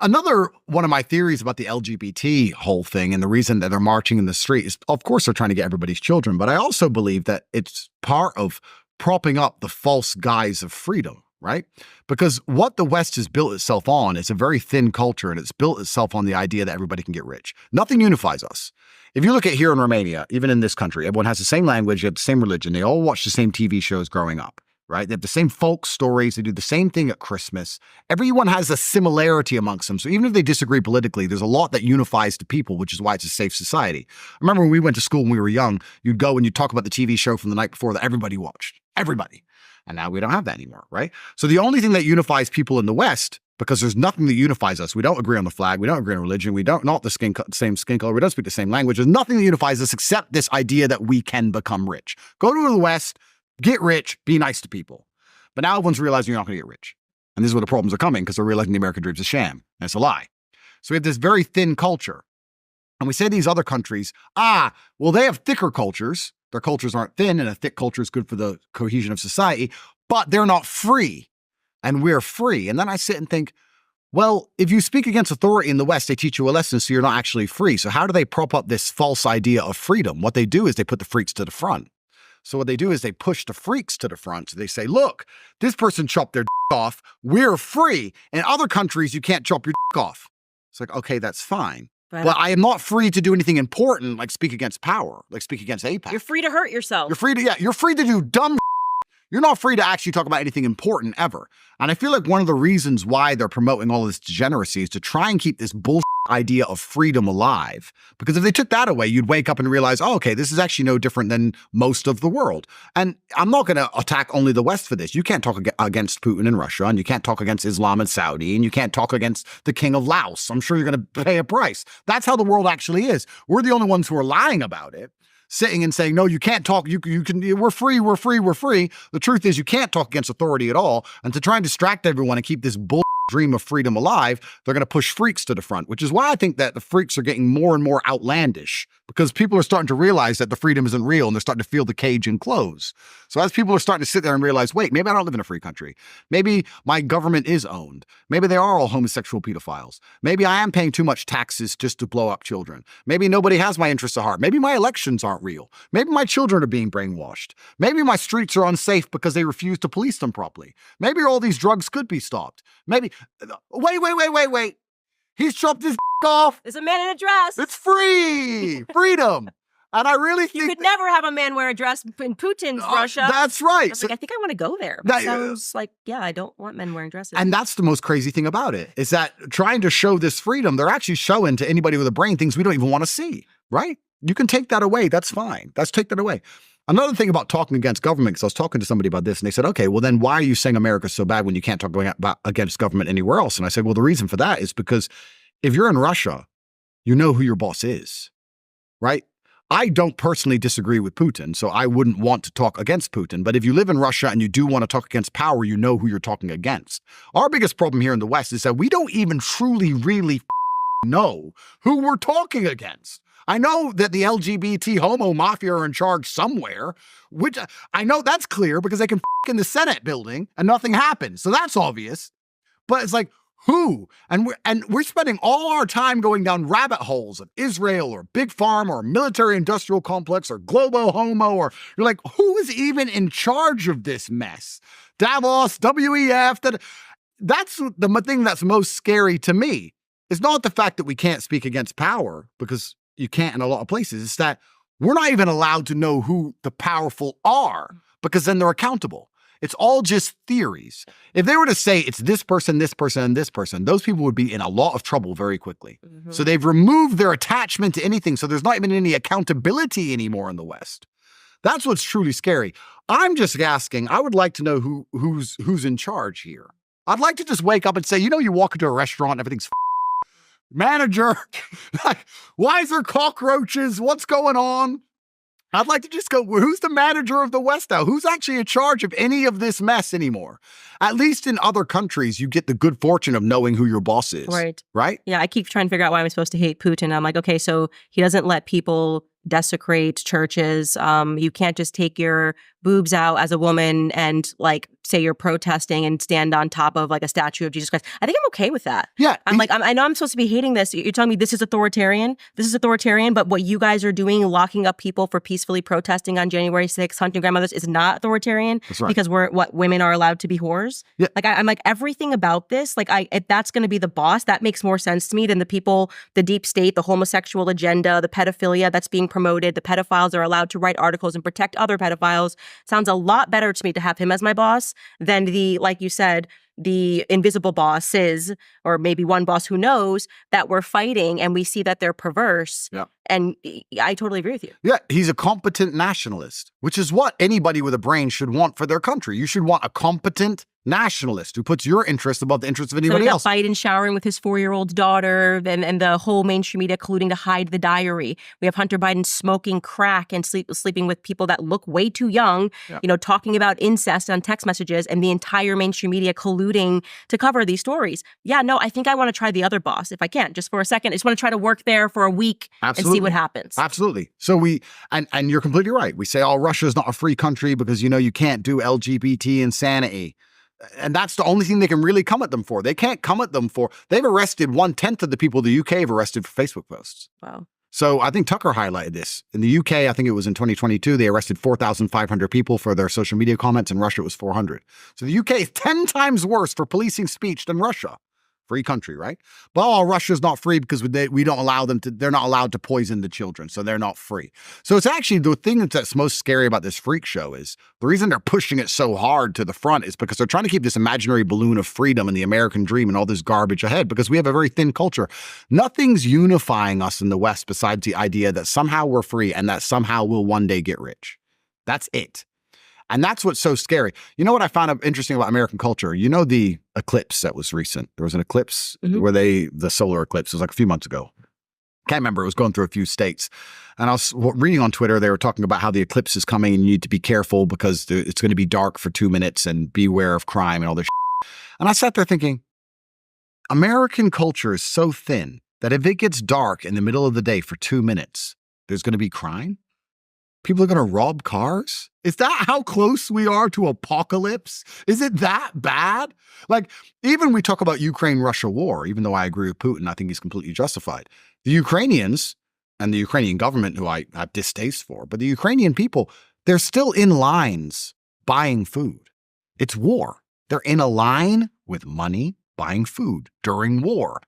another one of my theories about the LGBT whole thing and the reason that they're marching in the street is, of course, they're trying to get everybody's children. But I also believe that it's part of propping up the false guise of freedom, right? Because what the West has built itself on is a very thin culture, and it's built itself on the idea that everybody can get rich. Nothing unifies us. If you look at here in Romania, even in this country, everyone has the same language, they have the same religion, they all watch the same TV shows growing up. Right? They have the same folk stories. They do the same thing at Christmas. Everyone has a similarity amongst them. So even if they disagree politically, there's a lot that unifies the people, which is why it's a safe society. I remember when we went to school when we were young, you'd go and you'd talk about the TV show from the night before that everybody watched. Everybody. And now we don't have that anymore, right? So the only thing that unifies people in the West, because there's nothing that unifies us. We don't agree on the flag. We don't agree on religion. We don't not the same skin color. We don't speak the same language. There's nothing that unifies us except this idea that we can become rich. Go to the West, get rich, be nice to people. But now everyone's realizing you're not going to get rich. And this is where the problems are coming because they're realizing the American dream is a sham. And it's a lie. So we have this very thin culture. And we say these other countries, well, they have thicker cultures. Their cultures aren't thin, and a thick culture is good for the cohesion of society, but they're not free. And we're free. And then I sit and think, well, if you speak against authority in the West, they teach you a lesson, so you're not actually free. So how do they prop up this false idea of freedom? What they do is they put the freaks to the front. So what they do is they push the freaks to the front. So they say, look, this person chopped their off. We're free. In other countries, you can't chop your off. It's like, okay, that's fine. But I am not free to do anything important, like speak against power, like speak against AIPAC. You're free to hurt yourself. You're free to do dumb. You're not free to actually talk about anything important ever. And I feel like one of the reasons why they're promoting all this degeneracy is to try and keep this bullshit idea of freedom alive. Because if they took that away, you'd wake up and realize, oh, okay, this is actually no different than most of the world. And I'm not going to attack only the West for this. You can't talk against Putin in Russia, and you can't talk against Islam in Saudi, and you can't talk against the king of Laos. I'm sure you're going to pay a price. That's how the world actually is. We're the only ones who are lying about it. Sitting and saying, no, you can't talk, you can, we're free. The truth is you can't talk against authority at all. And to try and distract everyone and keep this bull dream of freedom alive, they're going to push freaks to the front, which is why I think that the freaks are getting more and more outlandish because people are starting to realize that the freedom isn't real and they're starting to feel the cage and close. So as people are starting to sit there and realize, wait, maybe I don't live in a free country. Maybe my government is owned. Maybe they are all homosexual pedophiles. Maybe I am paying too much taxes just to blow up children. Maybe nobody has my interests at heart. Maybe my elections aren't real. Maybe my children are being brainwashed. Maybe my streets are unsafe because they refuse to police them properly. Maybe all these drugs could be stopped. Maybe, wait. He's chopped his off. There's a man in a dress. It's free. Freedom. And I really think you could never have a man wear a dress in Putin's Russia. That's right. I think I want to go there. That sounds like, I don't want men wearing dresses. And that's the most crazy thing about it, is that trying to show this freedom, they're actually showing to anybody with a brain things we don't even want to see, right? You can take that away. That's fine. Take that away. Another thing about talking against government, because I was talking to somebody about this, and they said, okay, well then why are you saying America's so bad when you can't talk against government anywhere else? And I said, well, the reason for that is because if you're in Russia, you know who your boss is, right? I don't personally disagree with Putin, so I wouldn't want to talk against Putin. But if you live in Russia and you do want to talk against power, you know who you're talking against. Our biggest problem here in the West is that we don't even truly, really know who we're talking against. I know that the LGBT homo mafia are in charge somewhere, which I know that's clear because they can in the Senate building and nothing happens. So that's obvious. But it's like, Who? And we're spending all our time going down rabbit holes of Israel or Big Pharma or military industrial complex or Globo Homo, or you're like, who is even in charge of this mess? Davos, WEF. That's the thing that's most scary to me. It's not the fact that we can't speak against power, because you can't in a lot of places. It's that we're not even allowed to know who the powerful are, because then they're accountable. It's all just theories. If they were to say it's this person, this person, and this person, those people would be in a lot of trouble very quickly. Mm-hmm. So they've removed their attachment to anything. So there's not even any accountability anymore in the West. That's what's truly scary. I'm just asking, I would like to know who's in charge here. I'd like to just wake up and say, you walk into a restaurant and everything's manager. Like, why is there cockroaches? What's going on? I'd like to just go, who's the manager of the West now? Who's actually in charge of any of this mess anymore? At least in other countries, you get the good fortune of knowing who your boss is. Right. Right? Yeah, I keep trying to figure out why I'm supposed to hate Putin. I'm like, okay, so he doesn't let people desecrate churches. You can't just take your boobs out as a woman and say you're protesting and stand on top of a statue of Jesus Christ. I think I'm okay with that. Yeah. I know I'm supposed to be hating this. You're telling me this is authoritarian. This is authoritarian, but what you guys are doing, locking up people for peacefully protesting on January 6th, hunting grandmothers, is not authoritarian. That's right. Because women are allowed to be whores. Yeah. I'm like, everything about this, if that's going to be the boss, that makes more sense to me than the people, the deep state, the homosexual agenda, the pedophilia that's being promoted, the pedophiles are allowed to write articles and protect other pedophiles. Sounds a lot better to me to have him as my boss than like you said, the invisible bosses, or maybe one boss who knows that we're fighting and we see that they're perverse. Yeah. And I totally agree with you. Yeah, he's a competent nationalist, which is what anybody with a brain should want for their country. You should want a competent nationalist who puts your interest above the interests of anybody else. Biden showering with his 4-year-old daughter, and the whole mainstream media colluding to hide the diary. We have Hunter Biden smoking crack and sleeping with people that look way too young, talking about incest on text messages, and the entire mainstream media colluding to cover these stories. Yeah, no, I think I want to try the other boss if I can, just for a second. I just want to try to work there for a week. Absolutely. And see what happens. Absolutely. So and you're completely right. We say, Russia's not a free country because, you can't do LGBT insanity. And that's the only thing they can really come at them for. They can't come at them for, they've arrested 1/10 of the people the UK have arrested for Facebook posts. Wow. So I think Tucker highlighted this. In the UK, I think it was in 2022, they arrested 4,500 people for their social media comments. In Russia, it was 400. So the UK is 10 times worse for policing speech than Russia. Free country, right? But Russia's not free because we don't allow them to, they're not allowed to poison the children, so they're not free. So it's actually the thing that's most scary about this freak show is the reason they're pushing it so hard to the front is because they're trying to keep this imaginary balloon of freedom and the American dream and all this garbage ahead, because we have a very thin culture. Nothing's unifying us in the West besides the idea that somehow we're free and that somehow we'll one day get rich. That's it. And that's what's so scary. You know what I found interesting about American culture? The eclipse that was recent. There was an eclipse where the solar eclipse, it was like a few months ago. Can't remember. It was going through a few states. And I was reading on Twitter, they were talking about how the eclipse is coming and you need to be careful because it's going to be dark for 2 minutes and beware of crime and all this shit. And I sat there thinking, American culture is so thin that if it gets dark in the middle of the day for 2 minutes, there's going to be crime? People are going to rob cars? Is that how close we are to apocalypse? Is it that bad? Even we talk about Ukraine-Russia war, even though I agree with Putin, I think he's completely justified. The Ukrainians and the Ukrainian government, who I have distaste for, but the Ukrainian people, they're still in lines buying food. It's war. They're in a line with money buying food during war.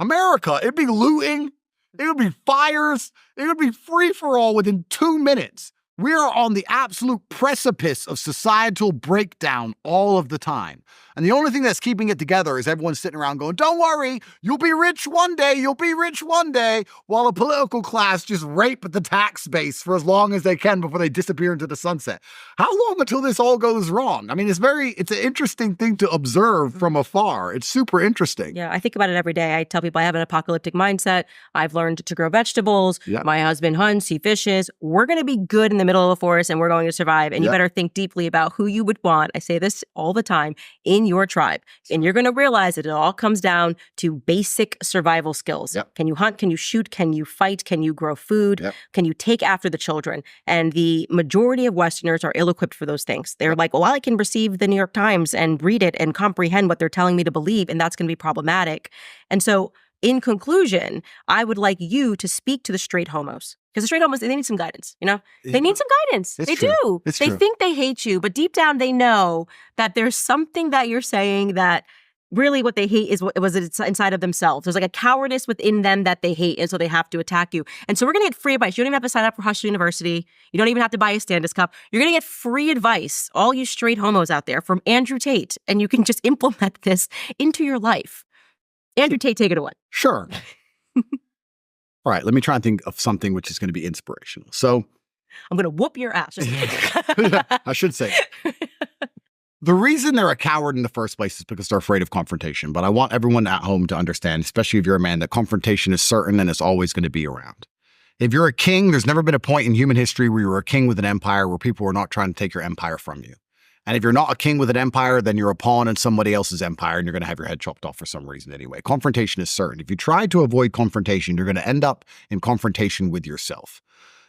America, it'd be looting. It would be fires. It would be free for all within 2 minutes. We are on the absolute precipice of societal breakdown all of the time. And the only thing that's keeping it together is everyone sitting around going, don't worry, you'll be rich one day, you'll be rich one day, while a political class just rape the tax base for as long as they can before they disappear into the sunset. How long until this all goes wrong? I mean, it's an interesting thing to observe from afar. It's super interesting. Yeah, I think about it every day. I tell people I have an apocalyptic mindset. I've learned to grow vegetables. Yeah. My husband hunts, he fishes. We're going to be good in the the middle of a forest and we're going to survive. And you Yep. better think deeply about who you would want. I say this all the time in your tribe. And you're going to realize that it all comes down to basic survival skills. Yep. Can you hunt? Can you shoot? Can you fight? Can you grow food? Yep. Can you take after the children? And the majority of Westerners are ill-equipped for those things. They're like, well, I can receive the New York Times and read it and comprehend what they're telling me to believe, and that's going to be problematic. And so in conclusion, I would like you to speak to the straight homos. Because the straight homos, they need some guidance, you know? They need some guidance. It's They true. do. It's They true. think they hate you, but deep down they know that there's something that you're saying that really what they hate is what was inside of themselves. There's like a cowardice within them that they hate, and so they have to attack you. And so we're going to get free advice. You don't even have to sign up for Hush University. You don't even have to buy a Candace cup. You're going to get free advice, all you straight homos out there, from Andrew Tate, and you can just implement this into your life. Andrew Tate, take it away. Sure. All right, let me try and think of something which is going to be inspirational. So I'm going to whoop your ass. Just kidding. I should say the reason they're a coward in the first place is because they're afraid of confrontation. But I want everyone at home to understand, especially if you're a man, that confrontation is certain and it's always going to be around. If you're a king, there's never been a point in human history where you were a king with an empire where people were not trying to take your empire from you. And if you're not a king with an empire, then you're a pawn in somebody else's empire and you're going to have your head chopped off for some reason anyway. Confrontation is certain. If you try to avoid confrontation, you're going to end up in confrontation with yourself.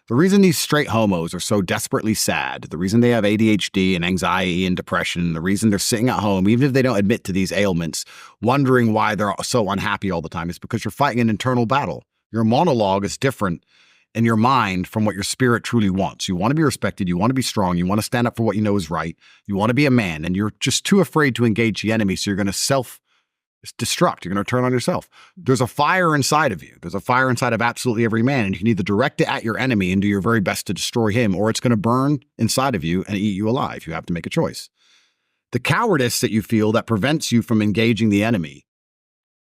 The reason these straight homos are so desperately sad, the reason they have ADHD and anxiety and depression, the reason they're sitting at home, even if they don't admit to these ailments, wondering why they're so unhappy all the time, is because you're fighting an internal battle. Your monologue is different in your mind from what your spirit truly wants. You want to be respected. You want to be strong. You want to stand up for what you know is right. You want to be a man, and you're just too afraid to engage the enemy. So you're going to self-destruct. You're going to turn on yourself. There's a fire inside of you. There's a fire inside of absolutely every man. And you can either direct it at your enemy and do your very best to destroy him, or it's going to burn inside of you and eat you alive. You have to make a choice. The cowardice that you feel that prevents you from engaging the enemy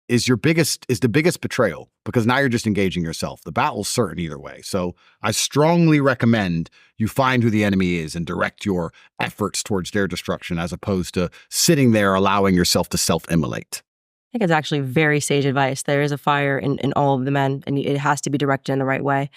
is the biggest betrayal, because now you're just engaging yourself. The battle's certain either way. So I strongly recommend you find who the enemy is and direct your efforts towards their destruction, as opposed to sitting there allowing yourself to self-immolate. I think it's actually very sage advice. There is a fire in all of the men, and it has to be directed in the right way.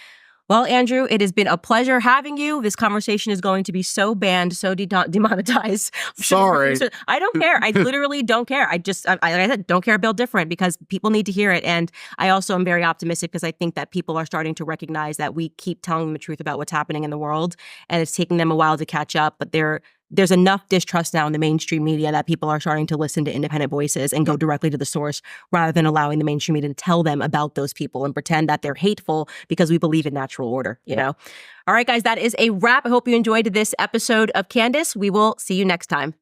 Well, Andrew, it has been a pleasure having you. This conversation is going to be so banned, so demonetized. Sorry. I don't care. I literally don't care. Like I said, don't care, build different, because people need to hear it. And I also am very optimistic because I think that people are starting to recognize that we keep telling them the truth about what's happening in the world, and it's taking them a while to catch up. But there's enough distrust now in the mainstream media that people are starting to listen to independent voices and go directly to the source, rather than allowing the mainstream media to tell them about those people and pretend that they're hateful because we believe in natural order, you know? All right, guys, that is a wrap. I hope you enjoyed this episode of Candace. We will see you next time.